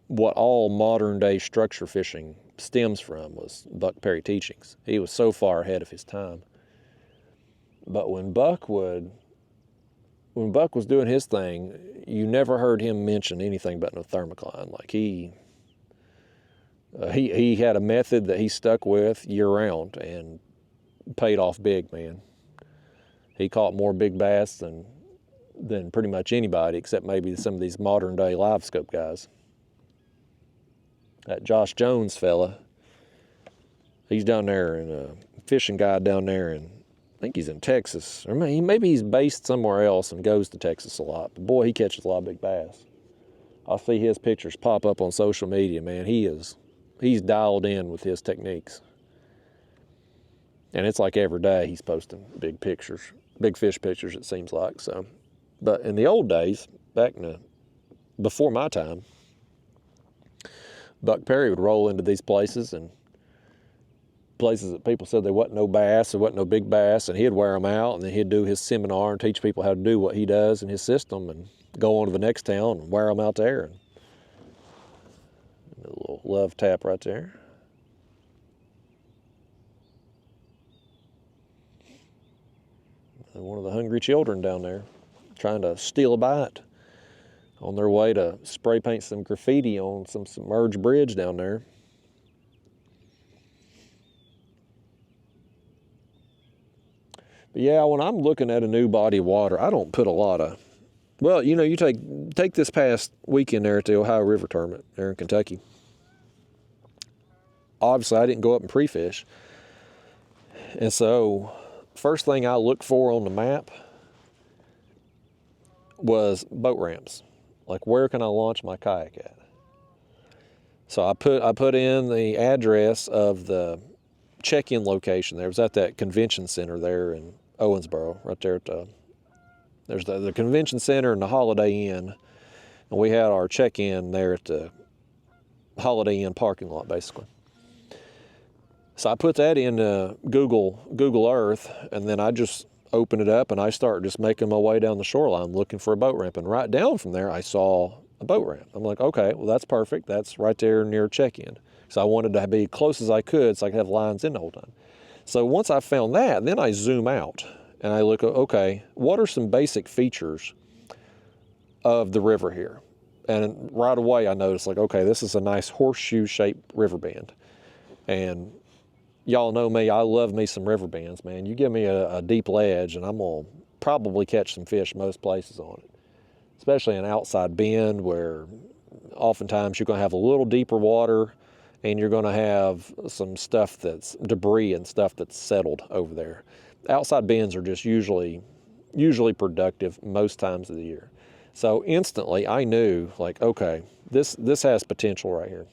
S1: what all modern day structure fishing stems from, was Buck Perry teachings. He was so far ahead of his time. But when Buck was doing his thing, you never heard him mention anything about no thermocline. Like he had a method that he stuck with year round and paid off big, man. He caught more big bass than pretty much anybody, except maybe some of these modern day live scope guys. That Josh Jones fella, he's down there, and a fishing guide down there, and I think he's in Texas, or maybe he's based somewhere else and goes to Texas a lot. But boy, he catches a lot of big bass. I'll see his pictures pop up on social media, man. He's dialed in with his techniques. And it's like every day he's posting big pictures, big fish pictures, it seems like. So, but in the old days, before my time, Buck Perry would roll into these places that people said there wasn't no bass, there wasn't no big bass, and he'd wear them out, and then he'd do his seminar and teach people how to do what he does in his system, and go on to the next town and wear them out there. And a little love tap right there. And one of the hungry children down there trying to steal a bite on their way to spray paint some graffiti on some submerged bridge down there. But yeah, when I'm looking at a new body of water, I don't put a lot of, you take this past weekend there at the Ohio River Tournament there in Kentucky. Obviously, I didn't go up and pre-fish. And so, first thing I looked for on the map was boat ramps. Like, where can I launch my kayak at? So I put in the address of the check-in location there. It was at that convention center there in Owensboro, right there at there's the convention center and the Holiday Inn. And we had our check-in there at the Holiday Inn parking lot, basically. So I put that in Google Earth, and then I just open it up and I start just making my way down the shoreline looking for a boat ramp. And right down from there, I saw a boat ramp. I'm like, okay, well, that's perfect. That's right there near check-in. So I wanted to be close as I could so I could have lines in the whole time. So once I found that, then I zoom out and I look, okay, what are some basic features of the river here? And right away I noticed, like, okay, this is a nice horseshoe-shaped river bend. And y'all know me, I love me some river bends, man. You give me a deep ledge and I'm gonna probably catch some fish most places on it. Especially an outside bend where oftentimes you're gonna have a little deeper water and you're gonna have some stuff that's debris and stuff that's settled over there. Outside bends are just usually productive most times of the year. So instantly I knew, like, okay, this has potential right here.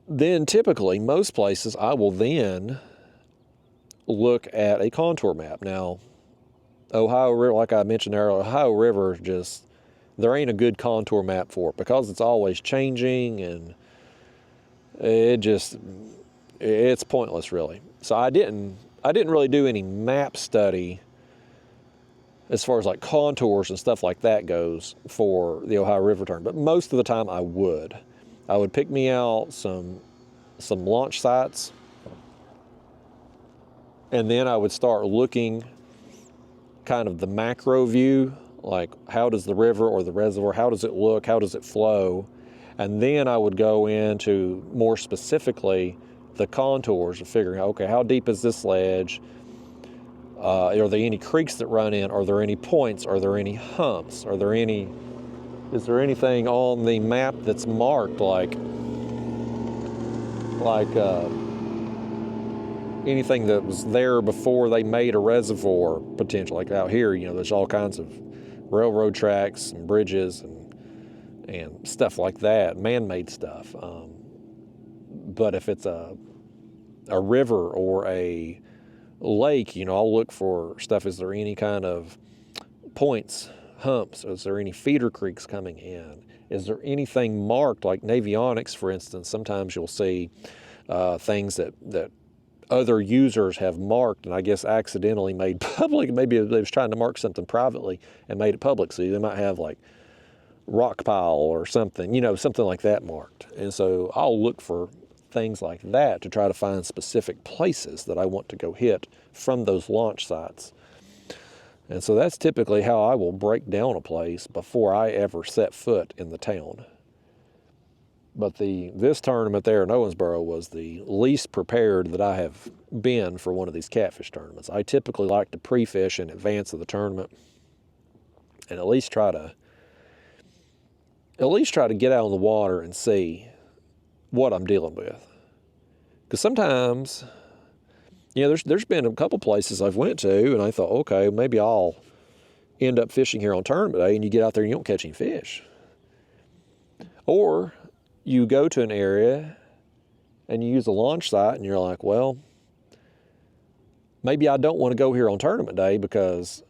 S1: Then typically, most places, I will then look at a contour map. Now, Ohio River, like I mentioned earlier, Ohio River, just, there ain't a good contour map for it because it's always changing, and it's pointless, really. So I didn't really do any map study as far as like contours and stuff like that goes for the Ohio River tournament. But most of the time I would pick me out some launch sites, and then I would start looking kind of the macro view, like how does the river or the reservoir, how does it look, how does it flow, and then I would go into more specifically the contours of figuring out, okay, how deep is this ledge? Are there any creeks that run in? Are there any points? Are there any humps? Is there anything on the map that's marked like anything that was there before they made a reservoir potential? Like out here, there's all kinds of railroad tracks and bridges and stuff like that, man-made stuff. But if it's a river or a lake, I'll look for stuff. Is there any kind of points, humps? Is there any feeder creeks coming in? Is there anything marked, like navionics, for instance? Sometimes you'll see things that other users have marked, and I guess accidentally made public. Maybe they was trying to mark something privately and made it public. So they might have like rock pile or something, something like that marked. And so I'll look for things like that to try to find specific places that I want to go hit from those launch sites. And so that's typically how I will break down a place before I ever set foot in the town. But this tournament there in Owensboro was the least prepared that I have been for one of these catfish tournaments. I typically like to pre-fish in advance of the tournament and at least try to get out on the water and see what I'm dealing with. Because sometimes, there's been a couple places I've went to and I thought, okay, maybe I'll end up fishing here on tournament day, and you get out there and you don't catch any fish. Or you go to an area and you use a launch site and you're like, well, maybe I don't want to go here on tournament day because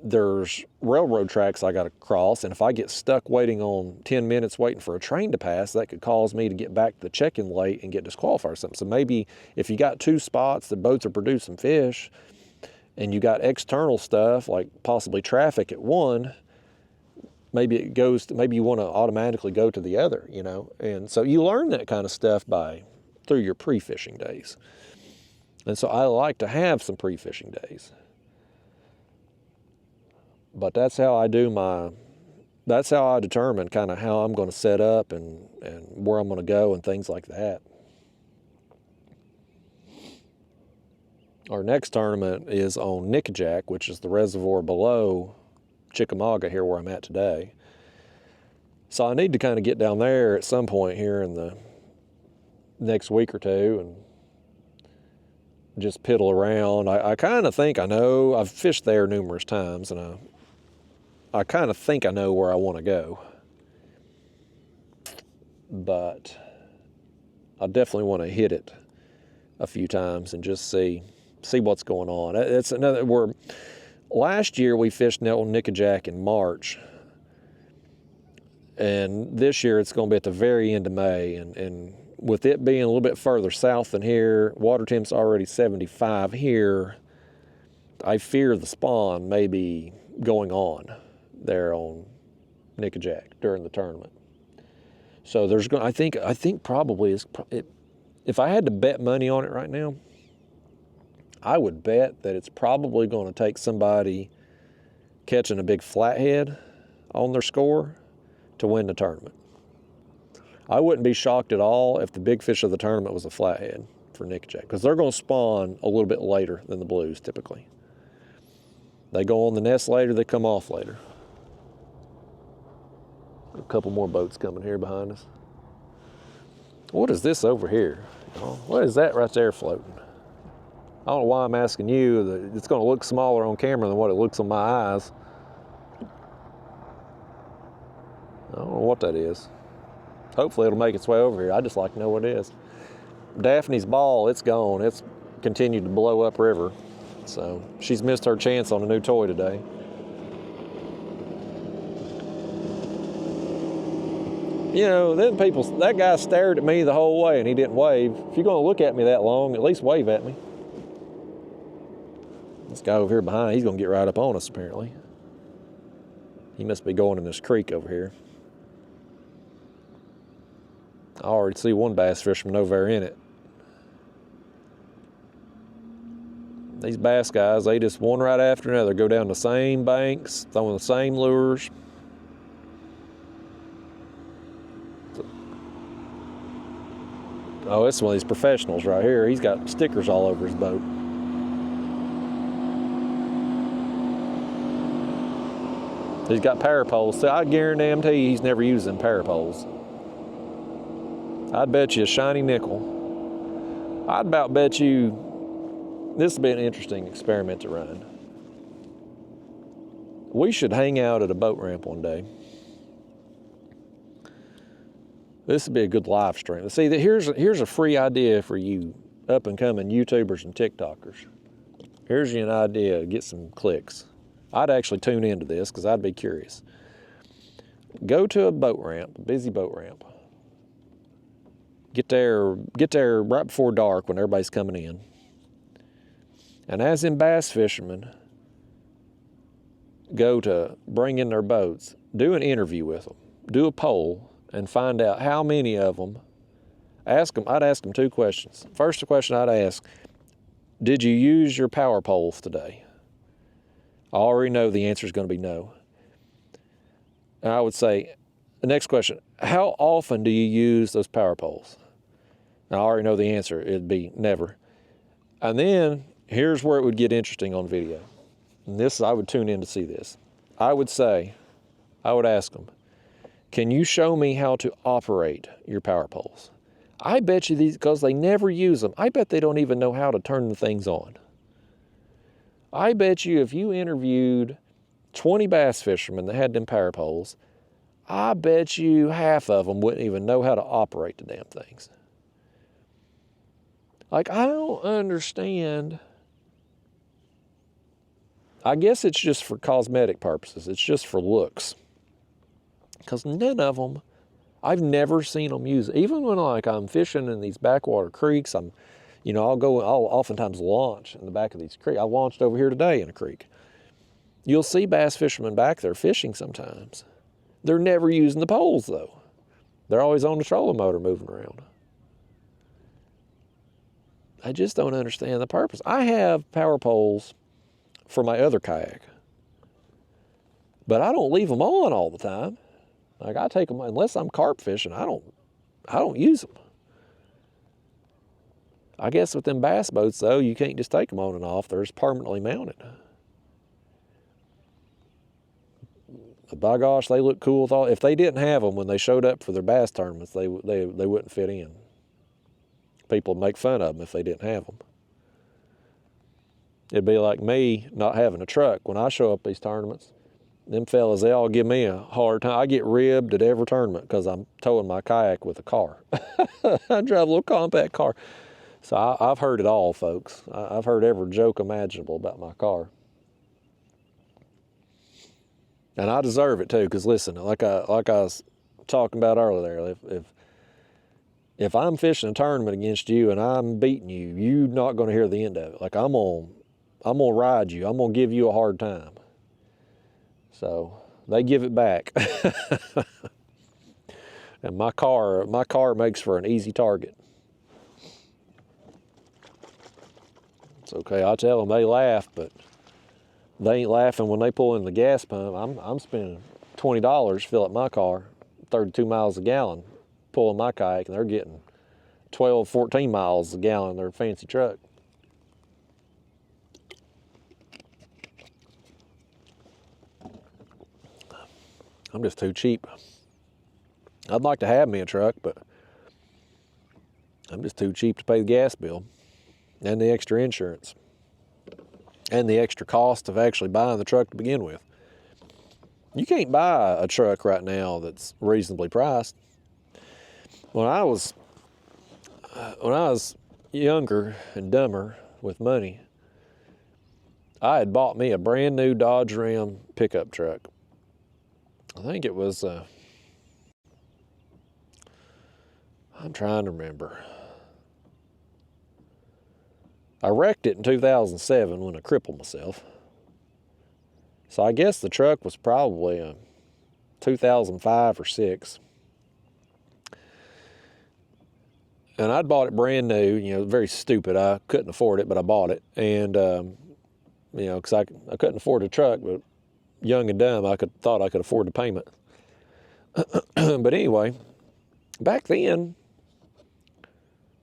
S1: there's railroad tracks I got to cross, and if I get stuck waiting on 10 minutes waiting for a train to pass, that could cause me to get back to the check-in late and get disqualified or something. So maybe if you got two spots that both are producing fish and you got external stuff like possibly traffic at one, maybe you want to automatically go to the other, And so you learn that kind of stuff through your pre-fishing days. And so I like to have some pre-fishing days. But that's how I determine kind of how I'm going to set up and where I'm going to go and things like that. Our next tournament is on Nickajack, which is the reservoir below Chickamauga here where I'm at today. So I need to kind of get down there at some point here in the next week or two and just piddle around. I kind of think I know. I've fished there numerous times, and I kind of think I know where I want to go. But I definitely want to hit it a few times and just see what's going on. It's another. Last year we fished Nickajack in March, and this year it's going to be at the very end of May, and with it being a little bit further south than here, water temp's already 75 here, I fear the spawn may be going on there on Nickajack during the tournament. So I think probably if I had to bet money on it right now, I would bet that it's probably going to take somebody catching a big flathead. on their score to win the tournament. I wouldn't be shocked at all if the big fish of the tournament was a flathead for nickeljack, because they're going to spawn a little bit later than the blues typically. They go on the nest later, they come off later. A couple more boats coming here behind us. What is this over here? What is that right there floating? I don't know why I'm asking you. It's going to look smaller on camera than what it looks on my eyes. I don't know what that is. Hopefully it'll make its way over here. I'd just like to know what it is. Daphne's ball, it's gone. It's continued to blow up river. So she's missed her chance on a new toy today. You know, then that guy stared at me the whole way and he didn't wave. If you're going to look at me that long, at least wave at me. This guy over here behind, he's going to get right up on us apparently. He must be going in this creek over here. I already see one bass fisherman over there in it. These bass guys, they just one right after another go down the same banks, throwing the same lures. Oh, it's one of these professionals right here. He's got stickers all over his boat. He's got parapoles. So I guarantee he's never used them parapoles. I'd bet you a shiny nickel. I'd about bet you this would be an interesting experiment to run. We should hang out at a boat ramp one day. This would be a good live stream. See, here's a free idea for you up-and-coming YouTubers and TikTokers. Here's you an idea to get some clicks. I'd actually tune into this because I'd be curious. Go to a boat ramp, a busy boat ramp. Get there right before dark when everybody's coming in. And as in bass fishermen go to bring in their boats, do an interview with them. Do a poll and find out how many of them. I'd ask them two questions. First question I'd ask, did you use your power poles today? I already know the answer is going to be no. And I would say, the next question, how often do you use those power poles? And I already know the answer, it'd be never. And then, here's where it would get interesting on video. And this, I would tune in to see this. I would ask them, can you show me how to operate your power poles? I bet you these, because they never use them, I bet they don't even know how to turn the things on. I bet you if you interviewed 20 bass fishermen that had them power poles, I bet you half of them wouldn't even know how to operate the damn things. Like, I don't understand. I guess it's just for cosmetic purposes. It's just for looks. Because none of them, I've never seen them use it. Even when I'm fishing in these backwater creeks, I'll oftentimes launch in the back of these creeks. I launched over here today in a creek. You'll see bass fishermen back there fishing sometimes. They're never using the poles though. They're always on the trolling motor moving around. I just don't understand the purpose. I have power poles for my other kayak, but I don't leave them on all the time. Like I take them, unless I'm carp fishing, I don't use them. I guess with them bass boats though, you can't just take them on and off. They're just permanently mounted. But by gosh, they look cool with all. If they didn't have them when they showed up for their bass tournaments, they wouldn't fit in. People would make fun of them if they didn't have them. It'd be like me not having a truck. When I show up at these tournaments, them fellas, they all give me a hard time. I get ribbed at every tournament because I'm towing my kayak with a car. I drive a little compact car. So I've heard it all, folks. I've heard every joke imaginable about my car. And I deserve it too, because listen, like I was talking about earlier, if I'm fishing a tournament against you and I'm beating you, you're not going to hear the end of it. Like I'm gonna ride you. I'm gonna give you a hard time. So they give it back. And my car makes for an easy target. It's okay. I tell them they laugh, but they ain't laughing when they pull in the gas pump. I'm spending $20, fill up my car, 32 miles a gallon, pulling my kayak, and they're getting 12, 14 miles a gallon in their fancy truck. I'm just too cheap. I'd like to have me a truck, but I'm just too cheap to pay the gas bill and the extra insurance and the extra cost of actually buying the truck to begin with. You can't buy a truck right now that's reasonably priced. When I was younger and dumber with money, I had bought me a brand new Dodge Ram pickup truck. I think it was, I'm trying to remember. I wrecked it in 2007 when I crippled myself. So I guess the truck was probably a 2005 or 6. And I'd bought it brand new, you know, very stupid. I couldn't afford it, but I bought it. And, you know, because I couldn't afford a truck, but young and dumb, thought I could afford the payment. But anyway, back then,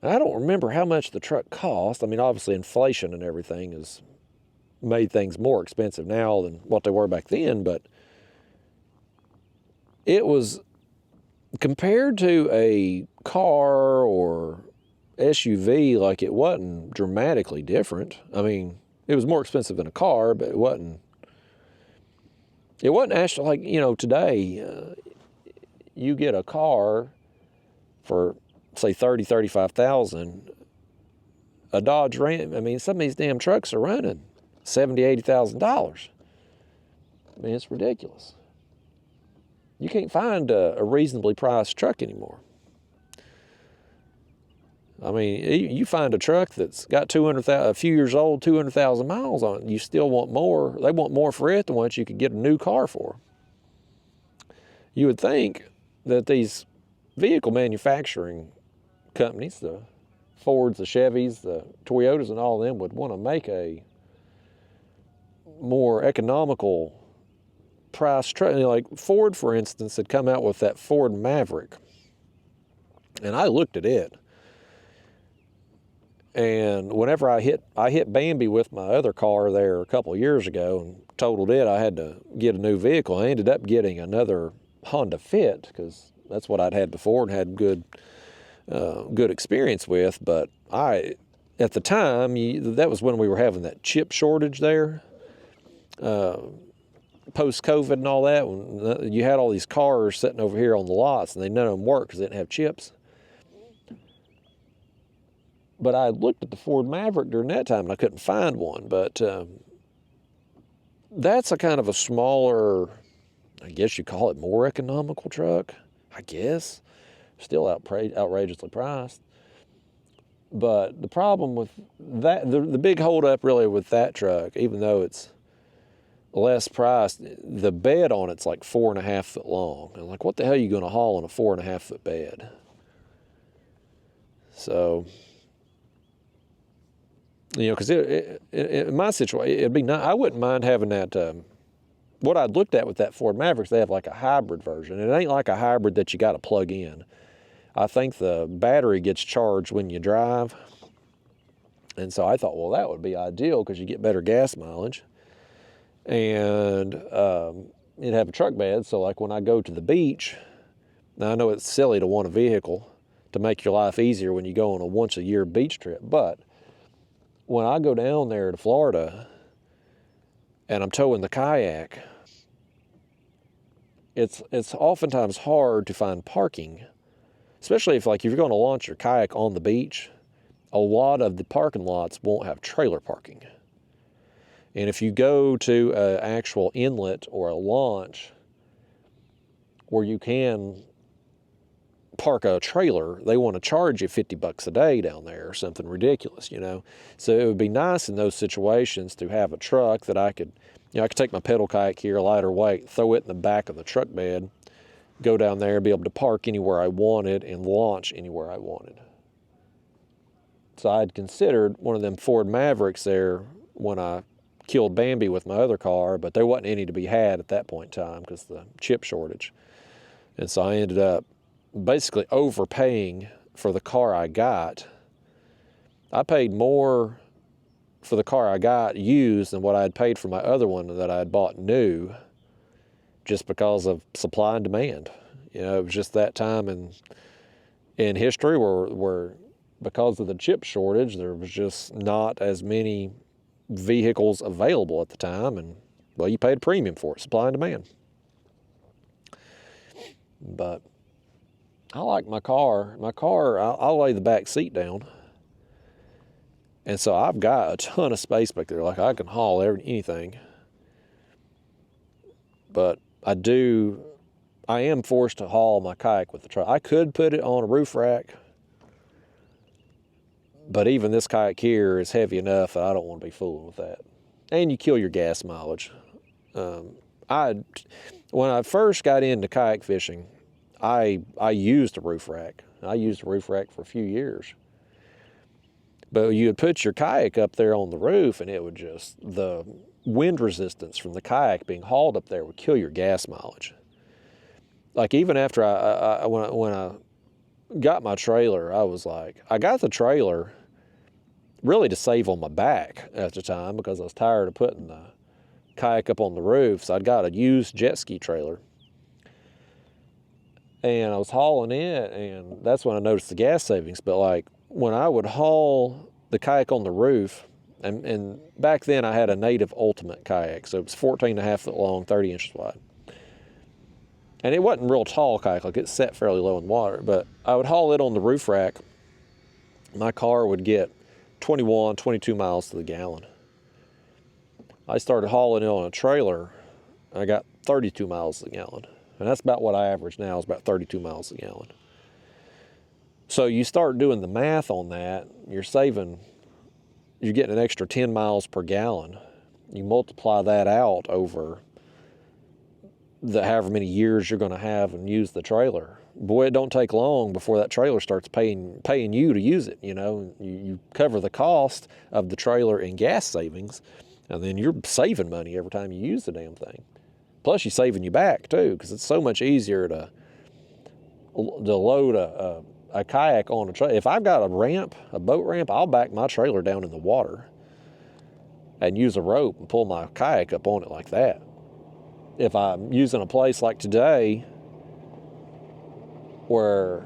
S1: I don't remember how much the truck cost. I mean, obviously inflation and everything has made things more expensive now than what they were back then, but it was, compared to a car or SUV, like, it wasn't dramatically different. I mean, it was more expensive than a car, but it wasn't actually, like, you know, today, you get a car for, say, $30,000, $35,000. A Dodge Ram, I mean, some of these damn trucks are running $70,000, $80,000. I mean, it's ridiculous. You can't find a reasonably priced truck anymore. I mean, you find a truck that's got a few years old, 200,000 miles on it, you still want more. They want more for it than what you could get a new car for. You would think that these vehicle manufacturing companies, the Fords, the Chevys, the Toyotas, and all of them would want to make a more economical price truck. Like Ford, for instance, had come out with that Ford Maverick, and I looked at it. And whenever I hit Bambi with my other car there a couple of years ago and totaled it, I had to get a new vehicle. I ended up getting another Honda Fit because that's what I'd had before and had good experience with. But at the time, that was when we were having that chip shortage there, post-COVID and all that. When you had all these cars sitting over here on the lots and none of them worked because they didn't have chips. But I looked at the Ford Maverick during that time and I couldn't find one. But that's a kind of a smaller, I guess you call it more economical truck, I guess. Still outrageously priced. But the problem with that, the big holdup really with that truck, even though it's less priced, the bed on it's like 4.5 foot long. And like, what the hell are you going to haul on a 4.5 foot bed? So, you know, because in my situation, it'd be nice. I wouldn't mind having that. What I'd looked at with that Ford Maverick, they have like a hybrid version. It ain't like a hybrid that you got to plug in. I think the battery gets charged when you drive. And so I thought, well, that would be ideal because you get better gas mileage. And it'd have a truck bed. So like when I go to the beach, now I know it's silly to want a vehicle to make your life easier when you go on a once a year beach trip. But when I go down there to Florida and I'm towing the kayak, it's oftentimes hard to find parking, especially if you're going to launch your kayak on the beach. A lot of the parking lots won't have trailer parking. And if you go to an actual inlet or a launch where you can park a trailer, they want to charge you $50 a day down there or something ridiculous, you know. So it would be nice in those situations to have a truck that I could take my pedal kayak here, lighter weight, throw it in the back of the truck bed, go down there, be able to park anywhere I wanted and launch anywhere I wanted. So I'd considered one of them Ford Mavericks there when I killed Bambi with my other car, but there wasn't any to be had at that point in time because of the chip shortage. And so I ended up basically overpaying for the car I got. I paid more for the car I got used than what I had paid for my other one that I had bought new, just because of supply and demand. You know, it was just that time in history where because of the chip shortage, there was just not as many vehicles available at the time, and well, you paid a premium for it, supply and demand. But I like my car. I'll lay the back seat down, and so I've got a ton of space back there. Like, I can haul anything. But I am forced to haul my kayak with the trailer. I could put it on a roof rack, but even this kayak here is heavy enough that I don't want to be fooling with that. And you kill your gas mileage. When I first got into kayak fishing, I used a roof rack. I used a roof rack for a few years. But you would put your kayak up there on the roof, and it would just, the wind resistance from the kayak being hauled up there would kill your gas mileage. Like, even after when I got my trailer, I was like, I got the trailer really to save on my back at the time because I was tired of putting the kayak up on the roof. So I'd got a used jet ski trailer, and I was hauling it, and that's when I noticed the gas savings. But like, when I would haul the kayak on the roof, and back then I had a native ultimate kayak, so it was 14.5 foot long, 30 inches wide. And it wasn't real tall kayak, like, it set fairly low in water, but I would haul it on the roof rack. My car would get 21, 22 miles to the gallon. I started hauling it on a trailer, and I got 32 miles to the gallon. And that's about what I average now, is about 32 miles to the gallon. So you start doing the math on that, you're getting an extra 10 miles per gallon. You multiply that out over the however many years you're going to have and use the trailer. Boy, it don't take long before that trailer starts paying you to use it. You know, you cover the cost of the trailer in gas savings, and then you're saving money every time you use the damn thing. Plus, you're saving you back too, because it's so much easier to load a kayak on a trailer. If I've got a boat ramp, I'll back my trailer down in the water and use a rope and pull my kayak up on it like that. If I'm using a place like today where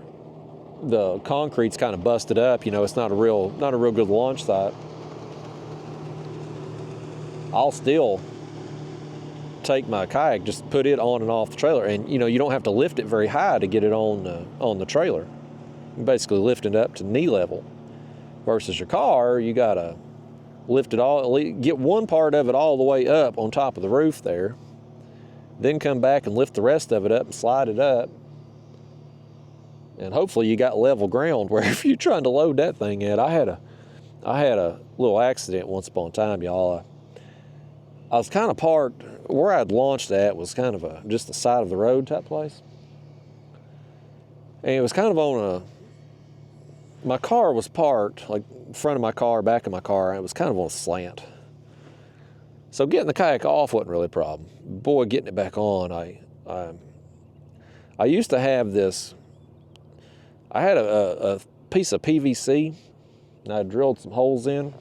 S1: the concrete's kind of busted up, you know, it's not a real good launch site, I'll still take my kayak, just put it on and off the trailer, and you know, you don't have to lift it very high to get it on the trailer. You basically lift it up to knee level. Versus your car, you gotta lift it all, get one part of it all the way up on top of the roof there, then come back and lift the rest of it up and slide it up. And hopefully you got level ground where if you're trying to load that thing in. I had a little accident once upon a time, y'all. I was kind of parked, where I'd launched at was kind of just the side of the road type place. And it was kind of my car was parked, like front of my car, back of my car, and it was kind of on a slant. So getting the kayak off wasn't really a problem. Boy, getting it back on, I used to have this, I had a piece of PVC, and I drilled some holes in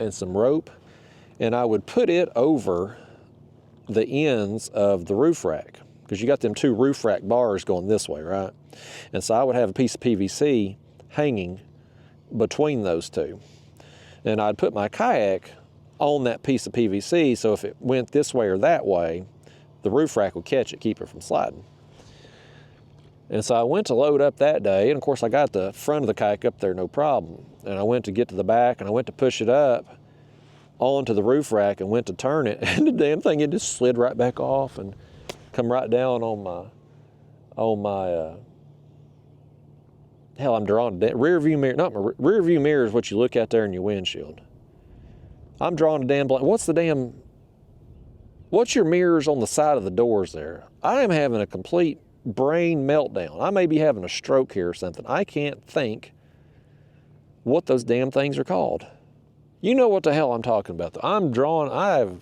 S1: and some rope, and I would put it over the ends of the roof rack, because you got them two roof rack bars going this way, right? And so I would have a piece of PVC hanging between those two. And I'd put my kayak on that piece of PVC, so if it went this way or that way, the roof rack would catch it, keep it from sliding. And so I went to load up that day, and of course I got the front of the kayak up there no problem. And I went to get to the back, and I went to push it up onto the roof rack and went to turn it, and the damn thing, it just slid right back off and come right down on my hell, I'm drawing a rear view mirror. Not my rear view mirror is what you look at there in your windshield. I'm drawing a damn blank. What's your mirrors on the side of the doors there? I am having a complete brain meltdown. I may be having a stroke here or something. I can't think what those damn things are called. You know what the hell I'm talking about. I'm drawing,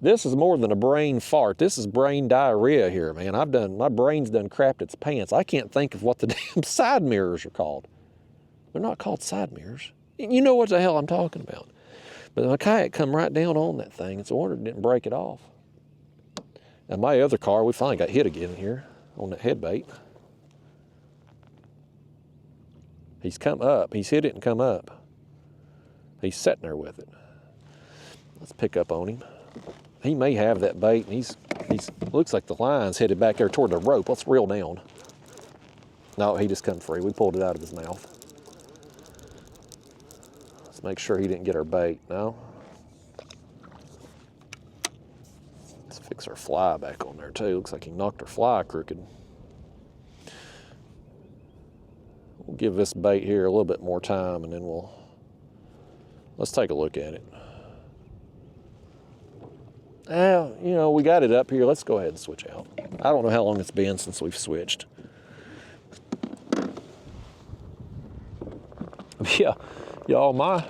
S1: this is more than a brain fart. This is brain diarrhea here, man. My brain's done crapped its pants. I can't think of what the damn side mirrors are called. They're not called side mirrors. You know what the hell I'm talking about. But my kayak come right down on that thing. It's a wonder it didn't break it off. And my other car, we finally got hit again here on that head bait. He's come up. He's hit it and come up. He's sitting there with it. Let's pick up on him. He may have that bait, and he's looks like the line's headed back there toward the rope. Let's reel down. No, he just come free. We pulled it out of his mouth. Let's make sure he didn't get our bait. No. Let's fix our fly back on there too. Looks like he knocked our fly crooked. We'll give this bait here a little bit more time, and then let's take a look at it. Well, you know, we got it up here. Let's go ahead and switch out. I don't know how long it's been since we've switched. Yeah, y'all, my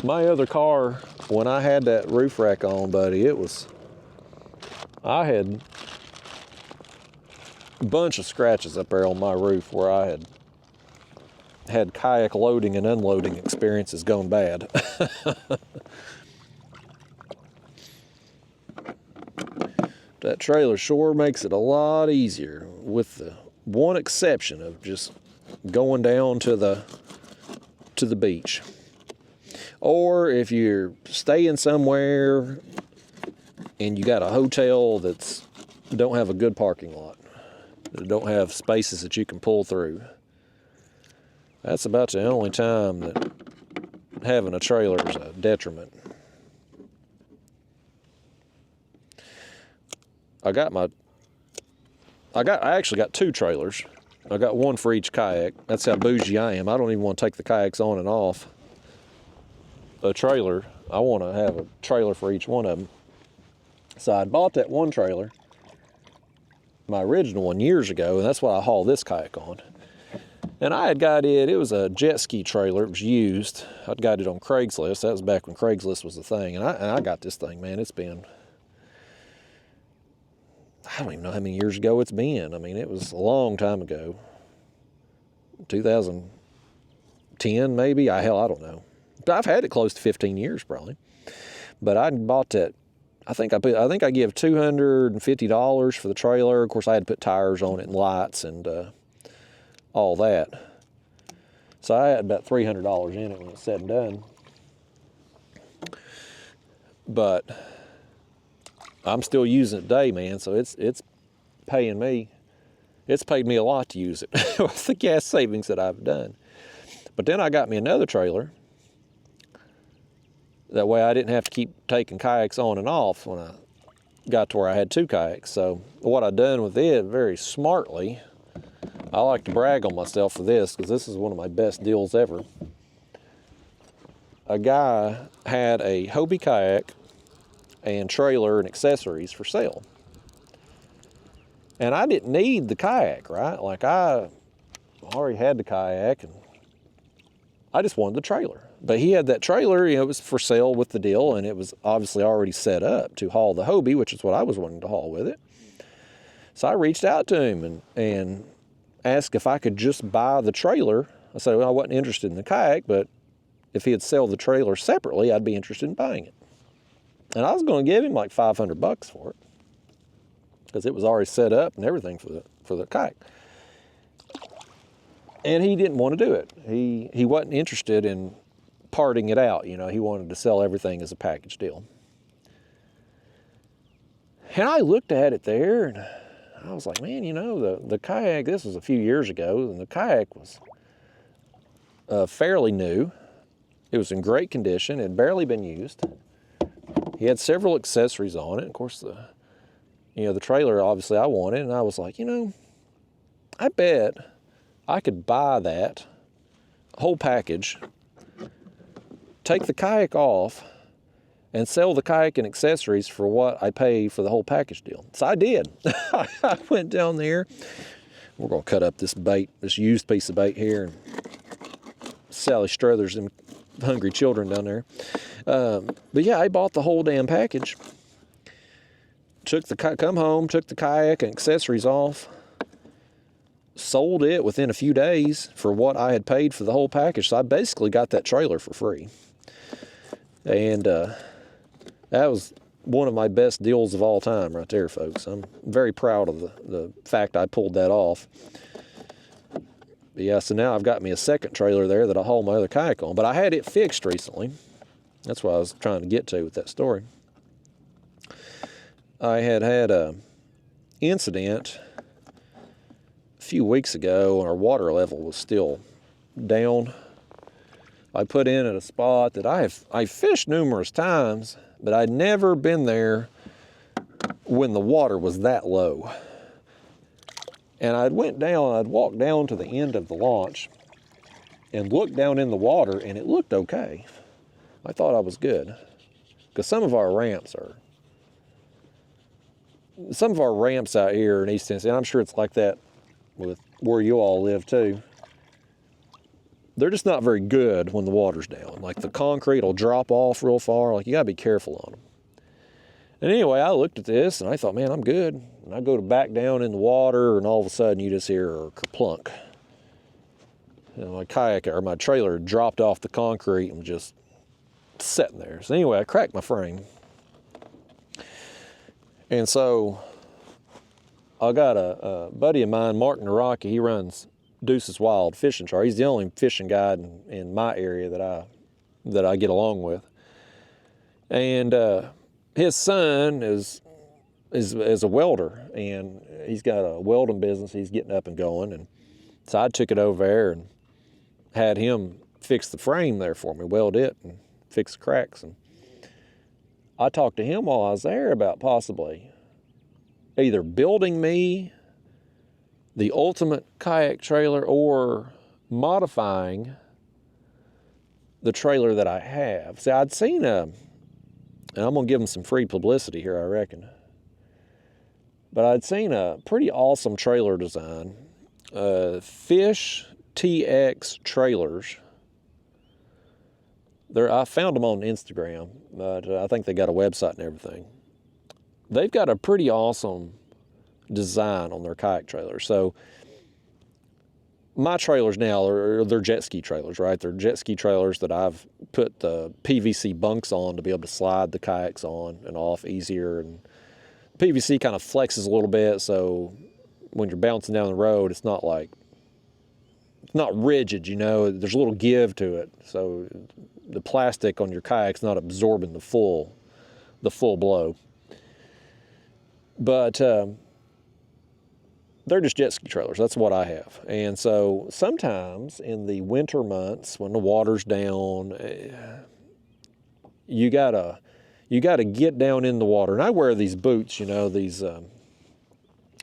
S1: other car, when I had that roof rack on, buddy, I had a bunch of scratches up there on my roof where I had kayak loading and unloading experiences gone bad. That trailer sure makes it a lot easier, with the one exception of just going down to the beach. Or if you're staying somewhere and you got a hotel that's don't have a good parking lot, that don't have spaces that you can pull through, that's about the only time that having a trailer is a detriment. I actually got two trailers. I got one for each kayak. That's how bougie I am. I don't even want to take the kayaks on and off a trailer. I want to have a trailer for each one of them. So I bought that one trailer, my original one, years ago, and that's what I haul this kayak on. And I had got it was a jet ski trailer. It was used. I'd got it on Craigslist. That was back when Craigslist was a thing. And I got this thing, man. It's been, I don't even know how many years ago it's been. I mean, it was a long time ago. 2010 maybe? I don't know. But I've had it close to 15 years probably. But I bought that, I think I gave $250 for the trailer. Of course, I had to put tires on it and lights and all that. So I had about $300 in it when it's said and done. But I'm still using it today, man, so it's paying me. It's paid me a lot to use it with the gas savings that I've done. But then I got me another trailer. That way I didn't have to keep taking kayaks on and off when I got to where I had two kayaks. So what I've done with it very smartly, I like to brag on myself for this because this is one of my best deals ever. A guy had a Hobie kayak and trailer and accessories for sale. And I didn't need the kayak, right? Like I already had the kayak and I just wanted the trailer. But he had that trailer, you know, it was for sale with the deal, and it was obviously already set up to haul the Hobie, which is what I was wanting to haul with it. So I reached out to him and asked if I could just buy the trailer. I said, well, I wasn't interested in the kayak, but if he'd sell the trailer separately, I'd be interested in buying it. And I was going to give him like $500 for it because it was already set up and everything for the kayak. And he didn't want to do it. He wasn't interested in parting it out, you know. He wanted to sell everything as a package deal. And I looked at it there and I was like, man, you know, the kayak, this was a few years ago, and the kayak was fairly new. It was in great condition. It had barely been used. He had several accessories on it. Of course, the trailer, obviously, I wanted. And I was like, you know, I bet I could buy that whole package, take the kayak off, and sell the kayak and accessories for what I pay for the whole package deal. So I did. I went down there. We're going to cut up this bait, this used piece of bait here. And Sally Struthers and hungry children down there. But yeah, I bought the whole damn package. Come home, took the kayak and accessories off, sold it within a few days for what I had paid for the whole package. So I basically got that trailer for free. And that was one of my best deals of all time right there, folks. I'm very proud of the fact I pulled that off. But yeah, so now I've got me a second trailer there that I haul my other kayak on. But I had it fixed recently. That's what I was trying to get to with that story. I had a incident a few weeks ago, and our water level was still down. I put in at a spot that I fished numerous times, but I'd never been there when the water was that low. And I'd walked down to the end of the launch and looked down in the water, and it looked okay. I thought I was good, because some of our ramps out here in East Tennessee, and I'm sure it's like that with where you all live too, they're just not very good when the water's down. Like the concrete will drop off real far. Like you gotta be careful on them. And anyway, I looked at this and I thought, man, I'm good. And I go to back down in the water, and all of a sudden you just hear a kerplunk. You know, my kayak or my trailer dropped off the concrete and just sitting there. So anyway, I cracked my frame. And so I got a buddy of mine, Martin Naraki. He runs Deuce's Wild Fishing Chart. He's the only fishing guide in my area that I get along with. And his son is a welder, and he's got a welding business. He's getting up and going, and so I took it over there and had him fix the frame there for me, weld it and fix the cracks. And I talked to him while I was there about possibly either building me the ultimate kayak trailer or modifying the trailer that I have. See, I'd seen and I'm going to give him some free publicity here, I reckon. But I'd seen a pretty awesome trailer design. Fish TX trailers. I found them on Instagram, but I think they got a website and everything. They've got a pretty awesome design on their kayak trailers. So my trailers now they're jet ski trailers, right? They're jet ski trailers that I've put the PVC bunks on to be able to slide the kayaks on and off easier. And PVC kind of flexes a little bit, so when you're bouncing down the road, it's not rigid, you know. There's a little give to it, so the plastic on your kayak's not absorbing the full blow. But they're just jet ski trailers. That's what I have. And so sometimes in the winter months when the water's down, you gotta get down in the water. And I wear these boots, you know, these.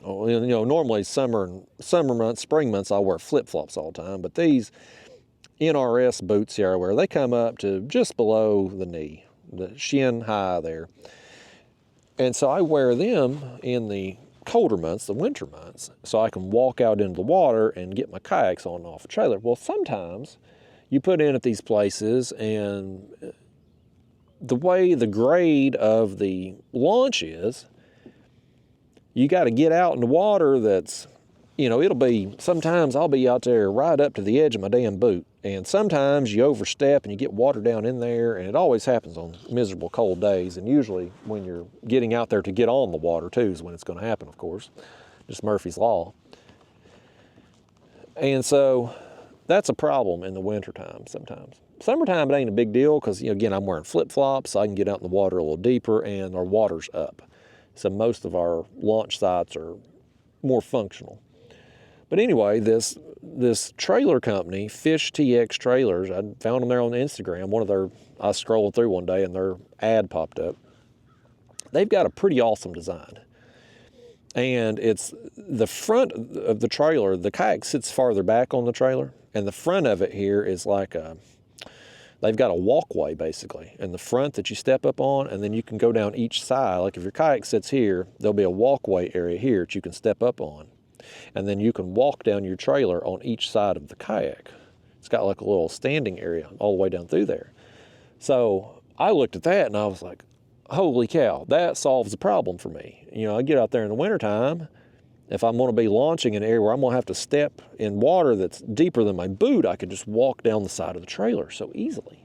S1: Normally summer months, spring months, I wear flip-flops all the time. But these NRS boots here I wear, they come up to just below the knee, the shin high there. And so I wear them in the colder months, the winter months, so I can walk out into the water and get my kayaks on and off a trailer. Well, sometimes you put in at these places, and the way the grade of the launch is, you got to get out in the water that's, sometimes I'll be out there right up to the edge of my damn boot. And sometimes you overstep and you get water down in there, and it always happens on miserable cold days. And usually when you're getting out there to get on the water too is when it's going to happen, of course. Just Murphy's Law. And so that's a problem in the wintertime sometimes. Summertime, it ain't a big deal because, again, I'm wearing flip-flops. So I can get out in the water a little deeper, and our water's up. So most of our launch sites are more functional. But anyway, this trailer company, Fish TX Trailers, I found them there on Instagram. I was scrolling through one day and their ad popped up. They've got a pretty awesome design. And it's the front of the trailer, the kayak sits farther back on the trailer, and the front of it here is like they've got a walkway basically in the front that you step up on, and then you can go down each side. Like if your kayak sits here, there'll be a walkway area here that you can step up on. And then you can walk down your trailer on each side of the kayak. It's got like a little standing area all the way down through there. So I looked at that and I was like, holy cow, that solves the problem for me. You know, I get out there in the wintertime, if I'm gonna be launching an area where I'm gonna have to step in water that's deeper than my boot, I could just walk down the side of the trailer so easily.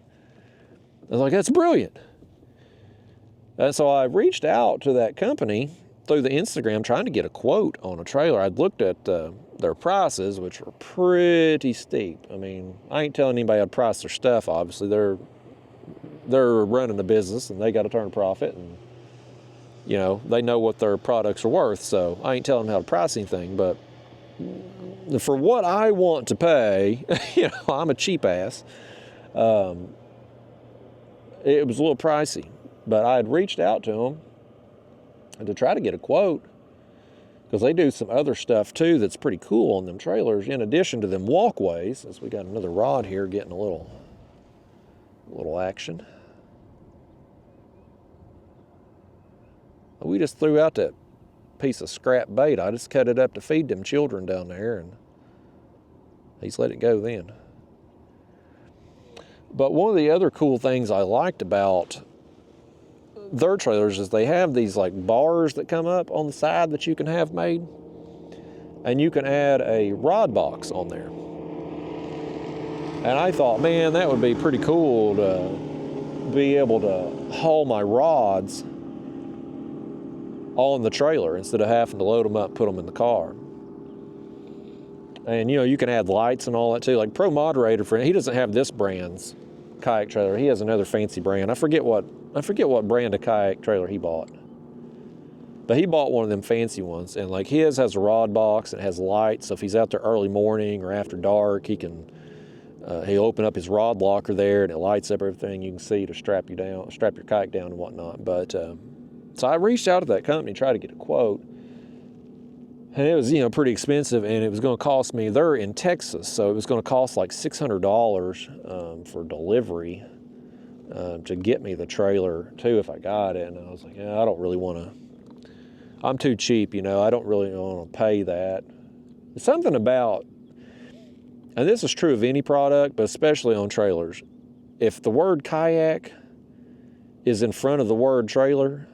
S1: I was like, that's brilliant. And so I reached out to that company through the Instagram trying to get a quote on a trailer. I'd looked at their prices, which were pretty steep. I mean, I ain't telling anybody how to price their stuff, obviously. They're running a business and they got to turn a profit, and you know, they know what their products are worth, so I ain't telling them how to price anything. But for what I want to pay, you know, I'm a cheap ass. It was a little pricey, but I had reached out to them to try to get a quote, because they do some other stuff too that's pretty cool on them trailers, in addition to them walkways. As we got another rod here getting a little action. We just threw out that piece of scrap bait. I just cut it up to feed them children down there, and he's let it go then. But one of the other cool things I liked about their trailers is they have these like bars that come up on the side that you can have made, and you can add a rod box on there. And I thought, man, that would be pretty cool to be able to haul my rods on the trailer instead of having to load them up, put them in the car. And you know, you can add lights and all that too. Like Pro Moderator, he doesn't have this brand's kayak trailer. He has another fancy brand. I forget what brand of kayak trailer he bought. But he bought one of them fancy ones, and like his has a rod box and it has lights. So if he's out there early morning or after dark, he can he'll open up his rod locker there and it lights up everything you can see to strap your kayak down and whatnot. But so I reached out to that company, tried to get a quote, and it was, you know, pretty expensive, and it was going to cost me, they're in Texas, so it was going to cost like $600 for delivery to get me the trailer too if I got it. And I was like, yeah, I don't really want to, I'm too cheap, you know, I don't really want to pay that. It's something about, and this is true of any product, but especially on trailers, if the word kayak is in front of the word trailer,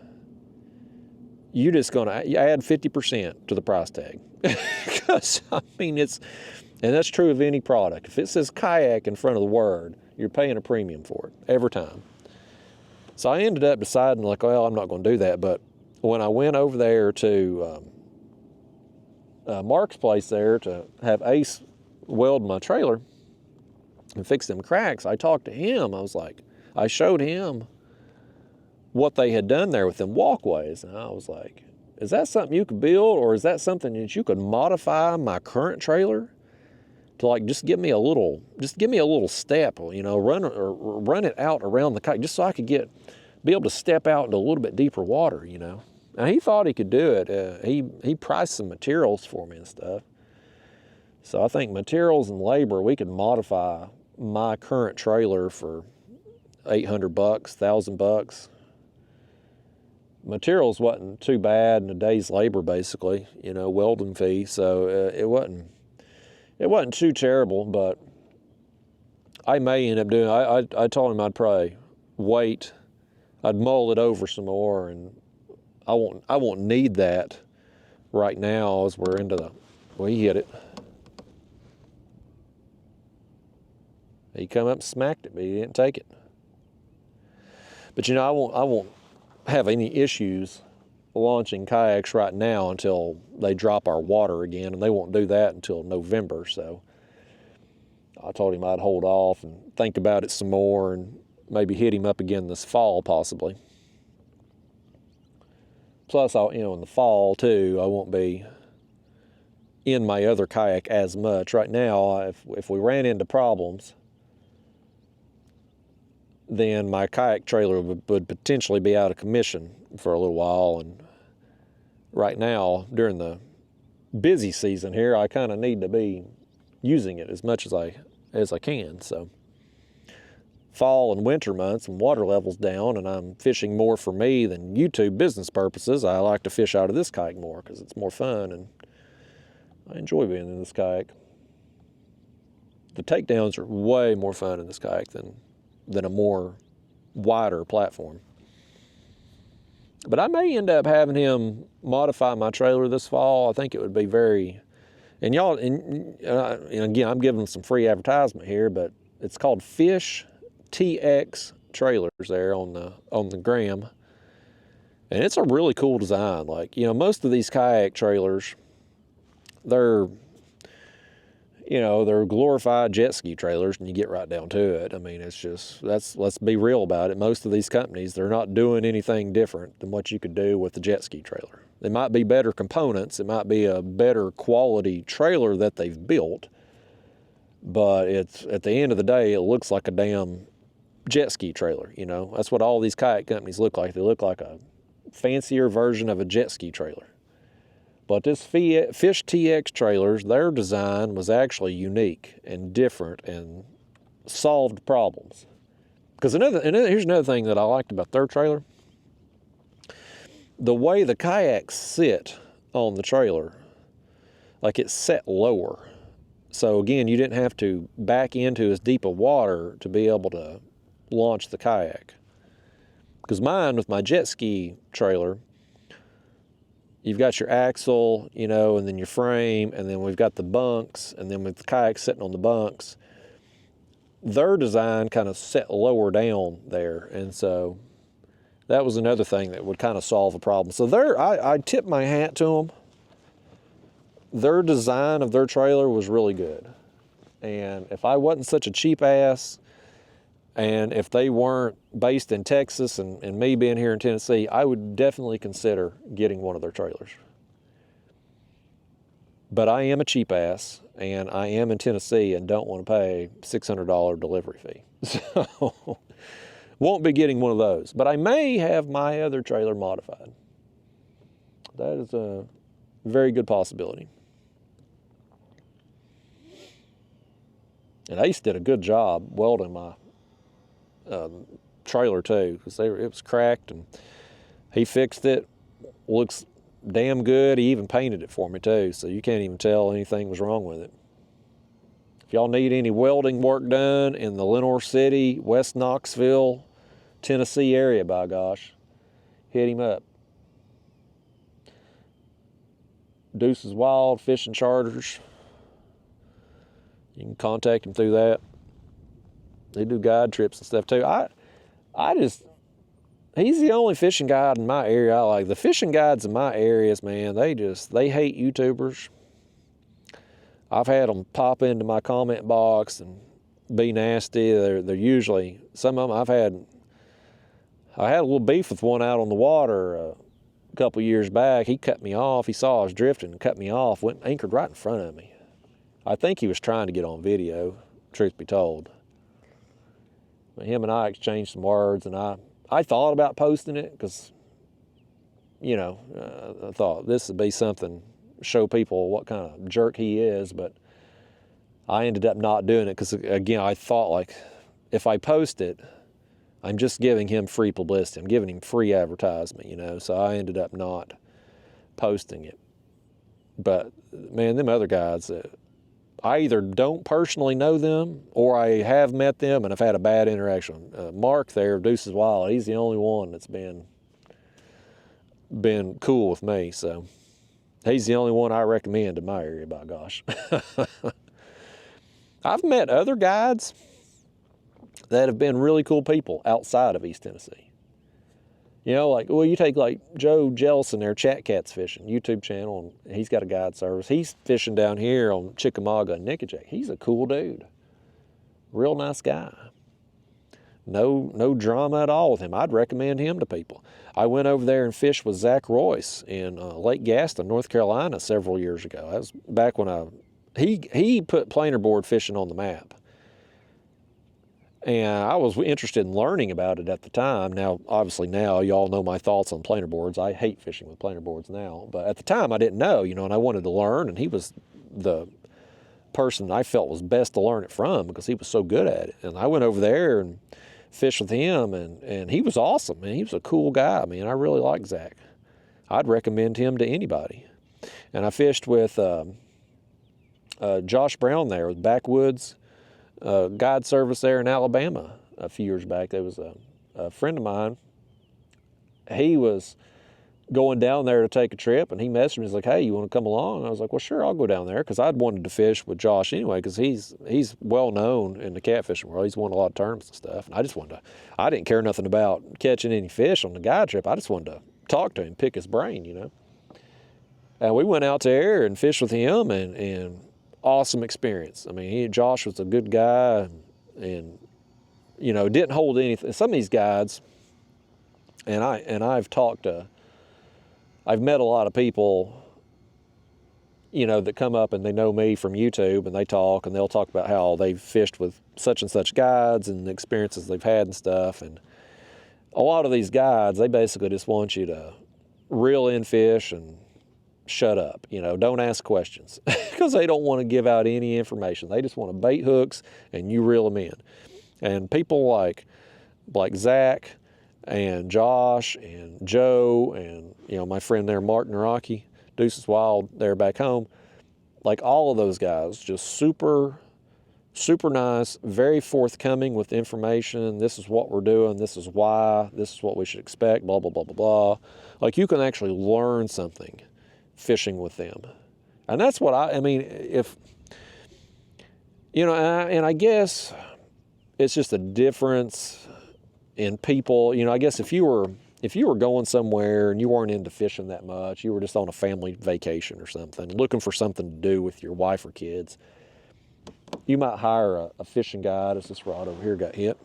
S1: you're just going to add 50% to the price tag. Because, I mean, and that's true of any product. If it says kayak in front of the word, you're paying a premium for it every time. So I ended up deciding, like, well, I'm not going to do that. But when I went over there to Mark's place there to have Ace weld my trailer and fix them cracks, I talked to him. I showed him what they had done there with them walkways. And I was like, is that something you could build, or is that something that you could modify my current trailer to like just give me a little step, you know, run it out around the kayak just so I could be able to step out into a little bit deeper water, you know. And he thought he could do it. He priced some materials for me and stuff. So I think materials and labor, we could modify my current trailer for $800, $1,000. Materials wasn't too bad, and a day's labor basically, you know, welding fee. So it wasn't too terrible, but I may end up doing, I told him I'd probably wait, I'd mull it over some more, and I won't need that right now as we're into well, he hit it. He come up and smacked it, but he didn't take it. But you know, I won't have any issues launching kayaks right now until they drop our water again, and they won't do that until November. So I told him I'd hold off and think about it some more and maybe hit him up again this fall possibly. Plus, you know, in the fall too, I won't be in my other kayak as much. Right now, if we ran into problems, then my kayak trailer would potentially be out of commission for a little while. And right now, during the busy season here, I kind of need to be using it as much as I can. So fall and winter months, when water level's down and I'm fishing more for me than YouTube business purposes, I like to fish out of this kayak more because it's more fun and I enjoy being in this kayak. The takedowns are way more fun in this kayak than a more wider platform. But I may end up having him modify my trailer this fall. I think it would be very, and y'all, and again, I'm giving some free advertisement here, but it's called Fish TX Trailers there on the gram. And it's a really cool design. Like, you know, most of these kayak trailers, they're glorified jet ski trailers, and you get right down to it. I mean, it's just, let's be real about it. Most of these companies, they're not doing anything different than what you could do with the jet ski trailer. It might be better components, it might be a better quality trailer that they've built, but it's, at the end of the day, it looks like a damn jet ski trailer, you know? That's what all these kayak companies look like. They look like a fancier version of a jet ski trailer. But this Fish TX trailers, their design was actually unique and different and solved problems. Because here's another thing that I liked about their trailer. The way the kayaks sit on the trailer, like it's set lower. So again, you didn't have to back into as deep of water to be able to launch the kayak. Because mine, with my jet ski trailer, you've got your axle, you know, and then your frame, and then we've got the bunks, and then with the kayak sitting on the bunks, their design kind of set lower down there. And so that was another thing that would kind of solve a problem. So I tip my hat to them. Their design of their trailer was really good. And if I wasn't such a cheap ass, and if they weren't based in Texas and me being here in Tennessee, I would definitely consider getting one of their trailers. But I am a cheap ass, and I am in Tennessee and don't want to pay $600 delivery fee. So won't be getting one of those. But I may have my other trailer modified. That is a very good possibility. And Ace did a good job welding my trailer too, because it was cracked, and he fixed it. Looks damn good. He even painted it for me too, so you can't even tell anything was wrong with it. If y'all need any welding work done in the Lenoir City, West Knoxville, Tennessee area, by gosh, hit him up. Deuces Wild Fishing Charters. You can contact him through that. They do guide trips and stuff too. He's the only fishing guide in my area I like. The fishing guides in my areas, man, they hate YouTubers. I've had them pop into my comment box and be nasty. They're usually, some of them I had a little beef with one out on the water a couple years back. He cut me off. He saw I was drifting and cut me off, went anchored right in front of me. I think he was trying to get on video, truth be told. Him and I exchanged some words, and I thought about posting it because, you know, I thought this would be something, show people what kind of jerk he is, but I ended up not doing it because, again, I thought, like, if I post it, I'm just giving him free publicity. I'm giving him free advertisement, you know, so I ended up not posting it. But, man, them other guys, I either don't personally know them or I have met them and I've had a bad interaction. Mark there, Deuces Wild, he's the only one that's been cool with me. So he's the only one I recommend in my area, by gosh. I've met other guides that have been really cool people outside of East Tennessee. You know, like, well, you take like Joe Jellison there, Kayak Catfishing, YouTube channel, and he's got a guide service. He's fishing down here on Chickamauga and Nickajack. He's a cool dude. Real nice guy. No drama at all with him. I'd recommend him to people. I went over there and fished with Zach Royce in Lake Gaston, North Carolina several years ago. That was back when he put planer board fishing on the map. And I was interested in learning about it at the time. Now, obviously now, y'all know my thoughts on planer boards. I hate fishing with planer boards now. But at the time, I didn't know, you know, and I wanted to learn. And he was the person I felt was best to learn it from because he was so good at it. And I went over there and fished with him, and he was awesome, man. He was a cool guy, man. I really like Zach. I'd recommend him to anybody. And I fished with Josh Brown there with Backwoods guide service there in Alabama a few years back. There was a friend of mine. He was going down there to take a trip, and he messaged me. He's like, "Hey, you want to come along?" And I was like, "Well, sure, I'll go down there," because I'd wanted to fish with Josh anyway, because he's well known in the catfishing world. He's won a lot of tournaments and stuff. And I just wanted to. I didn't care nothing about catching any fish on the guide trip. I just wanted to talk to him, pick his brain, you know. And we went out there and fished with him, and awesome experience. I mean, Josh was a good guy, and you know, didn't hold anything. Some of these guides, and I've met a lot of people, you know, that come up and they know me from YouTube, and they talk, and they'll talk about how they've fished with such and such guides and the experiences they've had and stuff. And a lot of these guides, they basically just want you to reel in fish and shut up, you know, don't ask questions because they don't want to give out any information. They just want to bait hooks and you reel them in. And people like Zach and Josh and Joe and, you know, my friend there, Martin Rocky, Deuces Wild there back home, like all of those guys, just super, super nice, very forthcoming with information. This is what we're doing. This is why. This is what we should expect, blah, blah, blah, blah, blah. Like you can actually learn something fishing with them. And that's what I mean, if, you know, and I guess it's just a difference in people. You know, I guess if you were going somewhere and you weren't into fishing that much, you were just on a family vacation or something, looking for something to do with your wife or kids, you might hire a fishing guide. As this rod over here got hit.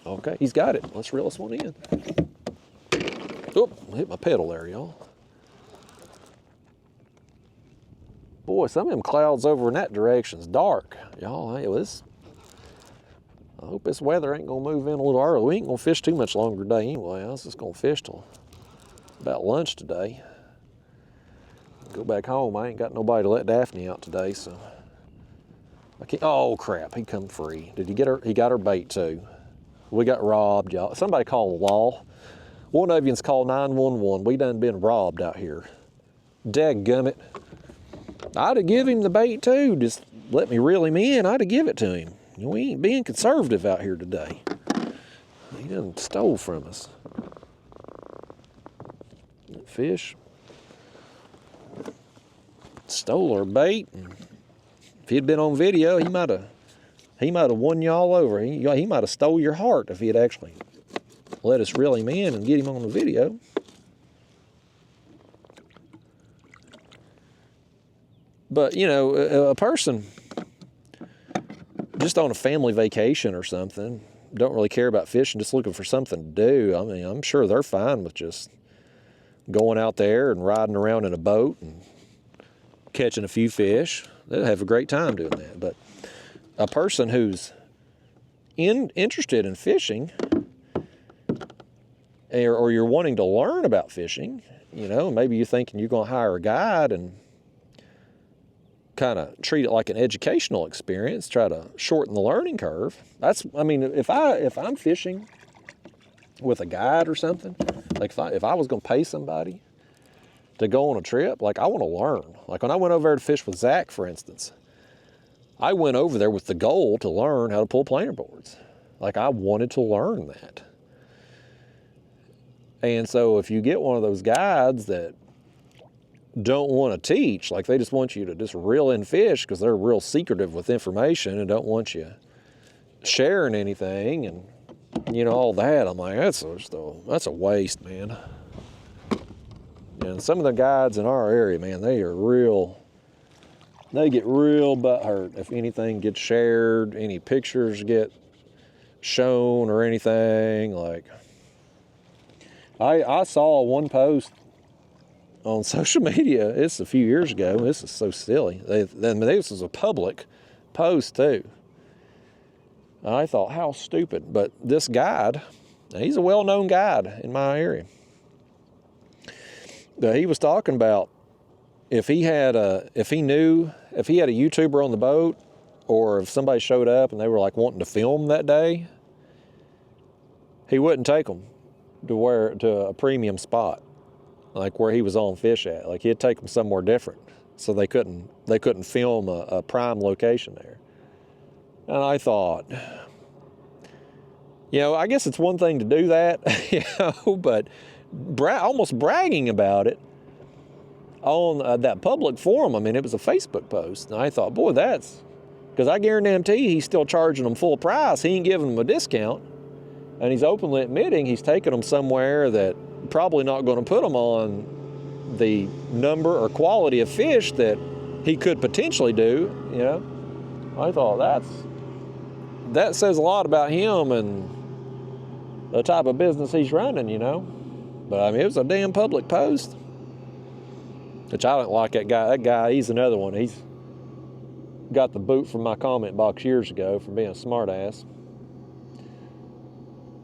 S1: Okay, he's got it. Let's reel this one in. Oop, hit my pedal there, y'all. Boy, some of them clouds over in that direction's dark. Y'all, hey, I hope this weather ain't gonna move in a little early. We ain't gonna fish too much longer today anyway. I was just gonna fish till about lunch today. Go back home. I ain't got nobody to let Daphne out today, so I can't. Oh crap, he come free. Did he get her? He got her bait too. We got robbed, y'all. Somebody call the law. One of you's called 911. We done been robbed out here. Dadgummit. I'd have give him the bait too. Just let me reel him in. I'd have give it to him. We ain't being conservative out here today. He done stole from us. That fish stole our bait. And if he'd been on video, he might have won y'all over. He might have stole your heart if he had actually let us reel him in and get him on the video. But, you know, a person just on a family vacation or something, don't really care about fishing, just looking for something to do. I mean, I'm sure they're fine with just going out there and riding around in a boat and catching a few fish. They'll have a great time doing that. But a person who's interested in fishing, or you're wanting to learn about fishing, you know, maybe you're thinking you're going to hire a guide and kind of treat it like an educational experience, try to shorten the learning curve. I mean, if I'm fishing with a guide or something, like if I was going to pay somebody to go on a trip, like I want to learn. Like when I went over there to fish with Zach, for instance, I went over there with the goal to learn how to pull planer boards. Like I wanted to learn that. And so if you get one of those guides that don't want to teach, like they just want you to just reel in fish because they're real secretive with information and don't want you sharing anything and, you know, all that, I'm like, that's a waste, man. And some of the guides in our area, man, they get real butthurt if anything gets shared, any pictures get shown or anything. Like, I saw one post on social media, it's a few years ago, this is so silly. This was a public post too. I thought, how stupid. But this guide, he's a well-known guide in my area. He was talking about if he had a YouTuber on the boat, or if somebody showed up and they were like wanting to film that day, he wouldn't take them to a premium spot, like where he was on fish at. Like he'd take them somewhere different. so they couldn't film a prime location there. And I thought, I guess it's one thing to do that, but almost bragging about it on that public forum. I mean, it was a Facebook post, and I thought, boy, because I guarantee he's still charging them full price. He ain't giving them a discount, and he's openly admitting he's taking them somewhere that probably not going to put them on the number or quality of fish that he could potentially do. I thought that says a lot about him and the type of business he's running, But I mean, it was a damn public post, which I don't like that guy. That guy, he's another one. He's got the boot from my comment box years ago for being a smart ass.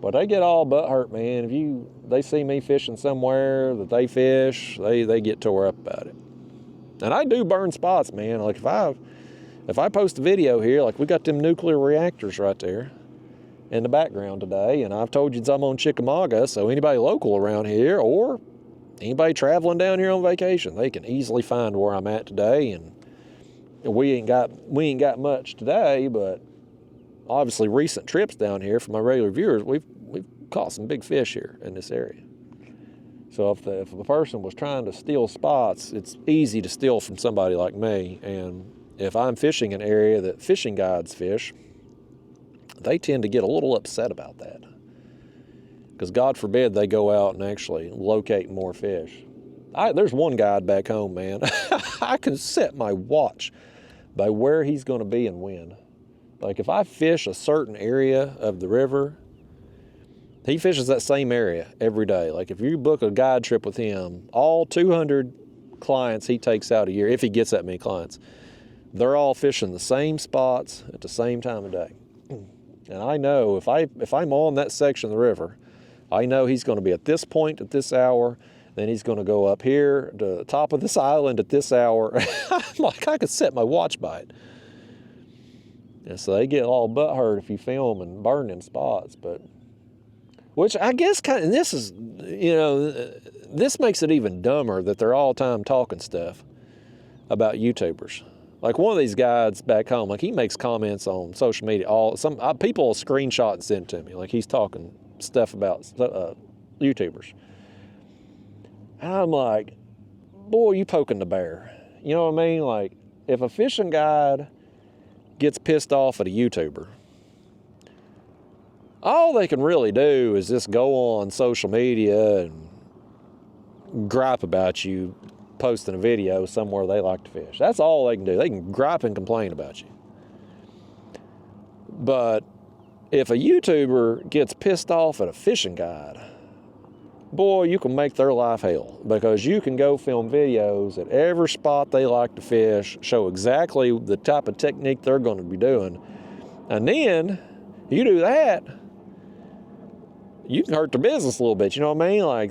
S1: But they get all butt hurt, man. If they see me fishing somewhere that they fish, they get tore up about it. And I do burn spots, man. Like if I post a video here, like we got them nuclear reactors right there in the background today, and I've told you I'm on Chickamauga, so anybody local around here or anybody traveling down here on vacation, they can easily find where I'm at today. And we ain't got much today, but obviously recent trips down here for my regular viewers, we've caught some big fish here in this area. So if a person was trying to steal spots, it's easy to steal from somebody like me. And if I'm fishing an area that fishing guides fish, they tend to get a little upset about that. Because God forbid they go out and actually locate more fish. There's one guide back home, man. I can set my watch by where he's going to be and when. Like if I fish a certain area of the river, he fishes that same area every day. Like if you book a guide trip with him, all 200 clients he takes out a year, if he gets that many clients, they're all fishing the same spots at the same time of day. And I know if I'm on that section of the river, I know he's going to be at this point at this hour, then he's going to go up here to the top of this island at this hour. Like I could set my watch by it. And so they get all butthurt if you film and burn in spots, which I guess and this is, this makes it even dumber that they're all time talking stuff about YouTubers. Like one of these guys back home, like he makes comments on social media. People will screenshot and send it to me. Like he's talking stuff about YouTubers. And I'm like, boy, you poking the bear. You know what I mean? Like if a fishing guide gets pissed off at a YouTuber, all they can really do is just go on social media and gripe about you posting a video somewhere they like to fish. That's all they can do. They can gripe and complain about you. But if a YouTuber gets pissed off at a fishing guide, boy, you can make their life hell, because you can go film videos at every spot they like to fish, show exactly the type of technique they're going to be doing. And then you do that, you can hurt their business a little bit, you know what I mean? Like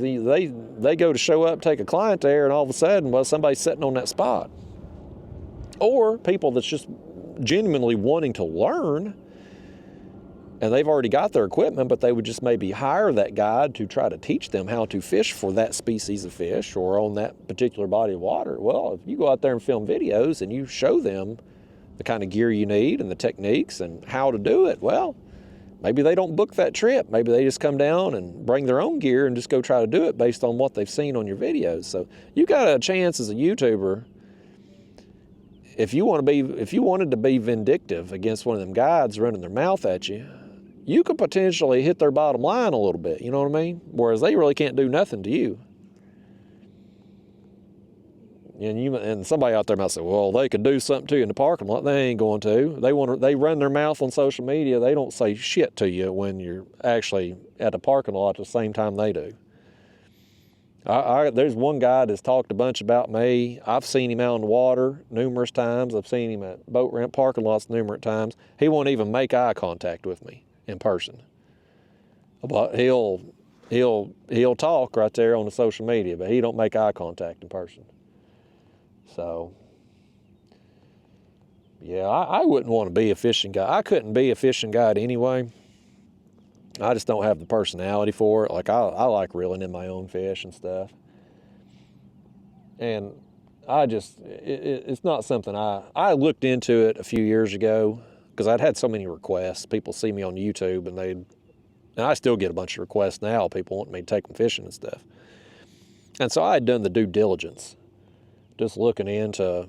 S1: they go to show up, take a client there, and all of a sudden, well, somebody's sitting on that spot. Or people that's just genuinely wanting to learn, and they've already got their equipment, but they would just maybe hire that guide to try to teach them how to fish for that species of fish or on that particular body of water. Well, if you go out there and film videos and you show them the kind of gear you need and the techniques and how to do it, well, maybe they don't book that trip. Maybe they just come down and bring their own gear and just go try to do it based on what they've seen on your videos. So you got a chance as a YouTuber. If you wanted to be vindictive against one of them guides running their mouth at you, you could potentially hit their bottom line a little bit, you know what I mean? Whereas they really can't do nothing to you. And somebody out there might say, well, they could do something to you in the parking lot. They ain't going to. They run their mouth on social media. They don't say shit to you when you're actually at the parking lot at the same time they do. There's one guy that's talked a bunch about me. I've seen him out on the water numerous times. I've seen him at boat ramp parking lots numerous times. He won't even make eye contact with me in person. But he'll talk right there on the social media, but he don't make eye contact in person. So, yeah, I wouldn't want to be a fishing guide. I couldn't be a fishing guide anyway. I just don't have the personality for it. Like, I like reeling in my own fish and stuff. And it's not something I looked into it a few years ago because I'd had so many requests. People see me on YouTube and I still get a bunch of requests now. People want me to take them fishing and stuff. And so I had done the due diligence, just looking into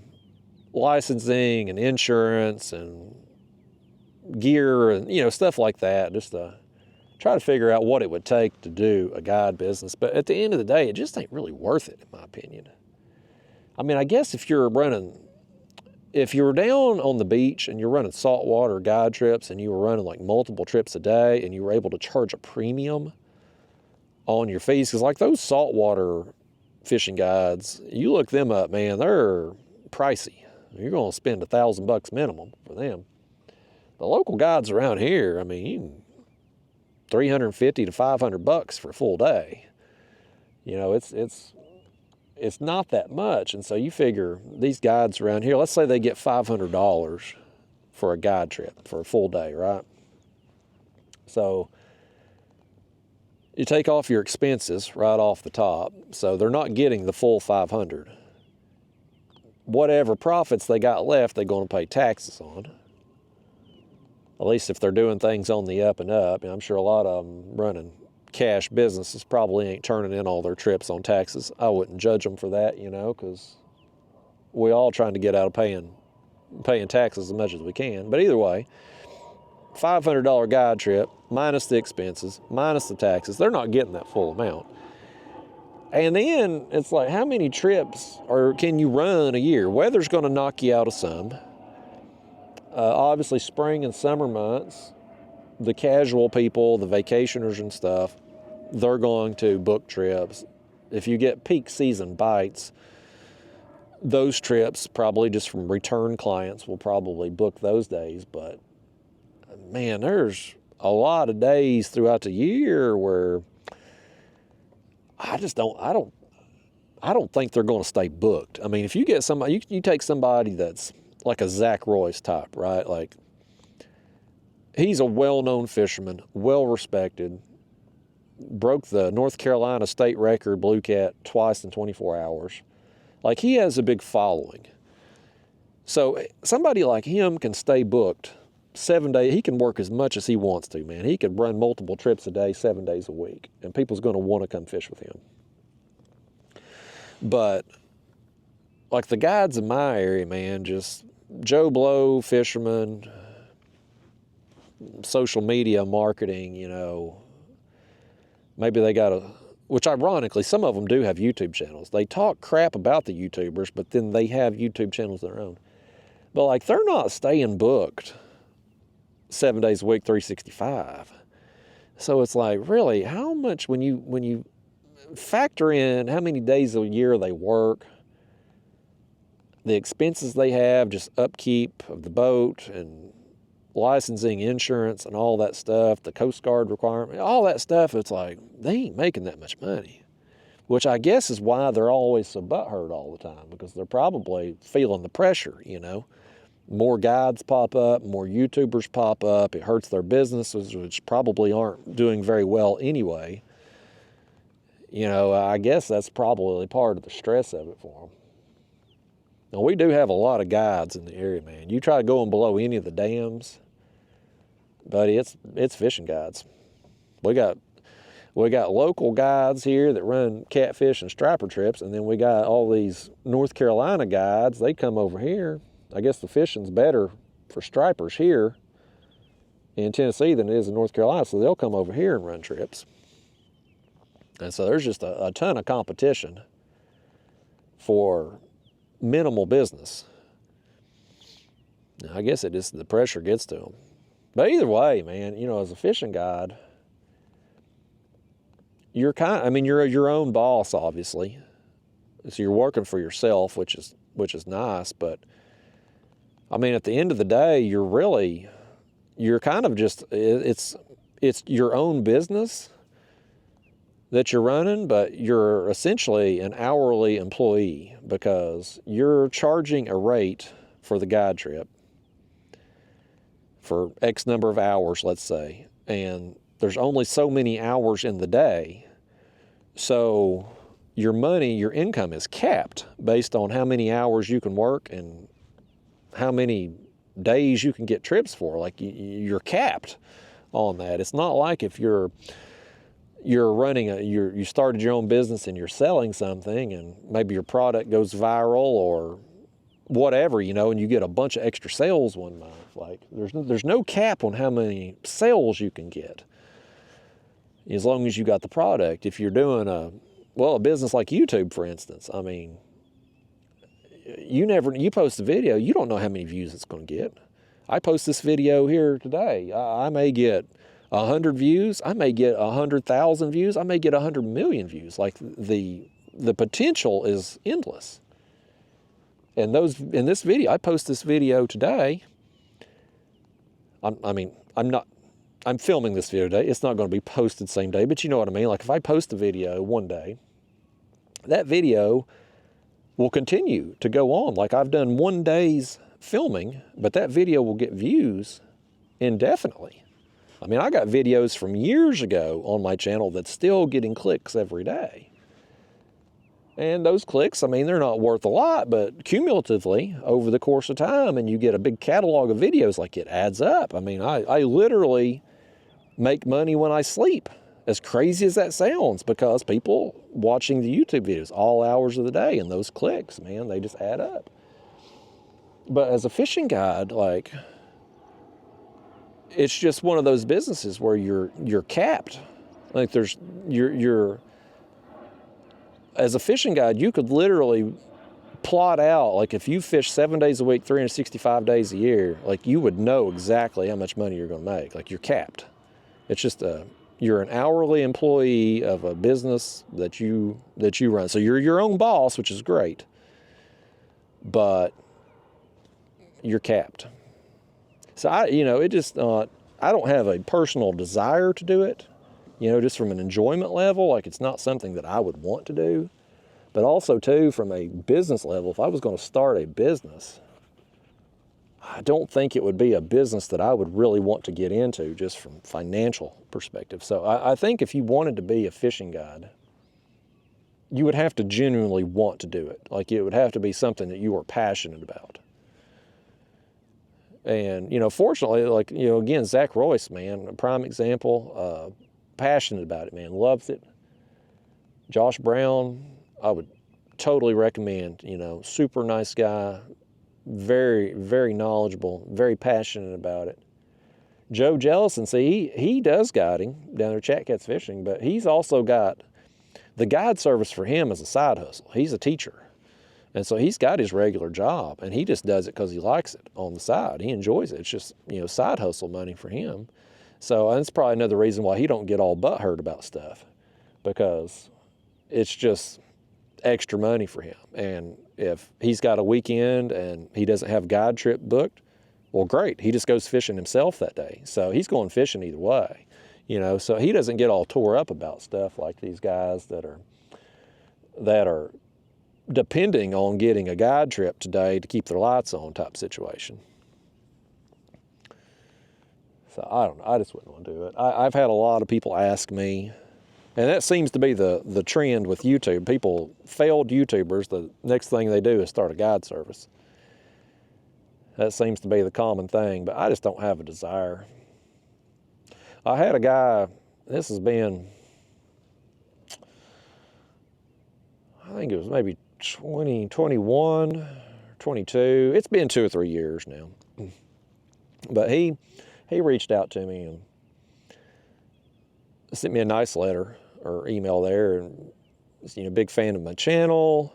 S1: licensing and insurance and gear and, you know, stuff like that, just to try to figure out what it would take to do a guide business. But at the end of the day, it just ain't really worth it, in my opinion. I mean, I guess if you're down on the beach and you're running saltwater guide trips and you were running like multiple trips a day and you were able to charge a premium on your fees, because like those saltwater fishing guides, you look them up, man, they're pricey. You're going to spend $1,000 minimum for them. The local guides around here, I mean, you can $350 to $500 for a full day. You know, it's not that much. And so you figure these guides around here, let's say they get $500 for a guide trip for a full day, right? So you take off your expenses right off the top. So they're not getting the full 500. Whatever profits they got left, they're going to pay taxes on. At least if they're doing things on the up and up. And I'm sure a lot of them running cash businesses probably ain't turning in all their trips on taxes. I wouldn't judge them for that, you know, because we all trying to get out of paying taxes as much as we can. But either way, $500 guide trip minus the expenses, minus the taxes, they're not getting that full amount. And then it's like, how many trips can you run a year? Weather's going to knock you out of some. Obviously, spring and summer months, the casual people, the vacationers and stuff, they're going to book trips. If you get peak season bites, those trips, probably just from return clients, will probably book those days. But man, there's a lot of days throughout the year where I don't think they're going to stay booked. I mean, if you get somebody, you take somebody that's like a Zach Royce type, right? Like, he's a well-known fisherman, well-respected, broke the North Carolina state record blue cat twice in 24 hours. Like, he has a big following. So somebody like him can stay booked 7 days. He can work as much as he wants to, man. He could run multiple trips a day, 7 days a week, and people's going to want to come fish with him. But like the guides in my area, man, just Joe Blow fishermen, social media marketing, you know, maybe they got which ironically, some of them do have YouTube channels. They talk crap about the YouTubers, but then they have YouTube channels of their own. But like, they're not staying booked 7 days a week, 365. So it's like, really, how much, when you factor in how many days a year they work, the expenses they have, just upkeep of the boat and licensing, insurance, and all that stuff, the Coast Guard requirement, all that stuff, it's like, they ain't making that much money. Which I guess is why they're always so butthurt all the time, because they're probably feeling the pressure, you know. More guides pop up, more YouTubers pop up, it hurts their businesses, which probably aren't doing very well anyway. You know, I guess that's probably part of the stress of it for them. Now, we do have a lot of guides in the area, man. You try going below any of the dams, buddy, it's fishing guides. We got local guides here that run catfish and striper trips, and then we got all these North Carolina guides. They come over here. I guess the fishing's better for stripers here in Tennessee than it is in North Carolina, so they'll come over here and run trips. And so there's just a ton of competition for minimal business. Now, I guess the pressure gets to them. But either way, man, you know, as a fishing guide, you're your own boss, obviously. So you're working for yourself, which is nice. But I mean, at the end of the day, you're kind of just, it's your own business that you're running, but you're essentially an hourly employee because you're charging a rate for the guide trip for X number of hours, let's say, and there's only so many hours in the day. So your money, your income is capped based on how many hours you can work and how many days you can get trips for. Like you're capped on that. It's not like if you're running you started your own business and you're selling something and maybe your product goes viral or whatever, you know, and you get a bunch of extra sales one month. Like there's no cap on how many sales you can get as long as you got the product. If you're doing a business like YouTube, for instance, I mean, you post a video, you don't know how many views it's going to get. I post this video here today. I may get 100 views. I may get 100,000 views. I may get 100 million views. Like the potential is endless. And in this video, I post this video today. I'm filming this video today. It's not going to be posted same day, but you know what I mean? Like if I post a video one day, that video will continue to go on. Like I've done one day's filming, but that video will get views indefinitely. I mean, I got videos from years ago on my channel that's still getting clicks every day. And those clicks, I mean, they're not worth a lot, but cumulatively over the course of time, and you get a big catalog of videos, like it adds up. I mean, I literally make money when I sleep, as crazy as that sounds, because people watching the YouTube videos all hours of the day, and those clicks, man, they just add up. But as a fishing guide, like, it's just one of those businesses where you're capped. Like you're as a fishing guide, you could literally plot out, like if you fish 7 days a week, 365 days a year, like you would know exactly how much money you're going to make. Like you're capped. It's just you're an hourly employee of a business that you run. So you're your own boss, which is great, but you're capped. So I don't have a personal desire to do it, you know, just from an enjoyment level. Like it's not something that I would want to do, but also too, from a business level, if I was going to start a business, I don't think it would be a business that I would really want to get into just from financial perspective. So I think if you wanted to be a fishing guide, you would have to genuinely want to do it. Like it would have to be something that you are passionate about. And, you know, fortunately, like, you know, again, Zach Royce, man, a prime example, passionate about it, man, loves it. Josh Brown, I would totally recommend, you know, super nice guy, very, very knowledgeable, very passionate about it. Joe Jellison, see, he does guiding down there at Kayak Catfishing, but he's also got the guide service for him as a side hustle. He's a teacher. And so he's got his regular job, and he just does it because he likes it on the side. He enjoys it. It's just, you know, side hustle money for him. So that's probably another reason why he don't get all butthurt about stuff, because it's just extra money for him. And if he's got a weekend and he doesn't have a guide trip booked, well, great. He just goes fishing himself that day. So he's going fishing either way, you know. So he doesn't get all tore up about stuff like these guys that are depending on getting a guide trip today to keep their lights on type situation. So I don't know, I just wouldn't want to do it. I've had a lot of people ask me, and that seems to be the trend with YouTube. People, failed YouTubers, the next thing they do is start a guide service. That seems to be the common thing, but I just don't have a desire. I had a guy, this has been, I think it was maybe 2021, 22. It's been 2 or 3 years now. But he reached out to me and sent me a nice letter or email there, and was, you know, big fan of my channel.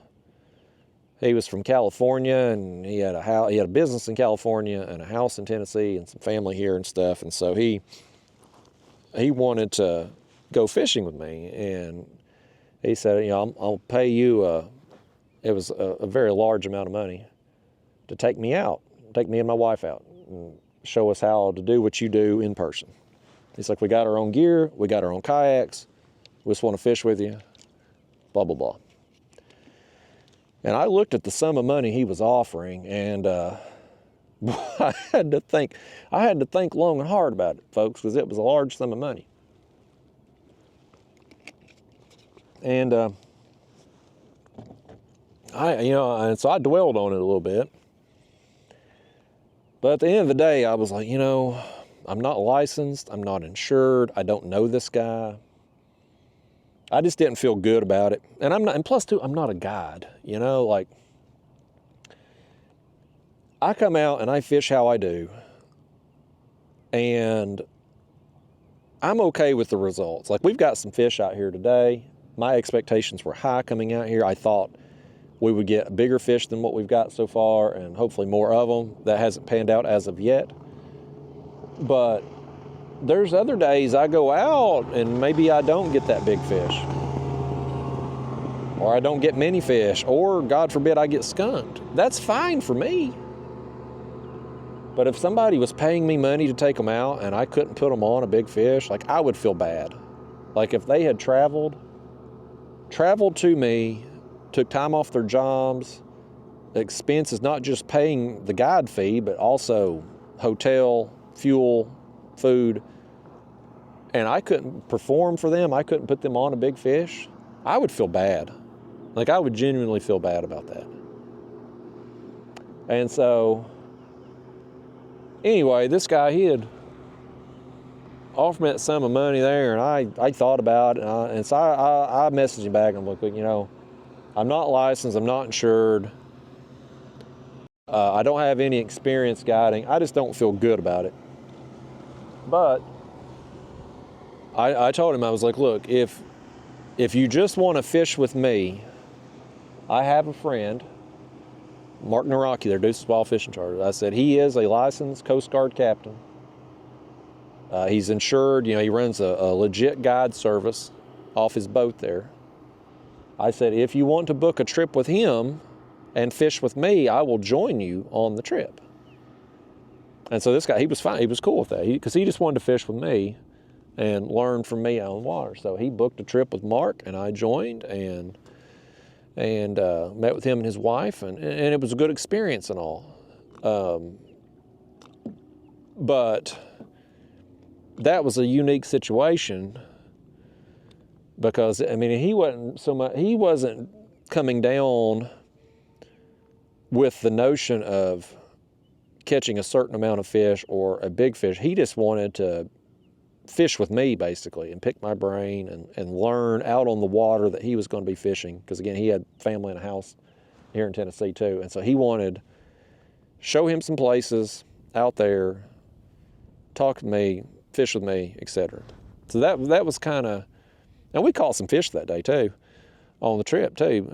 S1: He was from California, and he had a business in California and a house in Tennessee and some family here and stuff. And so he wanted to go fishing with me, and he said, you know, I'll pay you it was a very large amount of money to take me out, take me and my wife out, and show us how to do what you do in person. He's like, we got our own gear, we got our own kayaks, we just want to fish with you, blah, blah, blah. And I looked at the sum of money he was offering, and I had to think long and hard about it, folks, because it was a large sum of money. And And so I dwelled on it a little bit. But at the end of the day, I was like, I'm not licensed. I'm not insured. I don't know this guy. I just didn't feel good about it. And and plus too, I'm not a guide, like I come out and I fish how I do. And I'm okay with the results. Like, we've got some fish out here today. My expectations were high coming out here. I thought we would get bigger fish than what we've got so far, and hopefully more of them. That hasn't panned out as of yet. But there's other days I go out and maybe I don't get that big fish. Or I don't get many fish. Or, God forbid, I get skunked. That's fine for me. But if somebody was paying me money to take them out and I couldn't put them on a big fish, like, I would feel bad. Like, if they had traveled to me, took time off their jobs, expenses, not just paying the guide fee, but also hotel, fuel, food, and I couldn't perform for them, I couldn't put them on a big fish, I would feel bad. Like, I would genuinely feel bad about that. And so, anyway, this guy, he had offered me that sum of money there, and I thought about it, and so I messaged him back, and I'm like, I'm not licensed, I'm not insured, I don't have any experience guiding, I just don't feel good about it. But I told him, I was like, look, if you just want to fish with me, I have a friend, Mark Naraki, there, Deuces Wild Fishing Charter. I said, he is a licensed Coast Guard captain. He's insured, he runs a legit guide service off his boat there. I said, if you want to book a trip with him and fish with me, I will join you on the trip. And so this guy, he was fine. He was cool with that because he just wanted to fish with me and learn from me on the water. So he booked a trip with Mark, and I joined and met with him and his wife, and it was a good experience and all. But that was a unique situation because, he wasn't coming down with the notion of catching a certain amount of fish or a big fish. He just wanted to fish with me, basically, and pick my brain and learn out on the water that he was going to be fishing. Because, again, he had family and a house here in Tennessee, too. And so he wanted to show him some places out there, talk to me, fish with me, etc. So that was kind of... And we caught some fish that day, too, on the trip, too.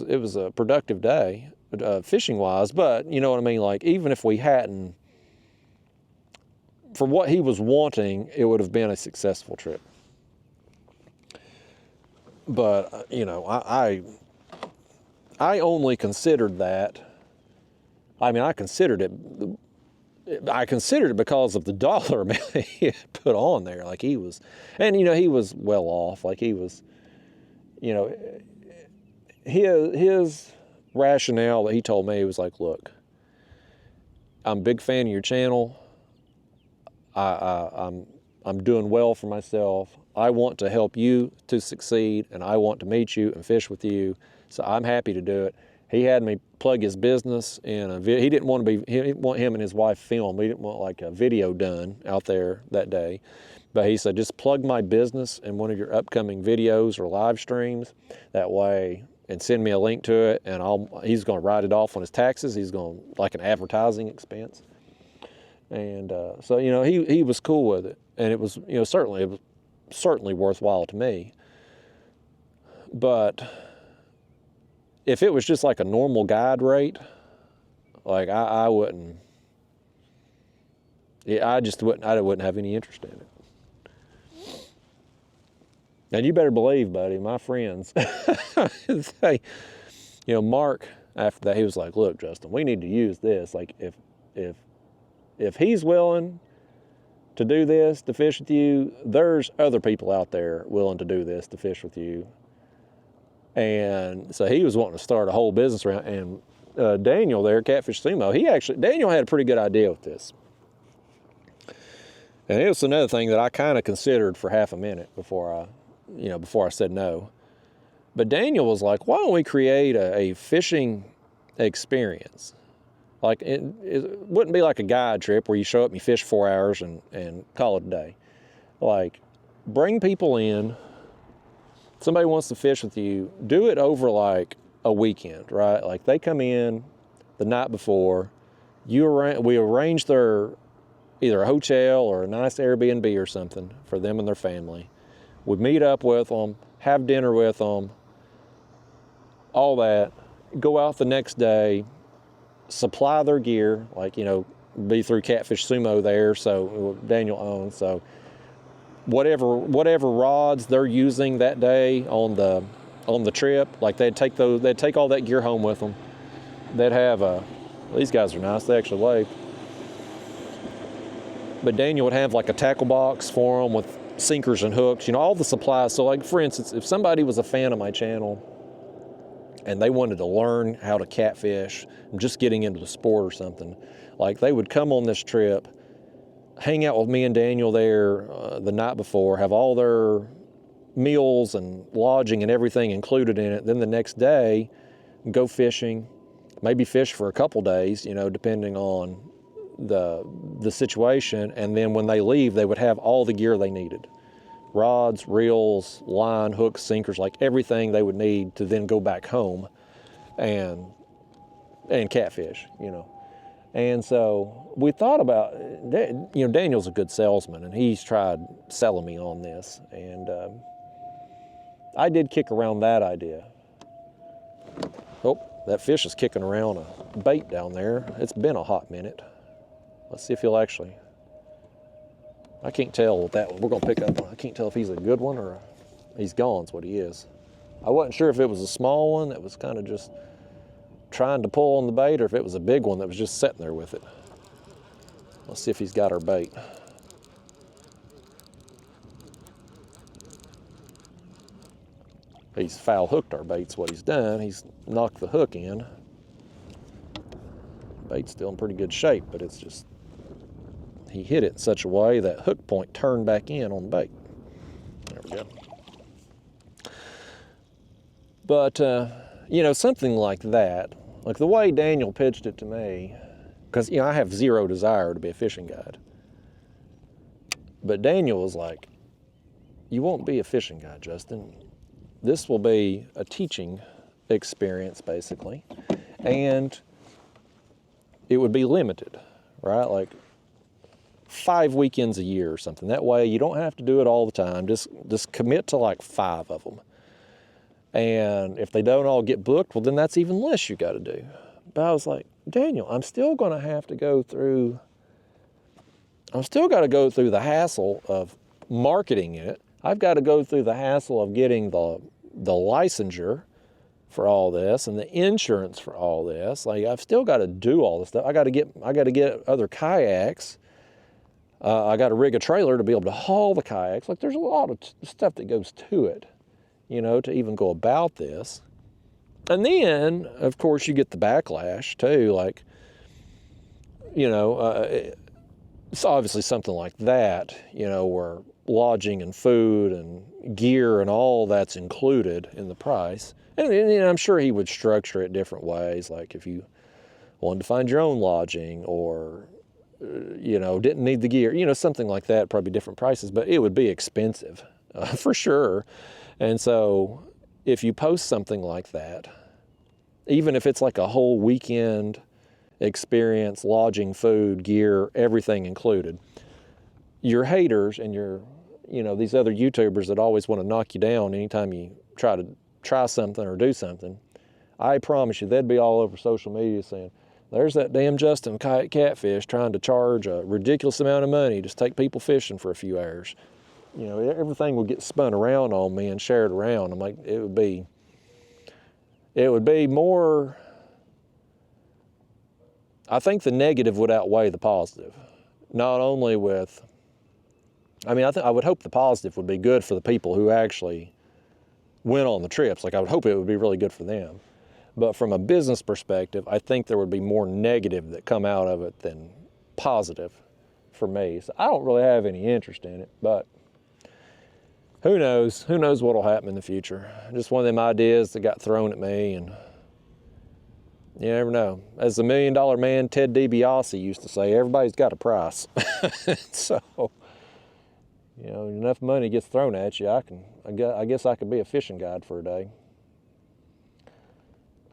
S1: It was a productive day, fishing-wise. But, you know what I mean? Like, even if we hadn't... For what he was wanting, it would have been a successful trip. But, I only considered that. I considered it because of the dollar amount he had put on there. Like, he was, and, he was well off. Like, he was, his rationale that he told me was like, look, I'm a big fan of your channel. I'm doing well for myself. I want to help you to succeed, and I want to meet you and fish with you. So I'm happy to do it. He had me plug his business in a video. He didn't want him and his wife filmed. He didn't want like a video done out there that day. But he said, just plug my business in one of your upcoming videos or live streams. That way, and send me a link to it, and he's going to write it off on his taxes. He's going like an advertising expense. And so, he was cool with it. And it was, certainly worthwhile to me. But if it was just like a normal guide rate, like I wouldn't, I wouldn't have any interest in it. And you better believe, buddy, my friends, Mark, after that, he was like, look, Justin, we need to use this. Like, if he's willing to do this, to fish with you, there's other people out there willing to do this, to fish with you. And so he was wanting to start a whole business around, and Daniel there, Catfish Sumo, Daniel had a pretty good idea with this. And it was another thing that I kind of considered for half a minute before I said no. But Daniel was like, why don't we create a fishing experience? Like, it wouldn't be like a guide trip where you show up and you fish 4 hours and call it a day. Like, bring people in. Somebody wants to fish with you, do it over like a weekend, right? Like, they come in the night before, we arrange their either a hotel or a nice Airbnb or something for them and their family. We meet up with them, have dinner with them, all that, go out the next day, supply their gear, like, you know, be through Catfish Sumo there, so Daniel owns, so whatever rods they're using that day on the trip, like they'd take all that gear home with them. They'd have these guys are nice, they actually weigh. But Daniel would have like a tackle box for them with sinkers and hooks, you know, all the supplies. So like, for instance, if somebody was a fan of my channel and they wanted to learn how to catfish, just getting into the sport or something, like they would come on this trip, hang out with me and Daniel there the night before, have all their meals and lodging and everything included in it. Then the next day, go fishing, maybe fish for a couple days, you know, depending on the situation. And then when they leave, they would have all the gear they needed. Rods, reels, line, hooks, sinkers, like everything they would need to then go back home and catfish, you know. And so we thought about, you know, Daniel's a good salesman and he's tried selling me on this. And I did kick around that idea. Oh, that fish is kicking around a bait down there. It's been a hot minute. Let's see if he'll actually, I can't tell with that one. We're gonna pick up on, I can't tell if he's a good one or he's gone, is what he is. I wasn't sure if it was a small one that was kind of just trying to pull on the bait or if it was a big one that was just sitting there with it. Let's see if he's got our bait. He's foul hooked our bait's what he's done. He's knocked the hook in. Bait's still in pretty good shape, but it's just, he hit it in such a way that hook point turned back in on the bait. There we go. But, you know, something like that, like the way Daniel pitched it to me, because, you know, I have zero desire to be a fishing guide. But Daniel was like, you won't be a fishing guide, Justin. This will be a teaching experience, basically. And it would be limited, right? Like 5 weekends a year or something. That way you don't have to do it all the time. Just commit to like 5 of them. And if they don't all get booked, well, then that's even less you got to do. But I was like, Daniel, I'm still going to have to go through, I've still got to go through the hassle of marketing it. I've got to go through the hassle of getting the licensure for all this and the insurance for all this. Like, I've still got to do all this stuff. I got to get other kayaks. I got to rig a trailer to be able to haul the kayaks. Like, there's a lot of stuff that goes to it, you know, to even go about this. And then, of course, you get the backlash too. Like, you know, it's obviously something like that, you know, where lodging and food and gear and all that's included in the price. And I'm sure he would structure it different ways, like if you wanted to find your own lodging or, you know, didn't need the gear, you know, something like that, probably different prices, but it would be expensive for sure. And so if you post something like that, even if it's like a whole weekend experience, lodging, food, gear, everything included, your haters and your, you know, these other YouTubers that always want to knock you down anytime you try something or do something, I promise you they'd be all over social media saying, there's that damn Justin Kayak Catfish trying to charge a ridiculous amount of money to take people fishing for a few hours. You know, everything would get spun around on me and shared around. I'm like, it would be more, I think the negative would outweigh the positive. Not only with, I mean, I would hope the positive would be good for the people who actually went on the trips. Like, I would hope it would be really good for them. But from a business perspective, I think there would be more negative that come out of it than positive for me. So I don't really have any interest in it, but who knows? Who knows what'll happen in the future? Just one of them ideas that got thrown at me, and you never know. As the $1 Million Man Ted DiBiase used to say, everybody's got a price. So, you know, enough money gets thrown at you, I guess I could be a fishing guide for a day.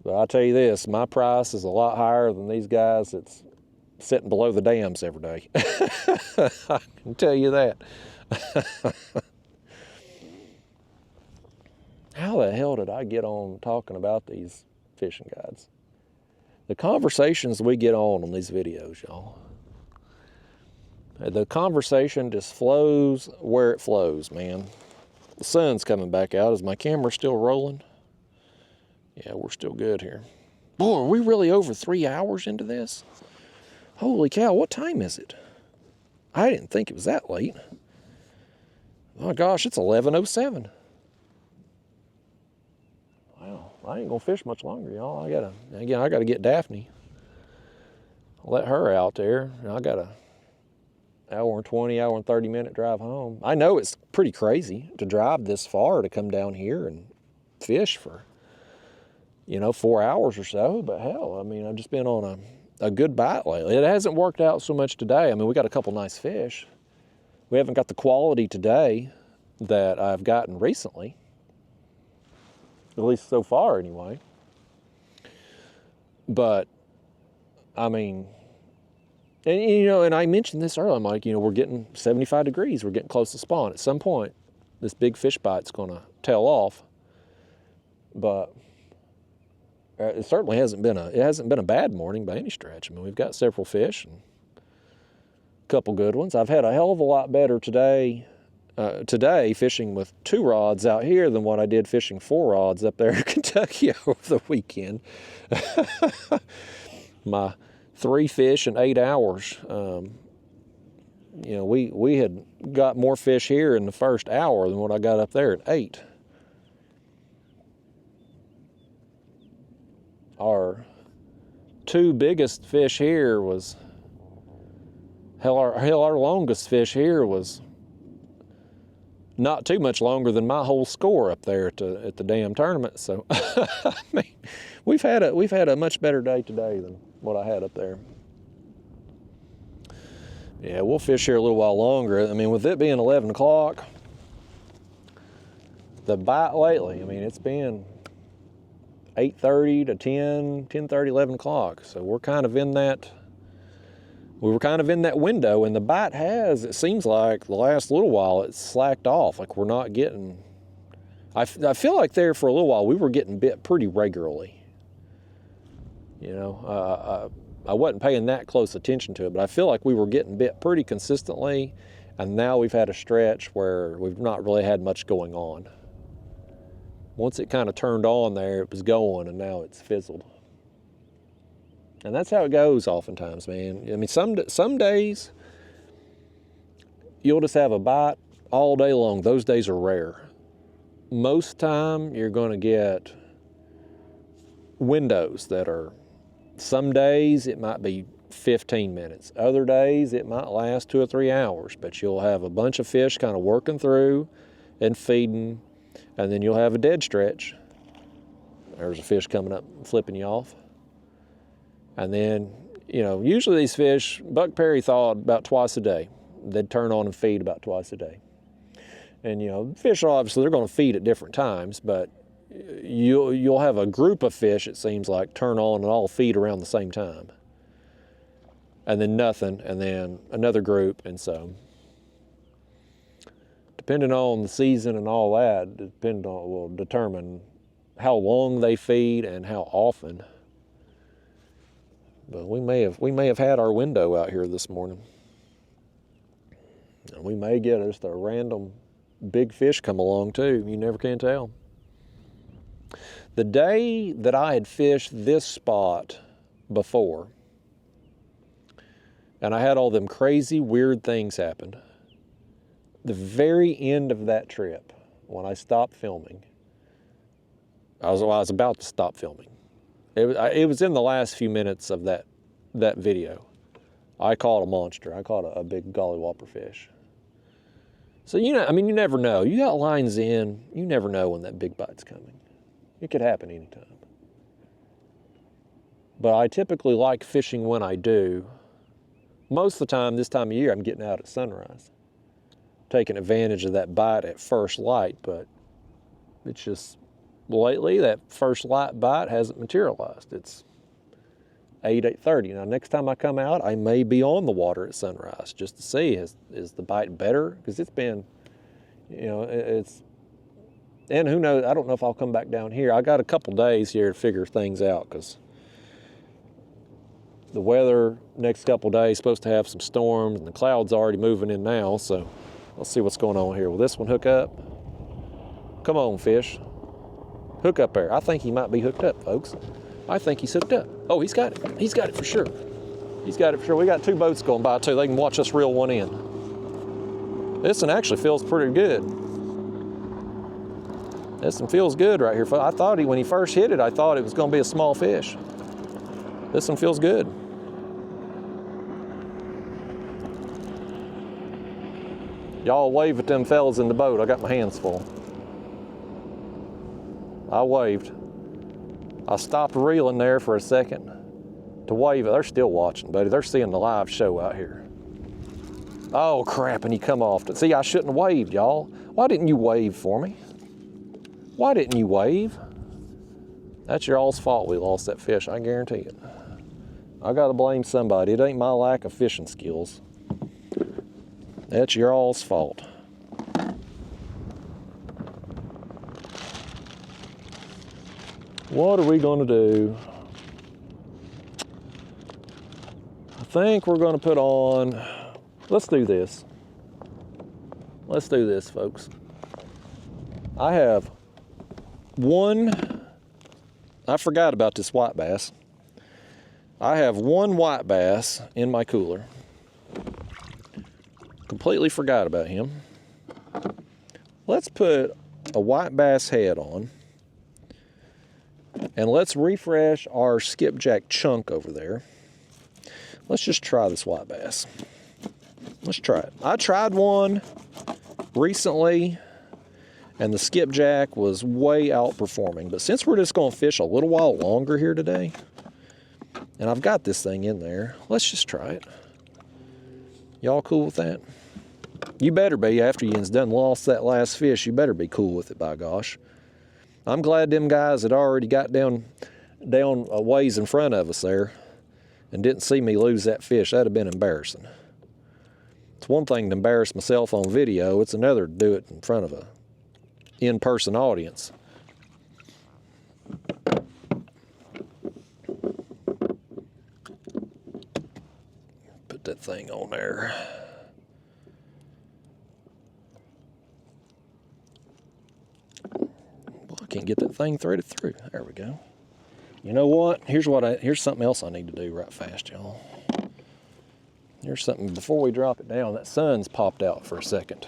S1: But I'll tell you this, my price is a lot higher than these guys that's sitting below the dams every day. I can tell you that. How the hell did I get on talking about these fishing guides? The conversations we get on these videos, y'all. The conversation just flows where it flows, man. The sun's coming back out. Is my camera still rolling? Yeah, we're still good here. Boy, are we really over 3 hours into this? Holy cow, what time is it? I didn't think it was that late. Oh gosh, it's 11:07. Wow, I ain't gonna fish much longer, y'all. I gotta get Daphne. I'll let her out there. I got a hour and 20, hour and 30 minute drive home. I know it's pretty crazy to drive this far to come down here and fish for, 4 hours or so, but hell, I mean, I've just been on a good bite lately. It hasn't worked out so much today. I mean, we got a couple nice fish. We haven't got the quality today that I've gotten recently, at least so far anyway. But, I mean, and I mentioned this earlier, I'm like, we're getting 75 degrees. We're getting close to spawn. At some point, this big fish bite's gonna tail off. But it certainly hasn't been a bad morning by any stretch. I mean, we've got several fish and a couple good ones. I've had a hell of a lot better today fishing with 2 rods out here than what I did fishing 4 rods up there in Kentucky over the weekend. My 3 fish in 8 hours. We had got more fish here in the first hour than what I got up there at 8. Our 2 biggest fish here was, our longest fish here was not too much longer than my whole score up there at the damn tournament. So, I mean, we've had a much better day today than what I had up there. Yeah, we'll fish here a little while longer. I mean, with it being 11 o'clock, the bite lately, I mean, it's been 8:30 to 10:30, 11 o'clock. So we were kind of in that window, and the bite it seems like the last little while it's slacked off. Like we're not getting, I feel like there for a little while we were getting bit pretty regularly. I wasn't paying that close attention to it, but I feel like we were getting bit pretty consistently, and now we've had a stretch where we've not really had much going on. Once it kind of turned on there, it was going, and now it's fizzled. And that's how it goes oftentimes, man. I mean, some days you'll just have a bite all day long. Those days are rare. Most time you're going to get windows that are, some days it might be 15 minutes. Other days it might last 2 or 3 hours, but you'll have a bunch of fish kind of working through and feeding, and then you'll have a dead stretch. There's a fish coming up and flipping you off. And then, usually these fish, Buck Perry thawed about twice a day. They'd turn on and feed about twice a day. And, fish obviously, they're going to feed at different times, but you'll have a group of fish, it seems like, turn on and all feed around the same time. And then nothing, and then another group, and so. Depending on the season and all that, will determine how long they feed and how often. But we may have had our window out here this morning. And we may get just a random big fish come along too. You never can tell. The day that I had fished this spot before, and I had all them crazy, weird things happen, the very end of that trip, when I stopped filming, I was about to stop filming. It was in the last few minutes of that video. I caught a monster. I caught a big golly whopper fish. So, you know, I mean, you never know. You got lines in, you never know when that big bite's coming. It could happen anytime. But I typically like fishing when I do. Most of the time, this time of year, I'm getting out at sunrise, taking advantage of that bite at first light, but it's just, lately, that first light bite hasn't materialized. It's 8:30. Now, next time I come out, I may be on the water at sunrise just to see, is the bite better? Because it's been, you know, and who knows, I don't know if I'll come back down here. I got a couple days here to figure things out, because the weather next couple days is supposed to have some storms, and the clouds already moving in now, so let's see what's going on here. Will this one hook up? Come on, fish. Hook up there. I think he might be hooked up, folks. I think he's hooked up. Oh, he's got it. He's got it for sure. He's got it for sure. We got two boats going by, too. They can watch us reel one in. This one actually feels pretty good. This one feels good right here. I thought when he first hit it, I thought it was going to be a small fish. This one feels good. Y'all wave at them fellas in the boat. I got my hands full. I waved. I stopped reeling there for a second to wave. They're still watching, buddy. They're seeing the live show out here. Oh, crap, and he come off. See, I shouldn't have waved, y'all. Why didn't you wave for me? Why didn't you wave? That's your all's fault we lost that fish, I guarantee it. I gotta blame somebody. It ain't my lack of fishing skills. That's your all's fault. What are we gonna do? I think we're gonna put on, let's do this. Let's do this, folks. I have I forgot about this white bass. I have one white bass in my cooler. Completely forgot about him. Let's put a white bass head on, and let's refresh our skipjack chunk over there. Let's just try this white bass. Let's try it. I tried one recently, and the skipjack was way outperforming. But since we're just going to fish a little while longer here today, and I've got this thing in there, let's just try it. Y'all cool with that? You better be. After you've done lost that last fish, you better be cool with it, by gosh. I'm glad them guys had already got down a ways in front of us there and didn't see me lose that fish. That'd have been embarrassing. It's one thing to embarrass myself on video. It's another to do it in front of a in-person audience. Put that thing on there. Well, I can't get that thing threaded through. There we go. You know what? Here's something else I need to do right fast, y'all. Here's something before we drop it down. That sun's popped out for a second.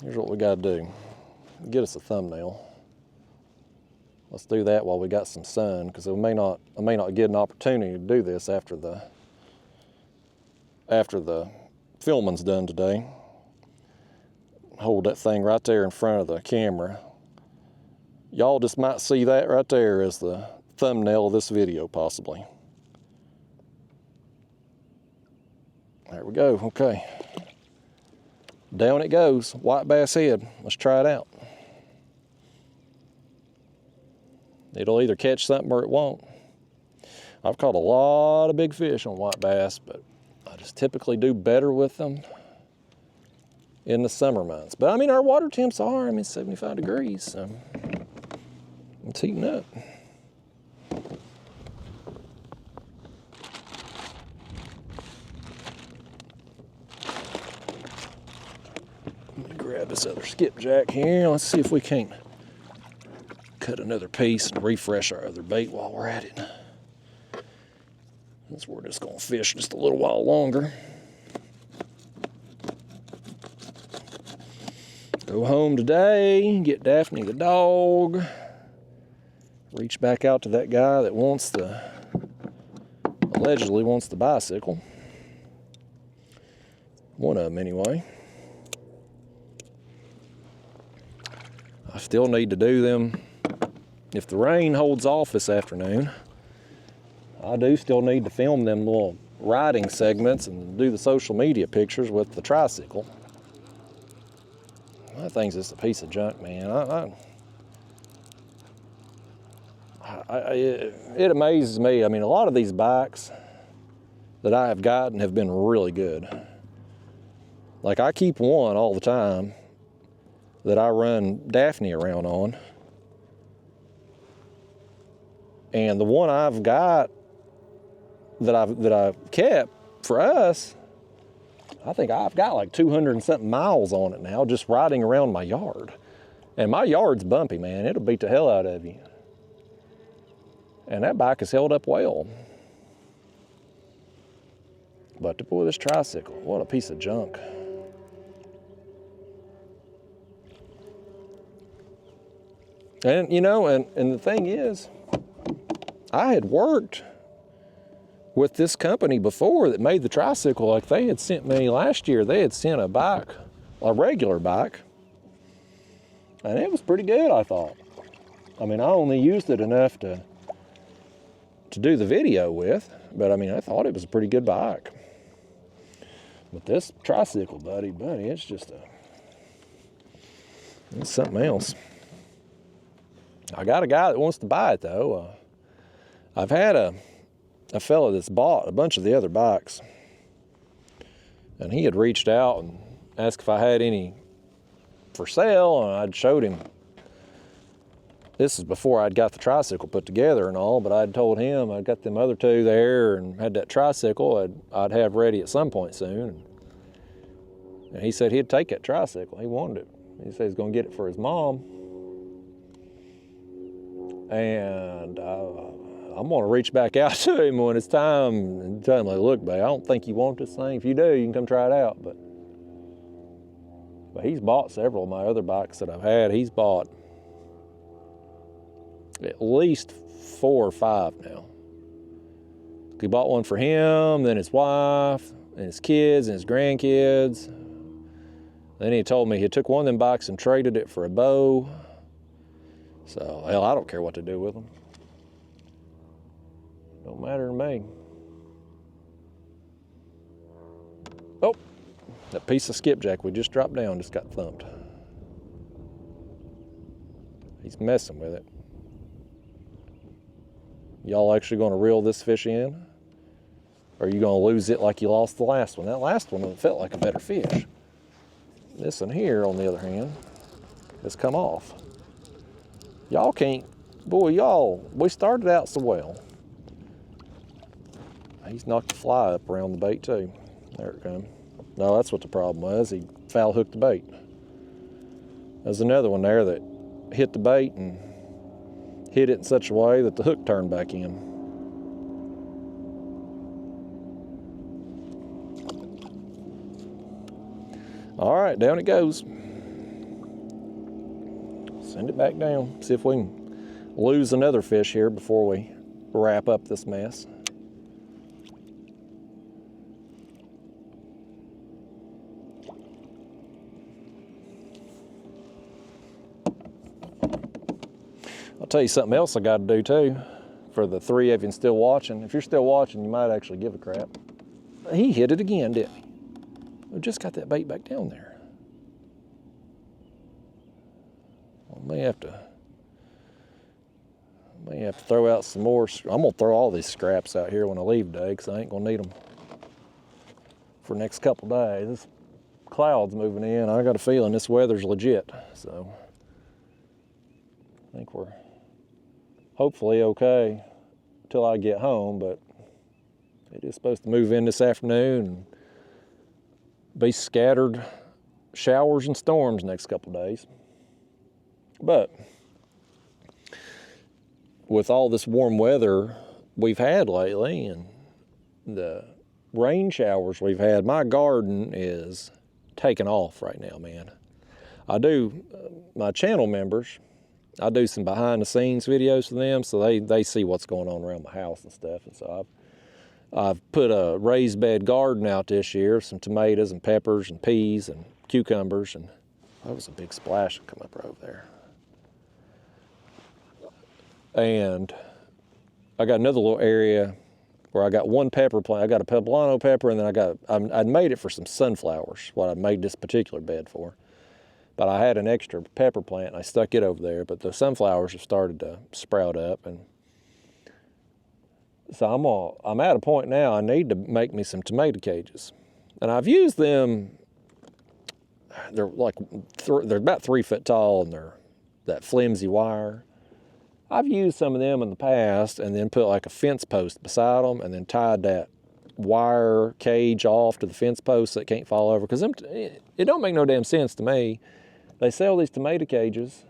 S1: Here's what we got to do. Get us a thumbnail. Let's do that while we got some sun, because I may not get an opportunity to do this after the filming's done today. Hold that thing right there in front of the camera. Y'all just might see that right there as the thumbnail of this video, possibly. There we go. Okay. Down it goes. White bass head. Let's try it out. It'll either catch something or it won't. I've caught a lot of big fish on white bass, but I just typically do better with them in the summer months. But I mean, our water temps are, 75 degrees, so it's heating up. Let me grab this other skipjack here. Let's see if we can't cut another piece and refresh our other bait while we're at it. Since we're just gonna fish just a little while longer. Go home today, get Daphne the dog, reach back out to that guy that allegedly wants the bicycle. One of them anyway. I still need to do them. If the rain holds off this afternoon, I do still need to film them little riding segments and do the social media pictures with the tricycle. That thing's just a piece of junk, man. It amazes me. I mean, a lot of these bikes that I have gotten have been really good. Like, I keep one all the time that I run Daphne around on. And the one I've got that I've kept for us, I think I've got like 200 and something miles on it now, just riding around my yard. And my yard's bumpy, man. It'll beat the hell out of you. And that bike has held up well. But boy, this tricycle, what a piece of junk. And you know, and the thing is, I had worked with this company before that made the tricycle. Like, they had sent me last year, they had sent a bike, a regular bike, and it was pretty good, I thought. I mean, I only used it enough to do the video with, but I mean, I thought it was a pretty good bike. But this tricycle, buddy, it's just it's something else. I got a guy that wants to buy it though. I've had a fella that's bought a bunch of the other bikes, and he had reached out and asked if I had any for sale, and I'd showed him. This is before I'd got the tricycle put together and all, but I'd told him I'd got them other two there and had that tricycle I'd have ready at some point soon. And he said he'd take that tricycle. He wanted it. He said he's going to get it for his mom. And I'm going to reach back out to him when it's time and tell him, like, look, babe, I don't think you want this thing. If you do, you can come try it out. But he's bought several of my other bikes that I've had. He's bought at least 4 or 5 now. He bought one for him, then his wife, and his kids, and his grandkids. Then he told me he took one of them bikes and traded it for a bow. So, hell, I don't care what to do with them. Don't matter to me. Oh, that piece of skipjack we just dropped down just got thumped. He's messing with it. Y'all actually going to reel this fish in? Or are you going to lose it like you lost the last one? That last one felt like a better fish. This one here, on the other hand, has come off. Y'all can't, boy, we started out so well. He's knocked the fly up around the bait too. There it comes. No, that's what the problem was. He foul hooked the bait. There's another one there that hit the bait and hit it in such a way that the hook turned back in. All right, down it goes. Send it back down. See if we can lose another fish here before we wrap up this mess. I'll tell you something else I got to do too, for the 3 of you still watching. If you're still watching, you might actually give a crap. He hit it again, didn't he? We just got that bait back down there. I may have to throw out some more. I'm gonna throw all these scraps out here when I leave today, because I ain't gonna need them for the next couple days. This cloud's moving in. I got a feeling this weather's legit, so I think we're hopefully okay till I get home, but it is supposed to move in this afternoon and be scattered showers and storms next couple days. But with all this warm weather we've had lately and the rain showers we've had, my garden is taking off right now, man. I do, my channel members, I do some behind the scenes videos for them, so they see what's going on around my house and stuff. And so I've put a raised bed garden out this year, some tomatoes and peppers and peas and cucumbers, and that was a big splash that come up right over there. And I got another little area where I got one pepper plant. I got a poblano pepper, and then I'd made it for some sunflowers, what I made this particular bed for. But I had an extra pepper plant, and I stuck it over there, but the sunflowers have started to sprout up. And so I'm at a point now, I need to make me some tomato cages. And I've used them, they're about 3 foot tall, and they're that flimsy wire. I've used some of them in the past and then put like a fence post beside them and then tied that wire cage off to the fence post so it can't fall over. Because it don't make no damn sense to me. They sell these tomato cages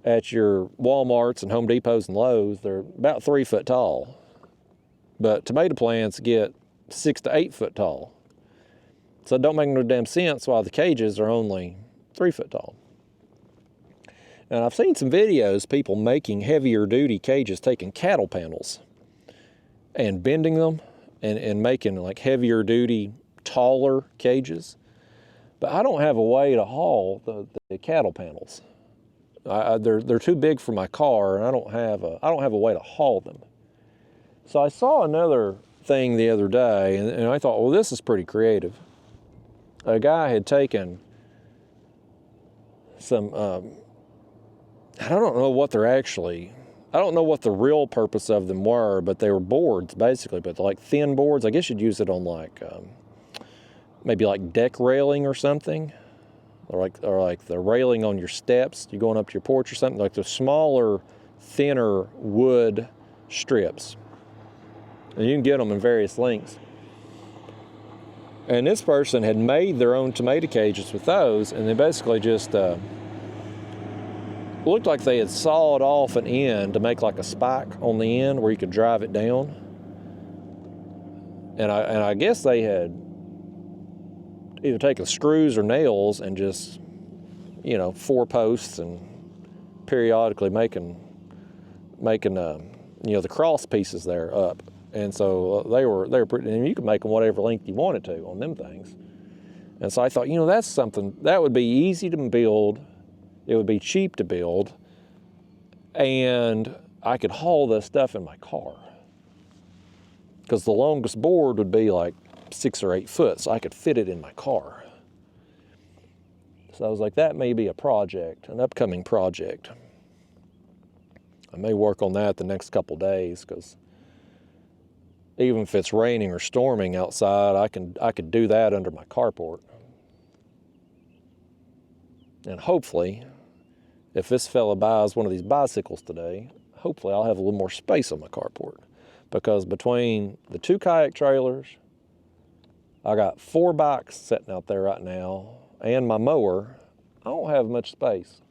S1: at your Walmarts and Home Depots and Lowe's. They're about 3 foot tall. But tomato plants get 6 to 8 foot tall. So it don't make no damn sense why the cages are only 3 foot tall. And I've seen some videos, people making heavier duty cages, taking cattle panels and bending them and making like heavier duty, taller cages. But I don't have a way to haul the cattle panels. They're too big for my car, and I don't have a way to haul them. So I saw another thing the other day, and I thought, well, this is pretty creative. A guy had taken some, I don't know what I don't know what the real purpose of them were, but they were boards basically, but like thin boards. I guess you'd use it on like, maybe like deck railing or something, or like the railing on your steps. You're going up to your porch or something, like the smaller, thinner wood strips. And you can get them in various lengths. And this person had made their own tomato cages with those, and they basically just looked like they had sawed off an end to make like a spike on the end where you could drive it down. And I guess they had either taken screws or nails and just, 4 posts and periodically making the cross pieces there up. And so they were pretty, and you could make them whatever length you wanted to on them things. And so I thought, that's something that would be easy to build. It would be cheap to build, and I could haul this stuff in my car. Because the longest board would be like 6 or 8 foot, so I could fit it in my car. So I was like, that may be a project, an upcoming project. I may work on that the next couple days, because even if it's raining or storming outside, I could do that under my carport. And hopefully, if this fella buys one of these bicycles today, hopefully I'll have a little more space on my carport. Because between the 2 kayak trailers, I got 4 bikes sitting out there right now, and my mower, I don't have much space.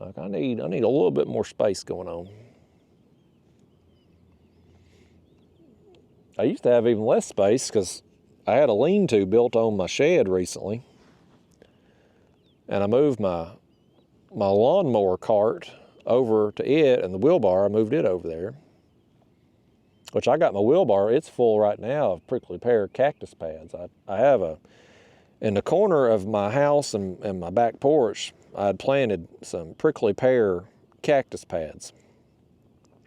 S1: Like I need a little bit more space going on. I used to have even less space because I had a lean-to built on my shed recently. And I moved my lawnmower cart over to it, and the wheelbarrow, I moved it over there. Which I got my wheelbarrow, it's full right now of prickly pear cactus pads. I have in the corner of my house and my back porch, I had planted some prickly pear cactus pads.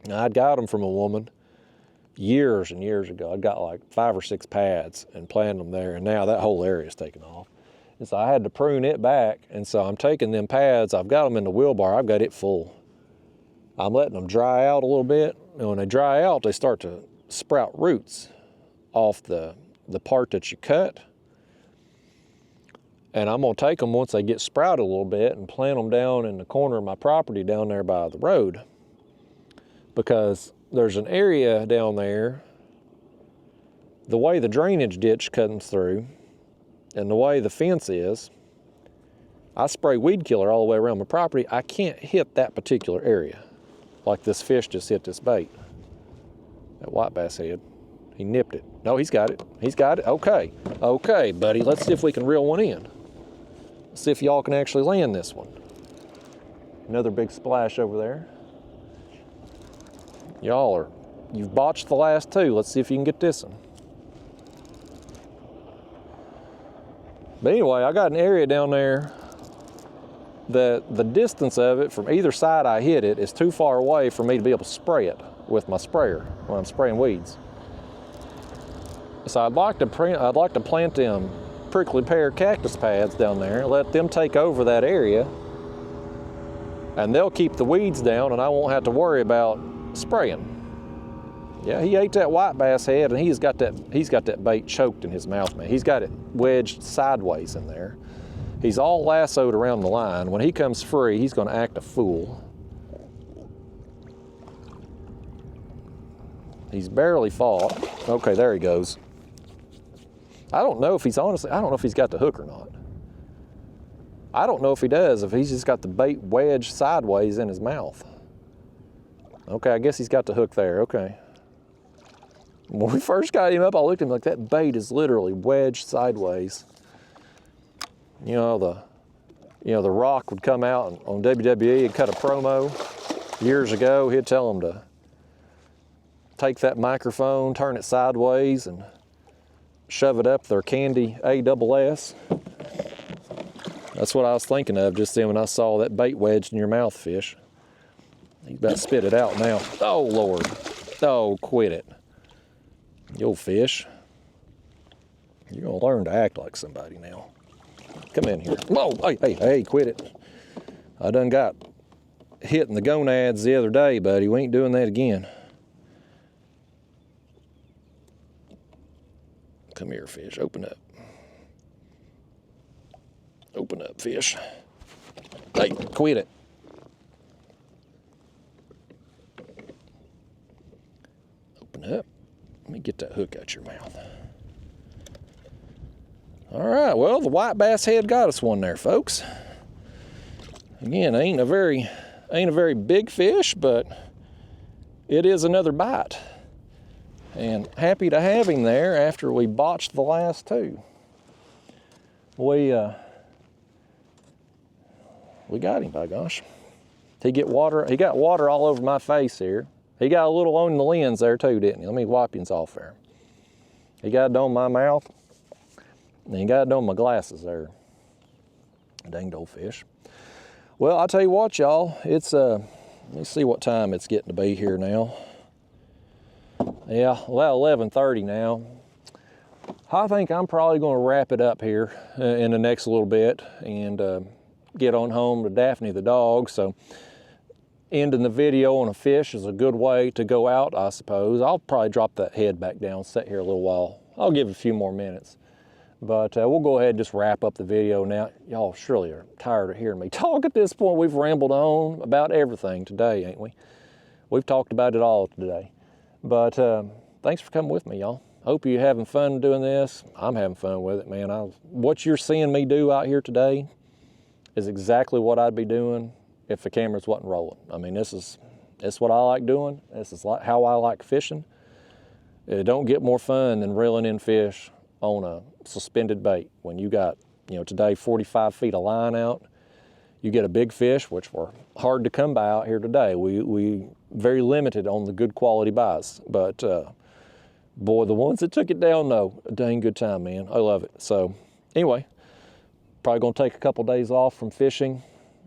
S1: Now, I'd got them from a woman years and years ago. I'd got like 5 or 6 pads and planted them there, and now that whole area is taken off. And so I had to prune it back, and so I'm taking them pads, I've got them in the wheelbarrow, I've got it full. I'm letting them dry out a little bit, and when they dry out, they start to sprout roots off the part that you cut. And I'm gonna take them once they get sprouted a little bit and plant them down in the corner of my property down there by the road. Because there's an area down there, the way the drainage ditch comes through, and the way the fence is, I spray weed killer all the way around my property. I can't hit that particular area. Like this fish just hit this bait. That white bass head. He nipped it. No, he's got it. He's got it. Okay. Okay, buddy. Let's see if we can reel one in. Let's see if y'all can actually land this one. Another big splash over there. You've botched the last 2. Let's see if you can get this one. But anyway, I got an area down there the distance of it from either side I hit it is too far away for me to be able to spray it with my sprayer when I'm spraying weeds. So I'd like to plant them prickly pear cactus pads down there, let them take over that area, and they'll keep the weeds down and I won't have to worry about spraying. Yeah, he ate that white bass head, and he's got that bait choked in his mouth, man. He's got it wedged sideways in there. He's all lassoed around the line. When he comes free, he's gonna act a fool. He's barely fought. Okay, there he goes. I don't know if he's got the hook or not. I don't know if he does, if he's just got the bait wedged sideways in his mouth. Okay, I guess he's got the hook there, okay. When we first got him up, I looked at him like, that bait is literally wedged sideways. You know, the Rock would come out on WWE and cut a promo years ago. He'd tell them to take that microphone, turn it sideways, and shove it up their candy ASS. That's what I was thinking of just then when I saw that bait wedged in your mouth, fish. He's about to spit it out now. Oh, Lord. Oh, quit it. You old fish. You're going to learn to act like somebody now. Come in here. Whoa, hey, quit it. I done got hit in the gonads the other day, buddy. We ain't doing that again. Come here, fish. Open up. Open up, fish. Hey, quit it. Open up. Let me get that hook out your mouth. All right, well, the white bass head got us one there, folks. Again, ain't a very big fish, but it is another bite. And happy to have him there after we botched the last two. We got him, by gosh. He got water all over my face here. He got a little on the lens there too, didn't he? Let me wipe him off there. He got it on my mouth, and he got it on my glasses there. Danged old fish. Well, I'll tell you what, y'all. It's let me see what time it's getting to be here now. Yeah, well, 11:30 now. I think I'm probably going to wrap it up here in the next little bit and get on home to Daphne the dog. So ending the video on a fish is a good way to go out, I suppose. I'll probably drop that head back down, sit here a little while. I'll give it a few more minutes. But we'll go ahead and just wrap up the video now. Y'all surely are tired of hearing me talk at this point. We've rambled on about everything today, ain't we? We've talked about it all today. But thanks for coming with me, y'all. Hope you're having fun doing this. I'm having fun with it, man. What you're seeing me do out here today is exactly what I'd be doing if the cameras wasn't rolling. I mean, this is what I like doing. This is how I like fishing. It don't get more fun than reeling in fish on a suspended bait. When you got, today 45 feet of line out, you get a big fish, which were hard to come by out here today. We very limited on the good quality buys, but boy, the ones that took it down, though, a dang good time, man. I love it. So anyway, probably gonna take a couple days off from fishing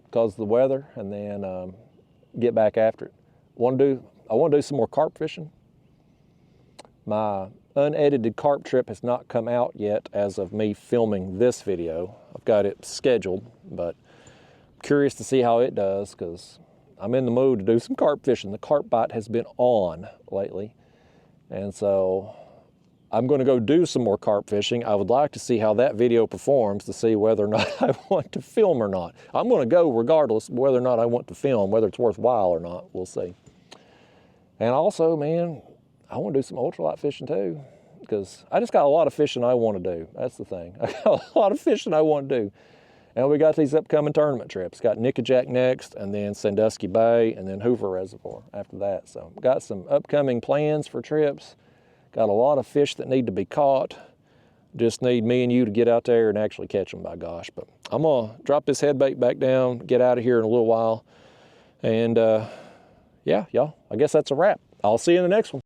S1: because of the weather, and then get back after it. I want to do some more carp fishing. My unedited carp trip has not come out yet as of me filming this video. I've got it scheduled, but curious to see how it does because I'm in the mood to do some carp fishing. The carp bite has been on lately, and so I'm going to go do some more carp fishing. I would like to see how that video performs to see whether or not I want to film or not. I'm going to go regardless of whether or not I want to film, whether it's worthwhile or not. We'll see. And also, man, I want to do some ultralight fishing too, because I just got a lot of fishing I want to do. That's the thing. I got a lot of fishing I want to do. And we got these upcoming tournament trips. Got Nickajack next, and then Sandusky Bay, and then Hoover Reservoir after that. So got some upcoming plans for trips. Got a lot of fish that need to be caught. Just need me and you to get out there and actually catch them, by gosh. But I'm going to drop this head bait back down, get out of here in a little while. And yeah, y'all, I guess that's a wrap. I'll see you in the next one.